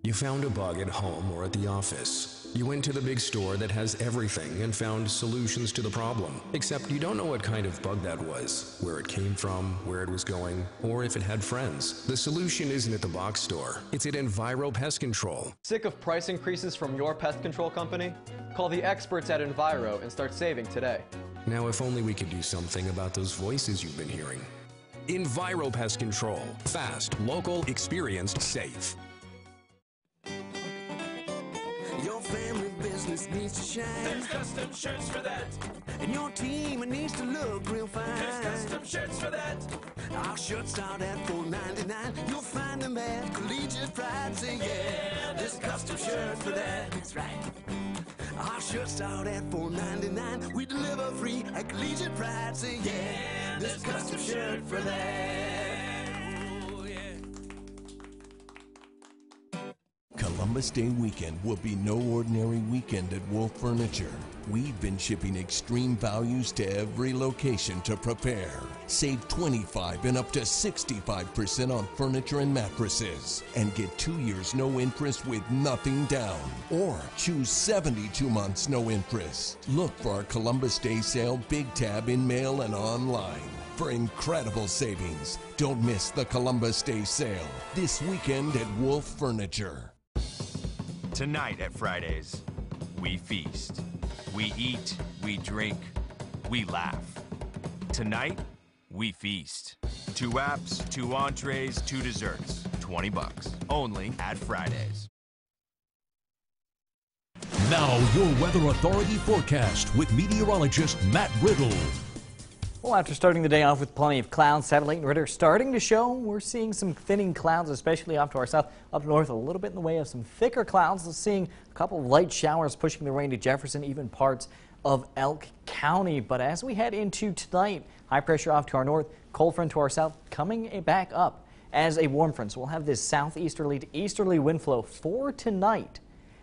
You found a bug at home or at the office. You went to the big store that has everything and found solutions to the problem. Except you don't know what kind of bug that was, where it came from, where it was going, or if it had friends. The solution isn't at the box store. It's at Enviro Pest Control. Sick of price increases from your pest control company? Call the experts at Enviro and start saving today. Now, if only we could do something about those voices you've been hearing. Enviro Pest Control. Fast, local, experienced, safe. Your family business needs to shine. There's custom shirts for that. And your team needs to look real fine. There's custom shirts for that. Our shirts start at $4.99. You'll find them at Collegiate Pride. Say yeah, there's a custom shirt for that. That's right. Our shirts start at $4.99. We deliver free at Collegiate Pride. Say yeah, there's a custom shirt for that. Columbus Day weekend will be no ordinary weekend at Wolf Furniture. We've been shipping extreme values to every location to prepare. Save 25 and up to 65% on furniture and mattresses. And get 2 years no interest with nothing down. Or choose 72 months no interest. Look for our Columbus Day sale Big Tab in mail and online for incredible savings. Don't miss the Columbus Day sale this weekend at Wolf Furniture. Tonight at Fridays, we feast. We eat, we drink, we laugh. Tonight, we feast. 2 apps, 2 entrees, 2 desserts. $20. Only at Fridays. Now, your Weather Authority forecast with meteorologist Matt Riddle. Well, after starting the day off with plenty of clouds, satellite and radar starting to show, we're seeing some thinning clouds, especially off to our south, up north, a little bit in the way of some thicker clouds. We're seeing a couple of light showers pushing their way into Jefferson, even parts of Elk County. But as we head into tonight, high pressure off to our north, cold front to our south, coming back up as a warm front. So we'll have this southeasterly to easterly wind flow for tonight.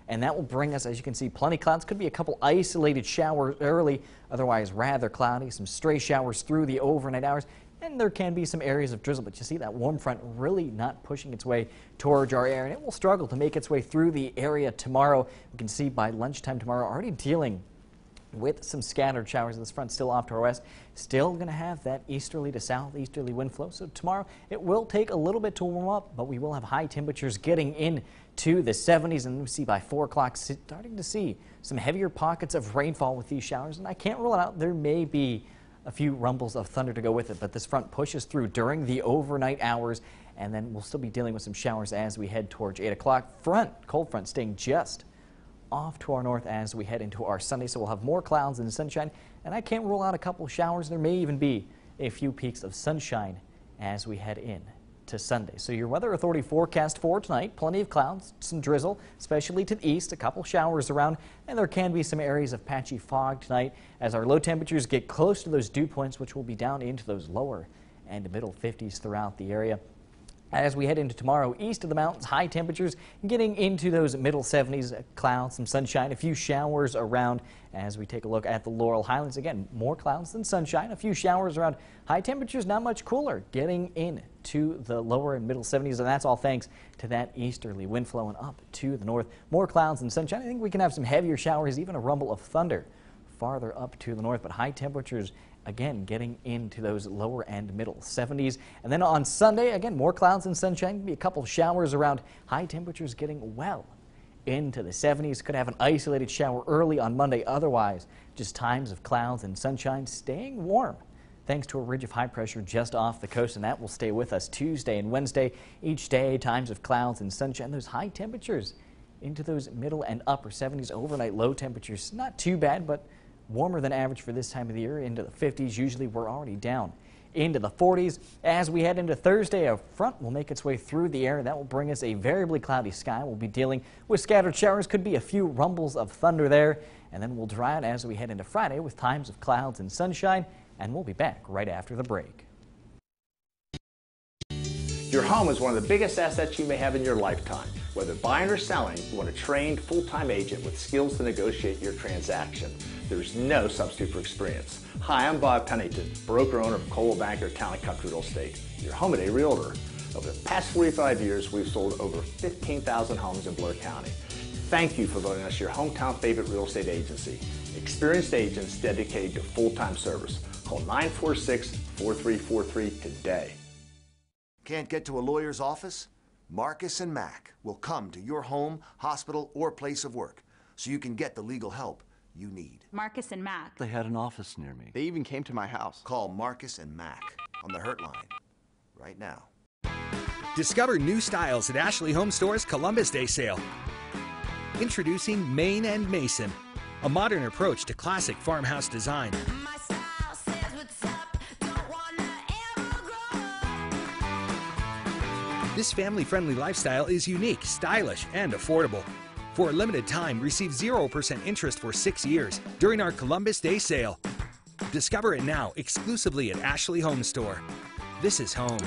And that will bring us, as you can see, plenty of clouds. Could be a couple isolated showers early, otherwise rather cloudy. Some stray showers through the overnight hours. And there can be some areas of drizzle, but you see that warm front really not pushing its way towards our area. And it will struggle to make its way through the area tomorrow. We can see by lunchtime tomorrow already dealing with some scattered showers. This front still off to our west. Still going to have that easterly to southeasterly wind flow. So tomorrow it will take a little bit to warm up, but we will have high temperatures getting in to the 70s, and we see by 4 o'clock starting to see some heavier pockets of rainfall with these showers. And I can't rule it out. There may be a few rumbles of thunder to go with it, but this front pushes through during the overnight hours, and then we'll still be dealing with some showers as we head towards 8 o'clock. Cold front staying just off to our north as we head into our Sunday, so we'll have more clouds and sunshine, and I can't rule out a couple showers. There may even be a few peaks of sunshine as we head in to Sunday. So your Weather Authority forecast for tonight, plenty of clouds, some drizzle, especially to the east, a couple showers around, and there can be some areas of patchy fog tonight as our low temperatures get close to those dew points, which will be down into those lower and middle 50s throughout the area. As we head into tomorrow, east of the mountains, high temperatures getting into those middle 70s, clouds, some sunshine, a few showers around. As we take a look at the Laurel Highlands, again, more clouds than sunshine, a few showers around. High temperatures not much cooler, getting into the lower and middle 70s, and that's all thanks to that easterly wind flowing up to the north. More clouds and sunshine. I think we can have some heavier showers, even a rumble of thunder farther up to the north, but high temperatures again getting into those lower and middle 70s. And then on Sunday, again, more clouds and sunshine. Maybe a couple showers around. High temperatures getting well into the 70s. Could have an isolated shower early on Monday. Otherwise, just times of clouds and sunshine, staying warm thanks to a ridge of high pressure just off the coast, and that will stay with us Tuesday and Wednesday. Each day, times of clouds and sunshine. Those high temperatures into those middle and upper 70s. Overnight low temperatures, not too bad, but warmer than average for this time of the year, into the 50s. Usually we're already down into the 40s. As we head into Thursday, a front will make its way through the air. That will bring us a variably cloudy sky. We'll be dealing with scattered showers. Could be a few rumbles of thunder there. And then we'll dry out as we head into Friday with times of clouds and sunshine. And we'll be back right after the break. Your home is one of the biggest assets you may have in your lifetime. Whether buying or selling, you want a trained, full-time agent with skills to negotiate your transaction. There's no substitute for experience. Hi, I'm Bob Pennington, broker-owner of Coldwell Banker Town & Country Real Estate, your home and a realtor. Over the past 45 years, we've sold over 15,000 homes in Blair County. Thank you for voting us your hometown favorite real estate agency. Experienced agents dedicated to full-time service. Call 946-4343 today. Can't get to a lawyer's office? Marcus and Mack will come to your home, hospital, or place of work so you can get the legal help you need. Marcus and Mack. They had an office near me. They even came to my house. Call Marcus and Mack on the Hurt Line right now. Discover new styles at Ashley Home Store's Columbus Day sale. Introducing Maine and Mason, a modern approach to classic farmhouse design. This family-friendly lifestyle is unique, stylish, and affordable. For a limited time, receive 0% interest for 6 years during our Columbus Day sale. Discover it now exclusively at Ashley Home Store. This is home.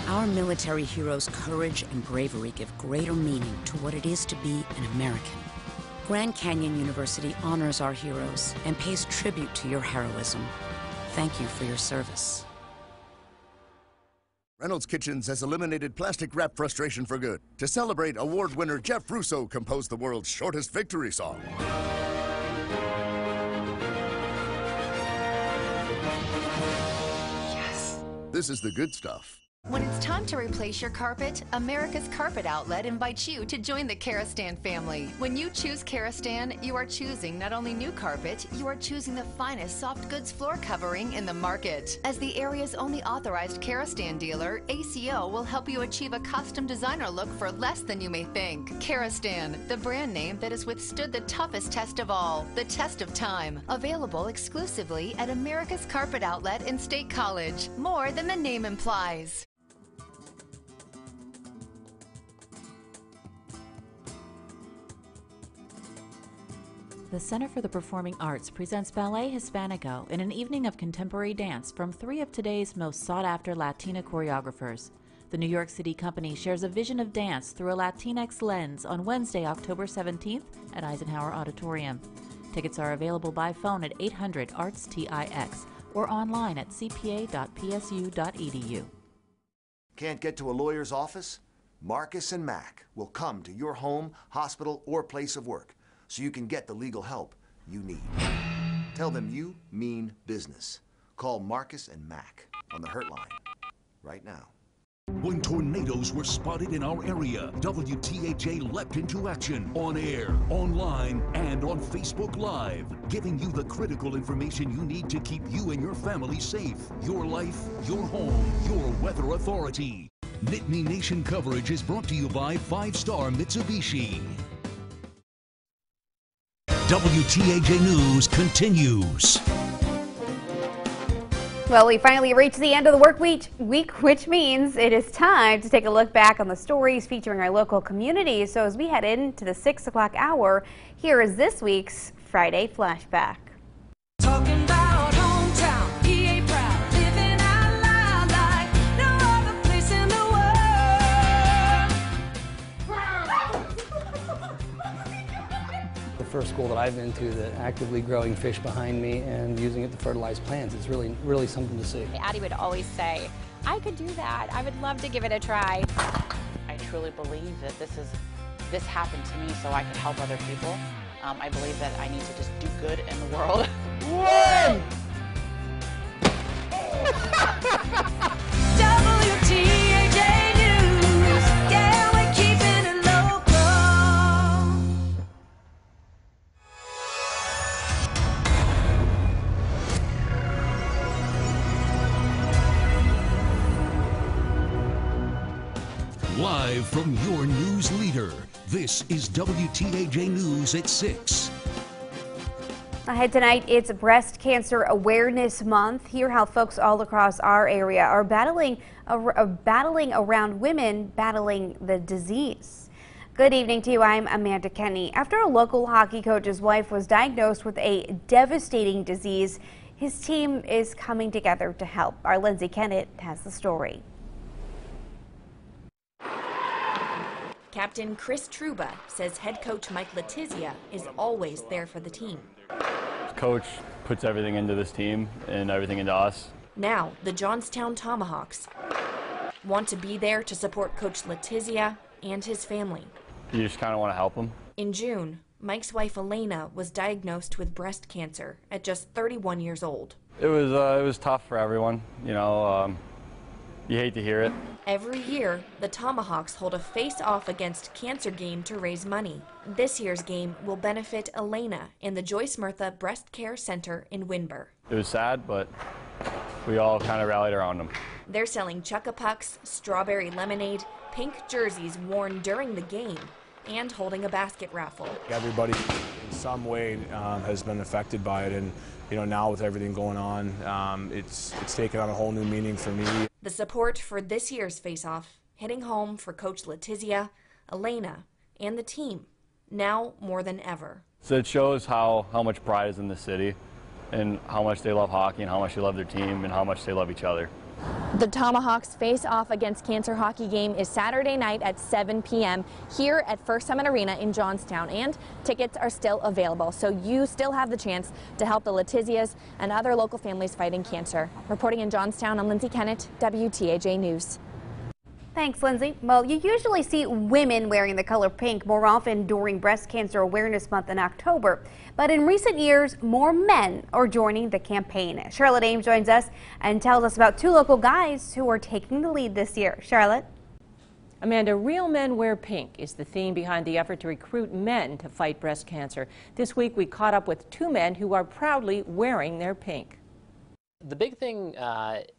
Our military heroes' courage and bravery give greater meaning to what it is to be an American. Grand Canyon University honors our heroes and pays tribute to your heroism. Thank you for your service. Reynolds Kitchens has eliminated plastic wrap frustration for good. To celebrate, award winner Jeff Russo composed the world's shortest victory song. Yes. This is the good stuff. When it's time to replace your carpet, America's Carpet Outlet invites you to join the Karastan family. When you choose Karastan, you are choosing not only new carpet, you are choosing the finest soft goods floor covering in the market. As the area's only authorized Karastan dealer, ACO will help you achieve a custom designer look for less than you may think. Karastan, the brand name that has withstood the toughest test of all, the test of time. Available exclusively at America's Carpet Outlet in State College. More than the name implies. The Center for the Performing Arts presents Ballet Hispanico in an evening of contemporary dance from 3 of today's most sought-after Latina choreographers. The New York City company shares a vision of dance through a Latinx lens on Wednesday, October 17th at Eisenhower Auditorium. Tickets are available by phone at 800-ARTS-TIX or online at cpa.psu.edu. Can't get to a lawyer's office? Marcus and Mack will come to your home, hospital, or place of work so you can get the legal help you need. Tell them you mean business. Call Marcus and Mack on the Hurt Line right now. When tornadoes were spotted in our area, WTAJ leapt into action on air, online, and on Facebook Live, giving you the critical information you need to keep you and your family safe. Your life, your home, your weather authority. Nittany Nation coverage is brought to you by 5-Star Mitsubishi. WTAJ News continues. Well, we finally reached the end of the work week, which means it is time to take a look back on the stories featuring our local communities. So as we head into the 6 o'clock hour, here is this week's Friday Flashback. Talking about hometown, PA proud, living out loud like no other place in the The first school that I've been to that actively growing fish behind me and using it to fertilize plants. It's really something to see. Addie would always say, I could do that. I would love to give it a try. I truly believe that this happened to me so I could help other people. I believe that I need to just do good in the world. Whoa! WTAJ News, yeah, we're keeping it local. Live from your news leader, this is WTAJ News at 6. Ahead tonight, it's Breast Cancer Awareness Month. Hear how folks all across our area are battling around women battling the disease. Good evening to you. I'm Amanda Kenny. After a local hockey coach's wife was diagnosed with a devastating disease, his team is coming together to help. Our Lindsay Kennett has the story. Captain Chris Truba says head coach Mike Letizia is always there for the team. Coach puts everything into this team and everything into us. Now, the Johnstown Tomahawks want to be there to support Coach Letizia and his family. You just kind of want to help them. In June, Mike's wife Elena was diagnosed with breast cancer at just 31 years old. It was tough for everyone. You know, you hate to hear it. Every year, the Tomahawks hold a face-off against cancer game to raise money. This year's game will benefit Elena in the Joyce Murtha Breast Care Center in Winber. It was sad, but we all kind of rallied around them. They're selling Chuck-a-Pucks, strawberry lemonade, pink jerseys worn during the game, and holding a basket raffle. Everybody in some way has been affected by it, and now with everything going on, it's taken on a whole new meaning for me. The support for this year's face-off hitting home for Coach Letizia, Elena, and the team, now more than ever. So it shows how much pride is in the city and how much they love hockey and how much they love their team and how much they love each other. The Tomahawks face-off against cancer hockey game is Saturday night at 7 p.m. here at First Summit Arena in Johnstown, and tickets are still available, so you still have the chance to help the Letizias and other local families fighting cancer. Reporting in Johnstown, I'm Lindsay Kennett, WTAJ News. Thanks, Lindsay. Well, you usually see women wearing the color pink more often during Breast Cancer Awareness Month in October. But in recent years, more men are joining the campaign. Charlotte Ames joins us and tells us about two local guys who are taking the lead this year. Charlotte? Amanda, Real Men Wear Pink is the theme behind the effort to recruit men to fight breast cancer. This week, we caught up with two men who are proudly wearing their pink. The big thing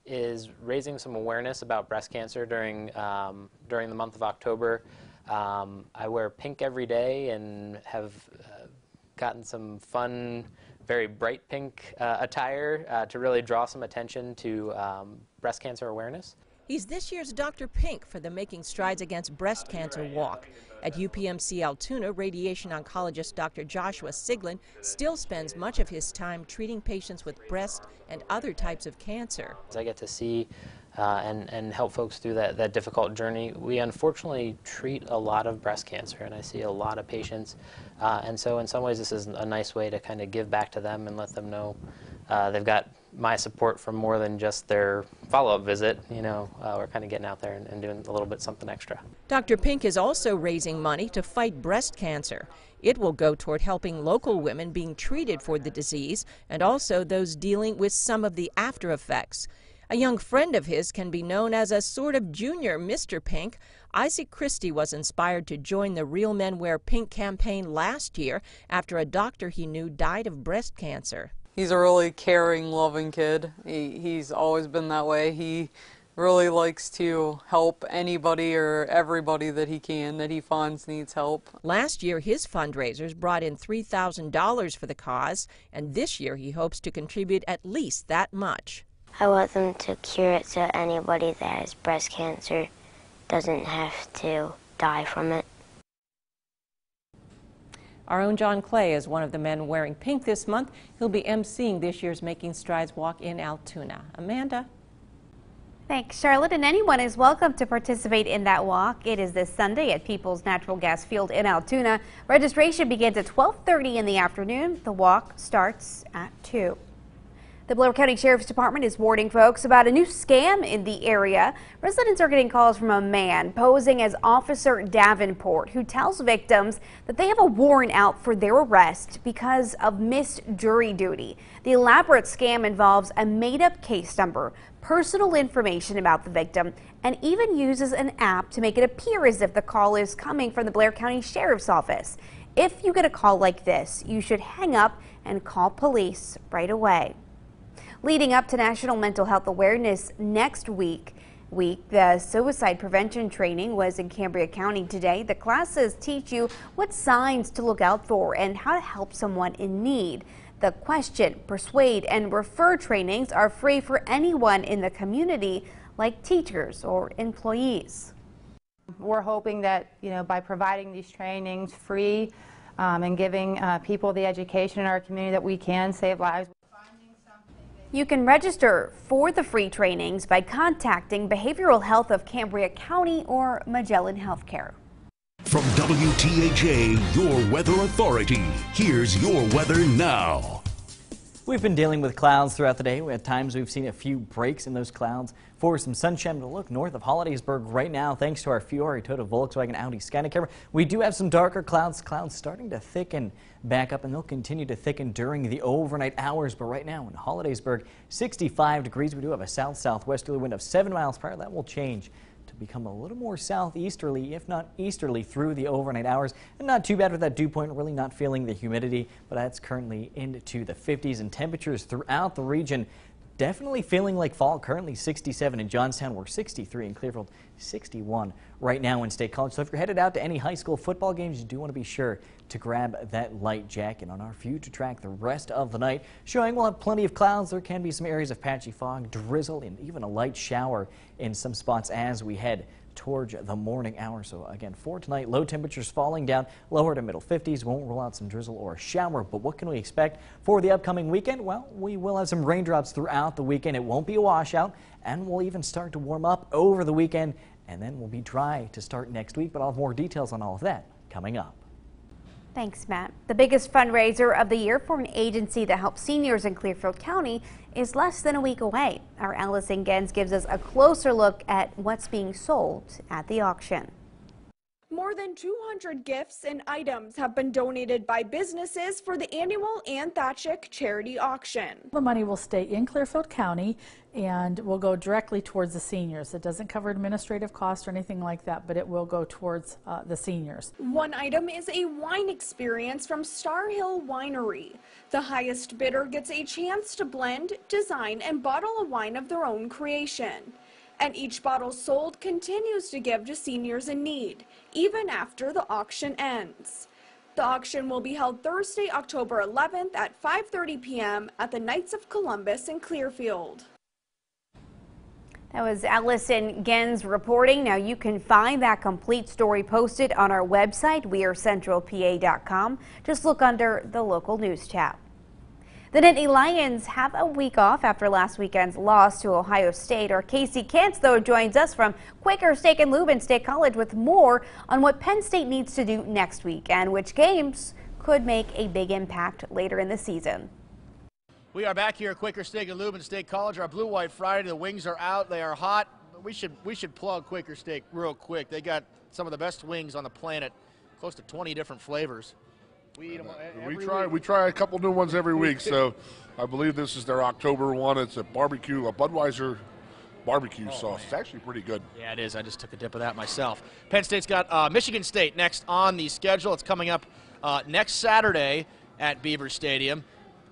is raising some awareness about breast cancer during the month of October. I wear pink every day and have gotten some fun, very bright pink attire to really draw some attention to breast cancer awareness. He's this year's Dr. Pink for the Making Strides Against Breast Cancer walk. At UPMC Altoona, radiation oncologist Dr. Joshua Siglin still spends much of his time treating patients with breast and other types of cancer. I get to see and help folks through that difficult journey. We unfortunately treat a lot of breast cancer, and I see a lot of patients. And so in some ways this is a nice way to kind of give back to them and let them know they've got my support for more than just their follow-up visit. We're kind of getting out there and doing a little bit something extra. Dr. Pink is also raising money to fight breast cancer. It will go toward helping local women being treated for the disease and also those dealing with some of the after effects. A young friend of his can be known as a sort of junior Mr. Pink. Isaac Christie was inspired to join the Real Men Wear Pink campaign last year after a doctor he knew died of breast cancer. He's a really caring, loving kid. He's always been that way. He really likes to help anybody or everybody that he can, that he finds needs help. Last year, his fundraisers brought in $3,000 for the cause, and this year he hopes to contribute at least that much. I want them to cure it so anybody that has breast cancer doesn't have to die from it. Our own John Clay is one of the men wearing pink this month. He'll be emceeing this year's Making Strides walk in Altoona. Amanda? Thanks, Charlotte. And anyone is welcome to participate in that walk. It is this Sunday at People's Natural Gas Field in Altoona. Registration begins at 12:30 in the afternoon. The walk starts at 2. The Blair County Sheriff's Department is warning folks about a new scam in the area. Residents are getting calls from a man posing as Officer Davenport who tells victims that they have a warrant out for their arrest because of missed jury duty. The elaborate scam involves a made-up case number, personal information about the victim, and even uses an app to make it appear as if the call is coming from the Blair County Sheriff's Office. If you get a call like this, you should hang up and call police right away. Leading up to National Mental Health Awareness next week, the suicide prevention training was in Cambria County today. The classes teach you what signs to look out for and how to help someone in need. The question, persuade, and refer trainings are free for anyone in the community, like teachers or employees. We're hoping that, by providing these trainings free and giving people the education in our community, that we can save lives. You can register for the free trainings by contacting Behavioral Health of Cambria County or Magellan Healthcare. From WTAJ, your weather authority, here's your weather now. We've been dealing with clouds throughout the day. At times we've seen a few breaks in those clouds for some sunshine to look north of Hollidaysburg right now, thanks to our Fiore, Toyota, Volkswagen, Audi, Skynet camera. We do have some darker clouds starting to thicken back up, and they'll continue to thicken during the overnight hours. But right now in Hollidaysburg, 65 degrees. We do have a south-southwesterly wind of 7 miles per hour. That will change to become a little more southeasterly, if not easterly, through the overnight hours. And not too bad with that dew point, really not feeling the humidity, but that's currently into the 50s, and temperatures throughout the region definitely feeling like fall. Currently 67 in Johnstown, we're 63 in Clearfield, 61 right now in State College. So if you're headed out to any high school football games, you do want to be sure to grab that light jacket. On our future track the rest of the night, showing we'll have plenty of clouds. There can be some areas of patchy fog, drizzle, and even a light shower in some spots as we head towards the morning hour. So again, for tonight, low temperatures falling down lower to middle 50s. Won't rule out some drizzle or a shower, but what can we expect for the upcoming weekend? Well, we will have some raindrops throughout the weekend. It won't be a washout, and we'll even start to warm up over the weekend, and then we'll be dry to start next week. But I'll have more details on all of that coming up. Thanks, Matt. The biggest fundraiser of the year for an agency that helps seniors in Clearfield County is less than a week away. Our Allison Gens gives us a closer look at what's being sold at the auction. More than 200 gifts and items have been donated by businesses for the annual Ann Thatchick charity auction. The money will stay in Clearfield County and will go directly towards the seniors. It doesn't cover administrative costs or anything like that, but it will go towards the seniors. One item is a wine experience from Star Hill Winery. The highest bidder gets a chance to blend, design, and bottle a wine of their own creation. And each bottle sold continues to give to seniors in need, even after the auction ends. The auction will be held Thursday, October 11th at 5:30 p.m. at the Knights of Columbus in Clearfield. That was Allison Gens reporting. Now you can find that complete story posted on our website, wearecentralpa.com. Just look under the local news tab. The Nittany Lions have a week off after last weekend's loss to Ohio State. Our Casey Kantz, though, joins us from Quaker Steak and Lube in State College with more on what Penn State needs to do next week and which games could make a big impact later in the season. We are back here at Quaker Steak and Lube in State College. Our Blue-White Friday. The wings are out. They are hot. We should plug Quaker Steak real quick. They got some of the best wings on the planet, close to 20 different flavors. We eat them every week. We try a couple new ones every week. So I believe this is their October one. It's a Budweiser barbecue sauce. It's actually pretty good. Yeah, it is. I just took a dip of that myself. Penn State's got Michigan State next on the schedule. It's coming up next Saturday at Beaver Stadium.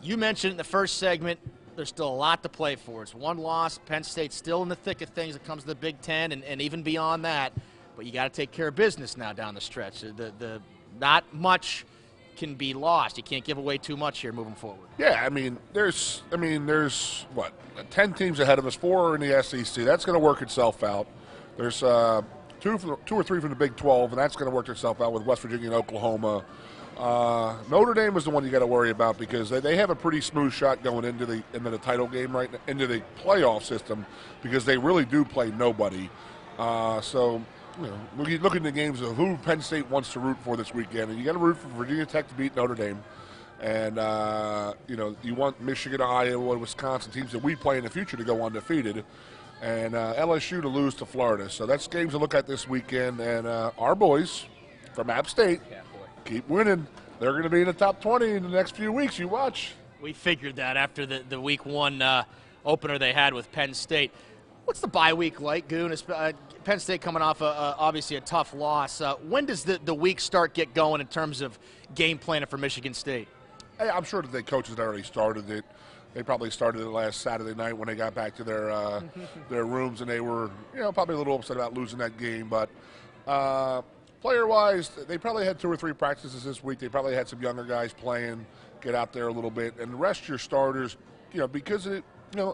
You mentioned in the first segment, there's still a lot to play for. It's one loss. Penn State's still in the thick of things that comes to the Big Ten and even beyond that. But you got to take care of business now down the stretch. The not much can be lost. You can't give away too much here moving forward. Yeah, there's what, 10 teams ahead of us, 4 in the SEC. That's going to work itself out. There's 2 or 3 from the Big 12, and that's going to work itself out with West Virginia and Oklahoma. Notre Dame is the one you got to worry about because they have a pretty smooth shot going into the title game right now, into the playoff system, because they really do play nobody. So looking at the games of who Penn State wants to root for this weekend, and you got to root for Virginia Tech to beat Notre Dame, and you want Michigan, Iowa, Wisconsin, teams that we play in the future to go undefeated, and LSU to lose to Florida. So that's games to look at this weekend, and our boys from App State keep winning. They're going to be in the top 20 in the next few weeks. You watch. We figured that after the week 1 opener they had with Penn State. What's the bye week like, Goon? Penn State coming off obviously a tough loss. When does the week get going in terms of game planning for Michigan State? Hey, I'm sure that the coaches had already started it. They probably started it last Saturday night when they got back to their rooms, and they were probably a little upset about losing that game. But player-wise, they probably had 2 or 3 practices this week. They probably had some younger guys playing, get out there a little bit, and rest your starters, because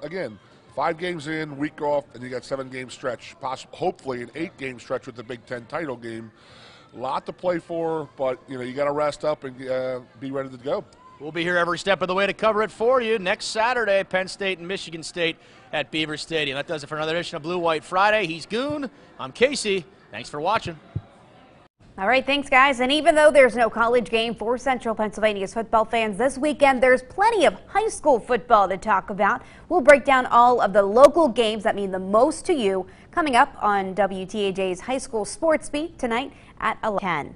again, 5 games in, week off, and you got 7-game stretch, hopefully an 8-game stretch with the Big Ten title game. A lot to play for, but you got to rest up and be ready to go. We'll be here every step of the way to cover it for you next Saturday, Penn State and Michigan State at Beaver Stadium. That does it for another edition of Blue White Friday. He's Goon. I'm Casey. Thanks for watching. All right, thanks, guys. And even though there's no college game for Central Pennsylvania's football fans this weekend, there's plenty of high school football to talk about. We'll break down all of the local games that mean the most to you coming up on WTAJ's High School Sports Beat tonight at 11:10.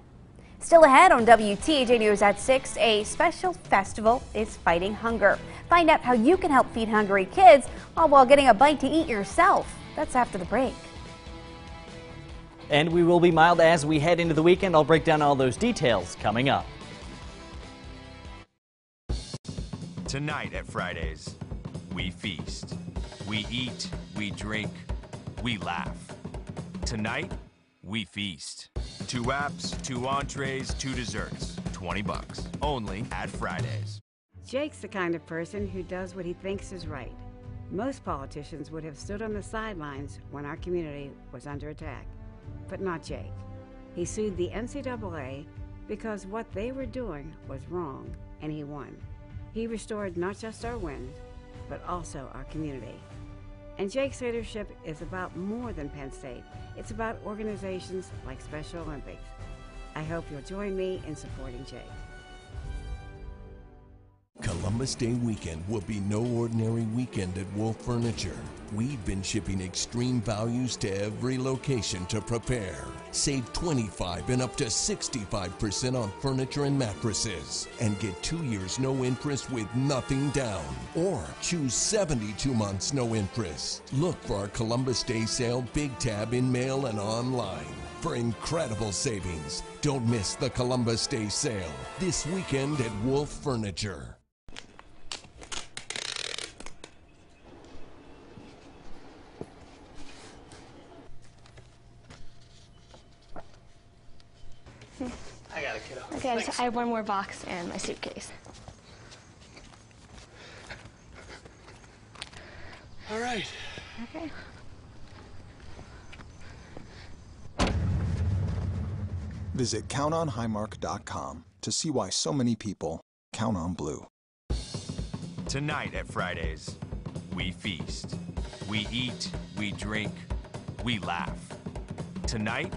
Still ahead on WTAJ News at 6, a special festival is fighting hunger. Find out how you can help feed hungry kids all while getting a bite to eat yourself. That's after the break. And we will be mild as we head into the weekend. I'll break down all those details coming up. Tonight at Fridays, we feast. We eat, we drink, we laugh. Tonight, we feast. 2 apps, 2 entrees, 2 desserts. $20. Only at Fridays. Jake's the kind of person who does what he thinks is right. Most politicians would have stood on the sidelines when our community was under attack. But not Jake. He sued the NCAA because what they were doing was wrong, and he won. He restored not just our wins, but also our community. And Jake's leadership is about more than Penn State. It's about organizations like Special Olympics. I hope you'll join me in supporting Jake. Columbus Day weekend will be no ordinary weekend at Wolf Furniture. We've been shipping extreme values to every location to prepare. Save 25 and up to 65% on furniture and mattresses. And get 2 years no interest with nothing down. Or choose 72 months no interest. Look for our Columbus Day sale Big Tab in mail and online for incredible savings. Don't miss the Columbus Day sale this weekend at Wolf Furniture. I got it, kiddo. Okay, I have one more box and my suitcase. All right. Okay. Visit countonhighmark.com to see why so many people count on blue. Tonight at Fridays, we feast. We eat, we drink, we laugh. Tonight,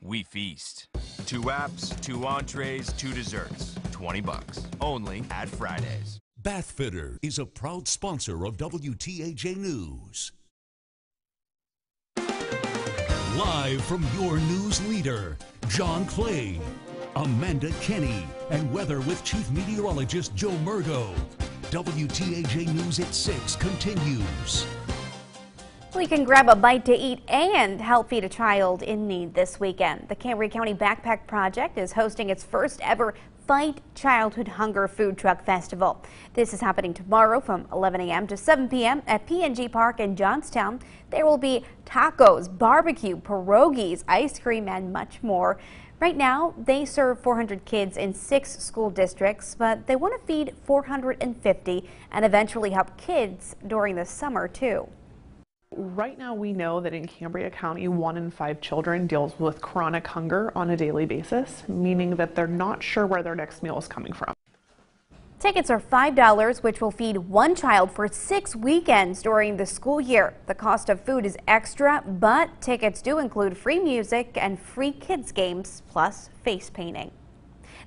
we feast. 2 apps, 2 entrees, 2 desserts. $20. Only at Fridays. Bathfitter is a proud sponsor of WTAJ News. Live from your news leader, John Clay, Amanda Kenny, and weather with Chief Meteorologist Joe Murgo. WTAJ News at 6 continues. We can grab a bite to eat and help feed a child in need this weekend. The Cambria County Backpack Project is hosting its first ever Fight Childhood Hunger Food Truck Festival. This is happening tomorrow from 11 a.m. to 7 p.m. at P&G Park in Johnstown. There will be tacos, barbecue, pierogies, ice cream, and much more. Right now, they serve 400 kids in 6 school districts, but they want to feed 450 and eventually help kids during the summer, too. Right now, we know that in Cambria County, 1 in 5 children deals with chronic hunger on a daily basis, meaning that they're not sure where their next meal is coming from. Tickets are $5, which will feed 1 child for 6 weekends during the school year. The cost of food is extra, but tickets do include free music and free kids games, plus face painting.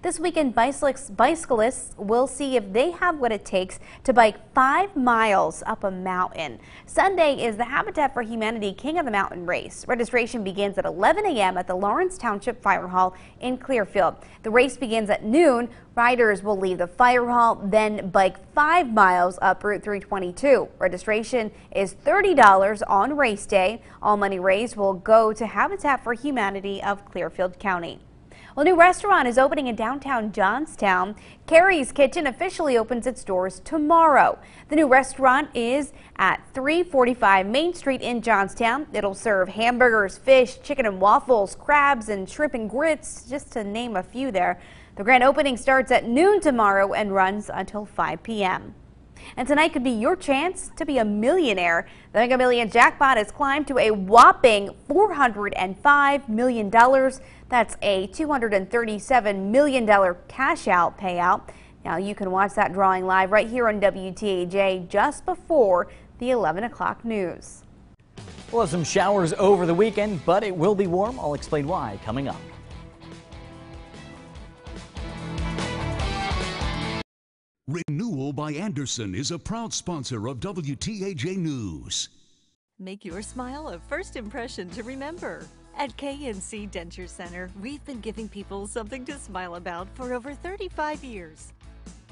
This weekend, bicyclists will see if they have what it takes to bike 5 miles up a mountain. Sunday is the Habitat for Humanity King of the Mountain race. Registration begins at 11 a.m. at the Lawrence Township Fire Hall in Clearfield. The race begins at noon. Riders will leave the fire hall, then bike 5 miles up Route 322. Registration is $30 on race day. All money raised will go to Habitat for Humanity of Clearfield County. Well, a new restaurant is opening in downtown Johnstown. Carrie's Kitchen officially opens its doors tomorrow. The new restaurant is at 345 Main Street in Johnstown. It'll serve hamburgers, fish, chicken and waffles, crabs and shrimp and grits, just to name a few there. The grand opening starts at noon tomorrow and runs until 5 p.m. And tonight could be your chance to be a millionaire. The Mega Millions jackpot has climbed to a whopping $405 million. That's a $237 million cash out payout. Now you can watch that drawing live right here on WTAJ just before the 11 o'clock news. We'll have some showers over the weekend, but it will be warm. I'll explain why coming up. Renewal by Anderson is a proud sponsor of WTAJ News. Make your smile a first impression to remember. At KNC Denture Center, we've been giving people something to smile about for over 35 years.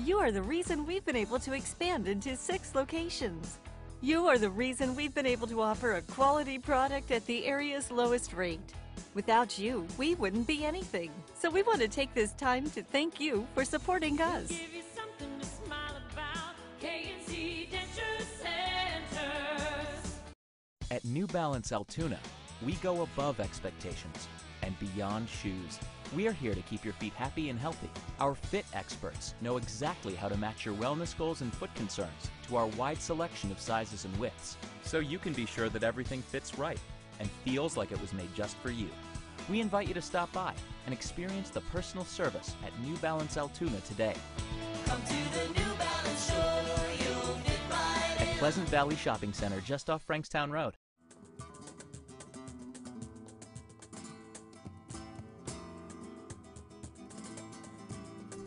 You are the reason we've been able to expand into 6 locations. You are the reason we've been able to offer a quality product at the area's lowest rate. Without you, we wouldn't be anything. So we want to take this time to thank you for supporting us. At New Balance Altoona, we go above expectations and beyond shoes. We are here to keep your feet happy and healthy. Our fit experts know exactly how to match your wellness goals and foot concerns to our wide selection of sizes and widths, so you can be sure that everything fits right and feels like it was made just for you. We invite you to stop by and experience the personal service at New Balance Altoona today. Come to the New Balance store, you'll fit right At Pleasant Valley Shopping Center just off Frankstown Road.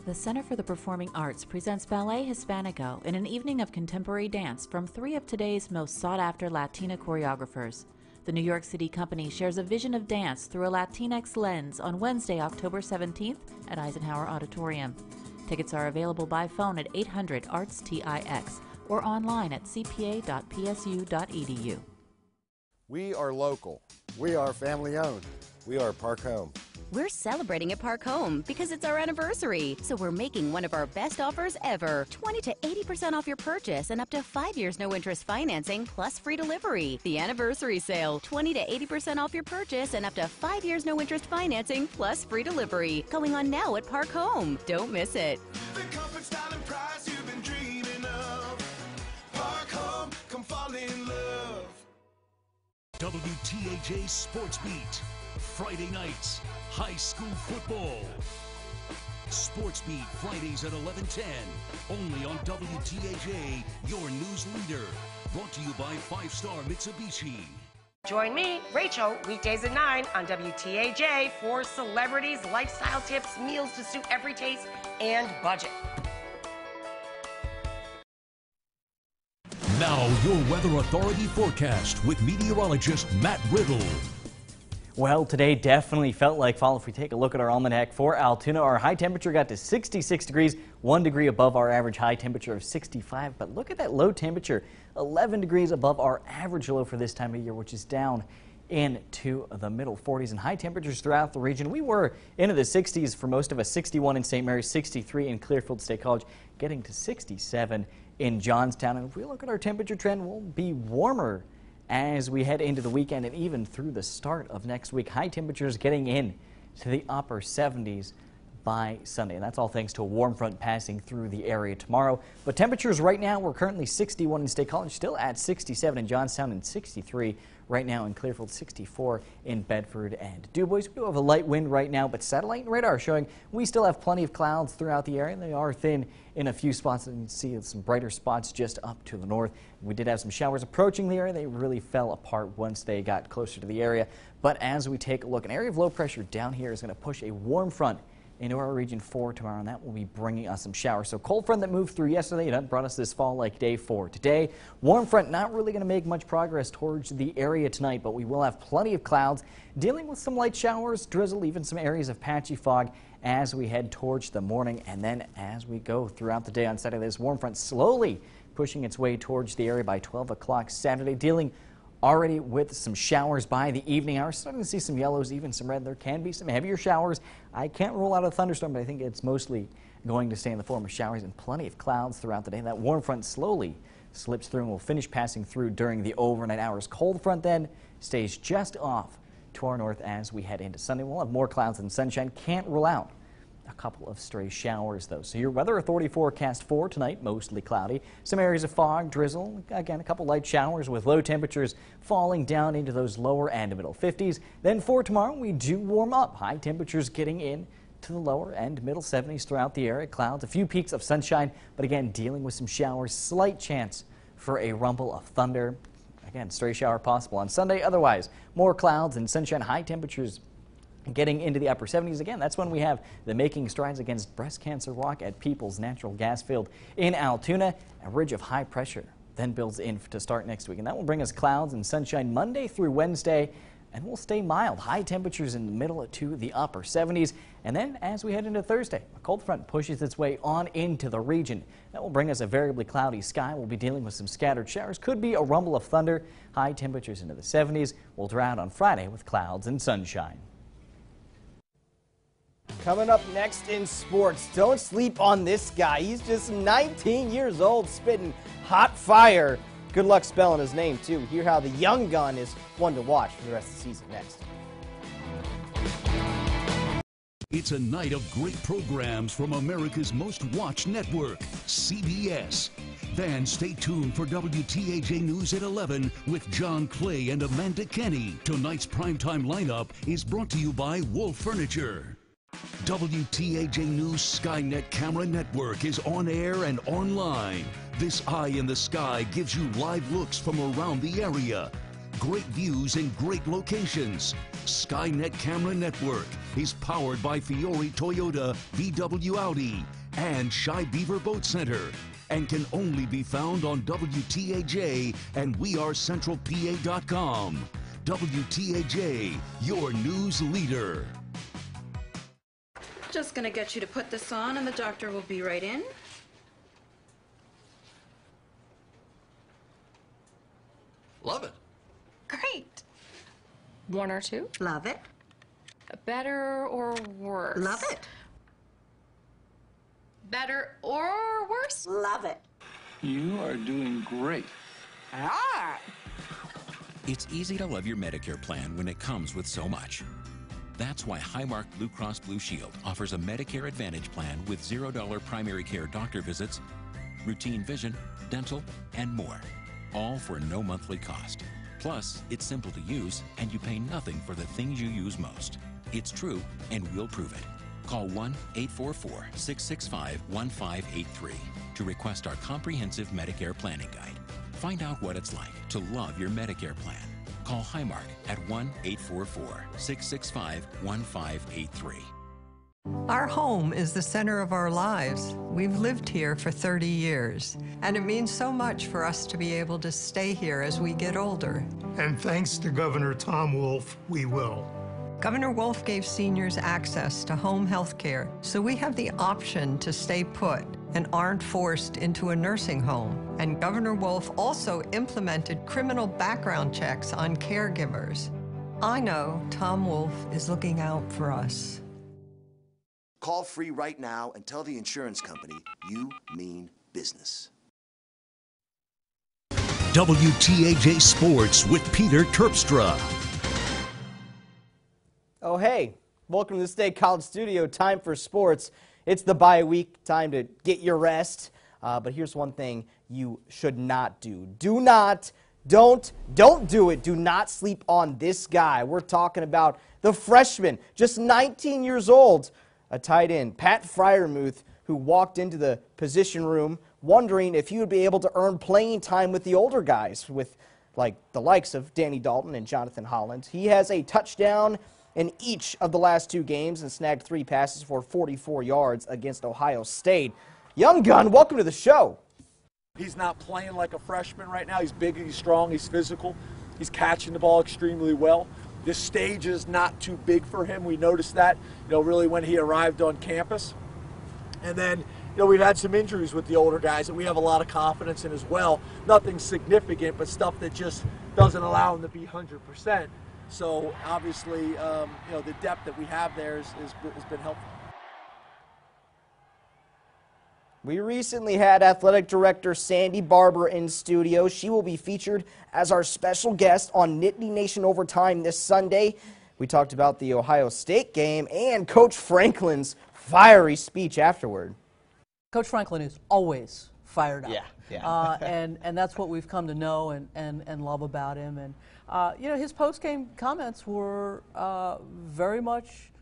The Center for the Performing Arts presents Ballet Hispanico in an evening of contemporary dance from 3 of today's most sought-after Latina choreographers. The New York City company shares a vision of dance through a Latinx lens on Wednesday, October 17th at Eisenhower Auditorium. Tickets are available by phone at 800-ARTS-TIX or online at cpa.psu.edu. We are local. We are family owned. We are Park Home. We're celebrating at Park Home because it's our anniversary, so we're making one of our best offers ever. 20 to 80% off your purchase and up to 5 years no interest financing plus free delivery. The anniversary sale, 20 to 80% off your purchase and up to 5 years no interest financing plus free delivery. Going on now at Park Home. Don't miss it. The comfort, style, and price you've been dreaming of. Park Home, come fall in love. WTAJ Sports Beat. Friday nights, high school football. Sports Beat Fridays at 11:10. Only on WTAJ, your news leader. Brought to you by 5-Star Mitsubishi. Join me, Rachel, weekdays at 9 on WTAJ for celebrities, lifestyle tips, meals to suit every taste and budget. Now, your Weather Authority forecast with meteorologist Matt Riddle. Well, today definitely felt like fall. If we take a look at our almanac for Altoona, our high temperature got to 66 degrees, 1 degree above our average high temperature of 65. But look at that low temperature, 11 degrees above our average low for this time of year, which is down into the middle 40s. And high temperatures throughout the region. We were into the 60s for most of us, 61 in St. Mary's, 63 in Clearfield State College, getting to 67 in Johnstown. And if we look at our temperature trend, we'll be warmer as we head into the weekend and even through the start of next week. High temperatures getting in to the upper 70s by Sunday. And that's all thanks to a warm front passing through the area tomorrow. But temperatures right now, we're currently 61 in State College, still at 67 in Johnstown and 63 right now in Clearfield, 64 in Bedford and DuBois. We do have a light wind right now, but satellite and radar showing we still have plenty of clouds throughout the area. They are thin in a few spots, and you can see some brighter spots just up to the north. We did have some showers approaching the area. They really fell apart once they got closer to the area. But as we take a look, an area of low pressure down here is going to push a warm front into our region for tomorrow, and that will be bringing us some showers. So cold front that moved through yesterday, that brought us this fall-like day for today. Warm front not really going to make much progress towards the area tonight, but we will have plenty of clouds, dealing with some light showers, drizzle, even some areas of patchy fog as we head towards the morning. And then as we go throughout the day on Saturday, this warm front slowly pushing its way towards the area by 12 o'clock Saturday, dealing already with some showers by the evening hours. Starting to see some yellows, even some red. There can be some heavier showers. I can't rule out a thunderstorm, but I think it's mostly going to stay in the form of showers and plenty of clouds throughout the day. That warm front slowly slips through and will finish passing through during the overnight hours. Cold front then stays just off to our north as we head into Sunday. We'll have more clouds and sunshine. Can't rule out a couple of stray showers, though. So your weather authority forecast for tonight, mostly cloudy. Some areas of fog, drizzle. Again, a couple light showers with low temperatures falling down into those lower and middle 50s. Then for tomorrow, we do warm up. High temperatures getting in to the lower and middle 70s throughout the area. Clouds, a few peaks of sunshine, but again, dealing with some showers. Slight chance for a rumble of thunder. Again, stray shower possible on Sunday. Otherwise, more clouds and sunshine. High temperatures getting into the upper 70s. Again, that's when we have the Making Strides Against Breast Cancer walk at People's Natural Gas Field in Altoona. A ridge of high pressure then builds in to start next week, and that will bring us clouds and sunshine Monday through Wednesday, and we'll stay mild. High temperatures in the middle to the upper 70s. And then as we head into Thursday, a cold front pushes its way on into the region. That will bring us a variably cloudy sky. We'll be dealing with some scattered showers. Could be a rumble of thunder. High temperatures into the 70s. We'll dry out on Friday with clouds and sunshine. Coming up next in sports, don't sleep on this guy. He's just 19 years old, spitting hot fire. Good luck spelling his name, too. Hear how the young gun is one to watch for the rest of the season next. It's a night of great programs from America's most watched network, CBS. Then stay tuned for WTAJ News at 11 with John Clay and Amanda Kenny. Tonight's primetime lineup is brought to you by Wolf Furniture. WTAJ News Skynet Camera Network is on air and online. This Eye in the Sky gives you live looks from around the area. Great views in great locations. Skynet Camera Network is powered by Fiore Toyota, VW Audi, and Shy Beaver Boat Center, and can only be found on WTAJ and wearecentralpa.com. WTAJ, your news leader. Just gonna get you to put this on and the doctor will be right in. Love it. Great. One or two? Love it. Better or worse? Love it. Better or worse? Love it. You are doing great. Ah! It's easy to love your Medicare plan when it comes with so much. That's why Highmark Blue Cross Blue Shield offers a Medicare Advantage plan with $0 primary care doctor visits, routine vision, dental, and more, all for no monthly cost. Plus, it's simple to use, and you pay nothing for the things you use most. It's true, and we'll prove it. Call 1-844-665-1583 to request our comprehensive Medicare planning guide. Find out what it's like to love your Medicare plan. Call Highmark at 1-844-665-1583. Our home is the center of our lives. We've lived here for 30 years, and it means so much for us to be able to stay here as we get older. And thanks to Governor Tom Wolf, we will. Governor Wolf gave seniors access to home health care, so we have the option to stay put and aren't forced into a nursing home. And Governor Wolf also implemented criminal background checks on caregivers. I know Tom Wolf is looking out for us. Call free right now and tell the insurance company you mean business. WTAJ Sports with Peter Terpstra. Oh, hey, welcome to the State College Studio. Time for sports. It's the bye week, time to get your rest. But here's one thing you should not do. Don't do it. Do not sleep on this guy. We're talking about the freshman, just 19 years old, a tight end, Pat Freiermuth, who walked into the position room wondering if he would be able to earn playing time with the older guys, with like the likes of Danny Dalton and Jonathan Holland. He has a touchdown in each of the last 2 games and snagged 3 passes for 44 yards against Ohio State. Young gun, welcome to the show. He's not playing like a freshman right now. He's big, he's strong, he's physical. He's catching the ball extremely well. This stage is not too big for him. We noticed that, really when he arrived on campus. And then, we've had some injuries with the older guys that we have a lot of confidence in as well. Nothing significant, but stuff that just doesn't allow him to be 100%. So obviously, you know, the depth that we have there has been helpful. We recently had athletic director Sandy Barber in studio. She will be featured as our special guest on Nittany Nation Overtime this Sunday. We talked about the Ohio State game and Coach Franklin's fiery speech afterward. Coach Franklin is always fired up. Yeah. And that's what we've come to know and love about him. And, you know, his post-game comments were very much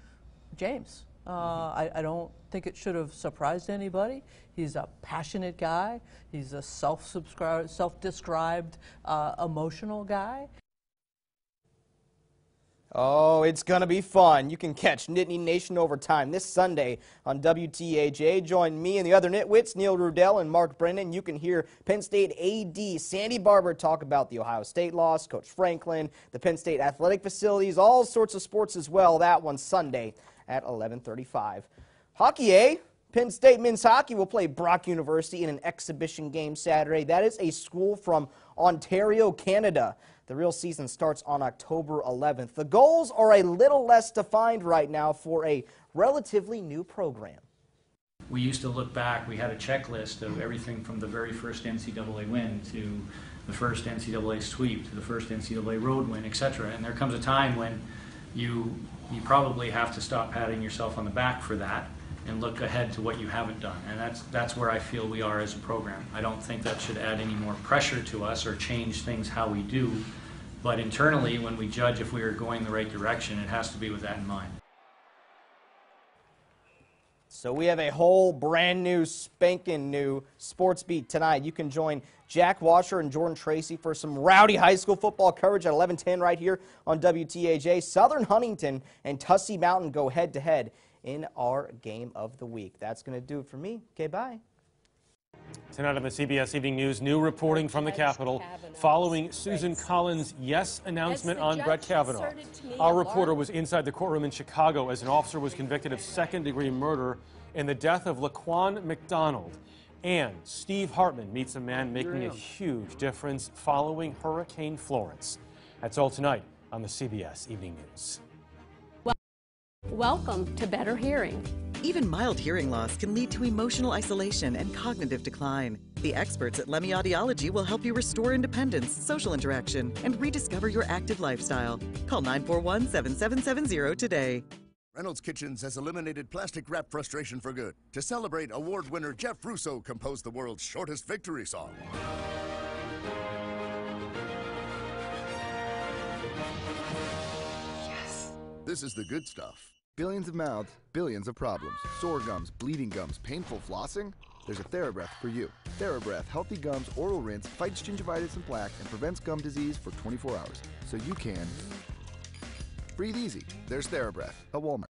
James. I don't think it should have surprised anybody. He's a passionate guy. He's a self-described emotional guy. Oh, it's going to be fun. You can catch Nittany Nation Overtime this Sunday on WTAJ. Join me and the other nitwits, Neil Rudell and Mark Brennan. You can hear Penn State AD Sandy Barber talk about the Ohio State loss, Coach Franklin, the Penn State athletic facilities, all sorts of sports as well. That one Sunday at 11:35. Hockey, eh? Penn State men's hockey will play Brock University in an exhibition game Saturday. That is a school from Ontario, Canada. The real season starts on October 11th. The goals are a little less defined right now for a relatively new program. We used to look back, we had a checklist of everything from the very first NCAA win to the first NCAA sweep to the first NCAA road win, etc. And there comes a time when you probably have to stop patting yourself on the back for that and look ahead to what you haven't done. And that's where I feel we are as a program. I don't think that should add any more pressure to us or change things how we do. But internally, when we judge if we are going the right direction, it has to be with that in mind. So we have a whole brand new, spanking new sports beat tonight. You can join Jack Washer and Jordan Tracy for some rowdy high school football coverage at 11:10 right here on WTAJ. Southern Huntington and Tussey Mountain go head-to-head in our game of the week. That's going to do it for me. Okay, bye. Tonight on the CBS Evening News, new reporting from the Capitol following Susan Collins' yes announcement on Brett Kavanaugh. Our reporter was inside the courtroom in Chicago as an officer was convicted of second-degree murder in the death of Laquan McDonald. And Steve Hartman meets a man making a huge difference following Hurricane Florence. That's all tonight on the CBS Evening News. Welcome to Better Hearing. Even mild hearing loss can lead to emotional isolation and cognitive decline. The experts at Lemmy Audiology will help you restore independence, social interaction, and rediscover your active lifestyle. Call 941-7770 today. Reynolds Kitchens has eliminated plastic wrap frustration for good. To celebrate, award winner Jeff Russo composed the world's shortest victory song. Yes. This is the good stuff. Billions of mouths, billions of problems. Sore gums, bleeding gums, painful flossing? There's a TheraBreath for you. TheraBreath Healthy Gums Oral Rinse fights gingivitis and plaque and prevents gum disease for 24 hours. So you can breathe easy. There's TheraBreath at Walmart.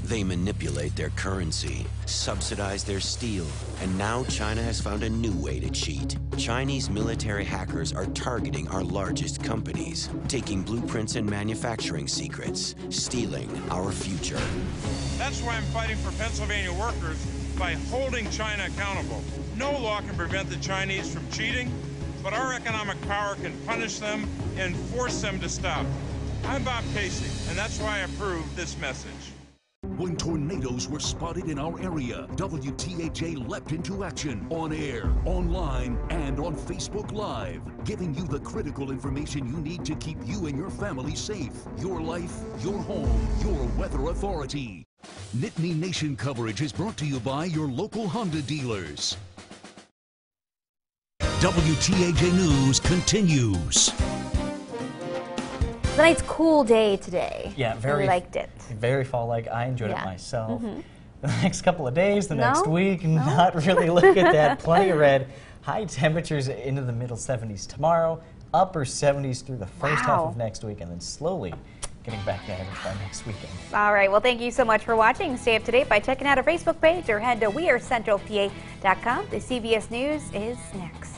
They manipulate their currency, subsidize their steel, and now China has found a new way to cheat. Chinese military hackers are targeting our largest companies, taking blueprints and manufacturing secrets, stealing our future. That's why I'm fighting for Pennsylvania workers by holding China accountable. No law can prevent the Chinese from cheating, but our economic power can punish them and force them to stop. I'm Bob Casey, and that's why I approve this message. When tornadoes were spotted in our area, WTAJ leapt into action on air, online, and on Facebook Live, giving you the critical information you need to keep you and your family safe. Your life, your home, your weather authority. Nittany Nation coverage is brought to you by your local Honda dealers. WTAJ News continues. It's a nice cool day today. Yeah, I liked it. Very fall-like. I enjoyed it Yeah. myself. Mhm. The next couple of days, the No? next week, No? not really. Look at that. Plenty of red. High temperatures into the middle 70s tomorrow, upper 70s through the first half Wow. of next week, and then slowly getting back to average by next weekend. All right, well, thank you so much for watching. Stay up to date by checking out our Facebook page or head to wearecentralpa.com. The CBS News is next.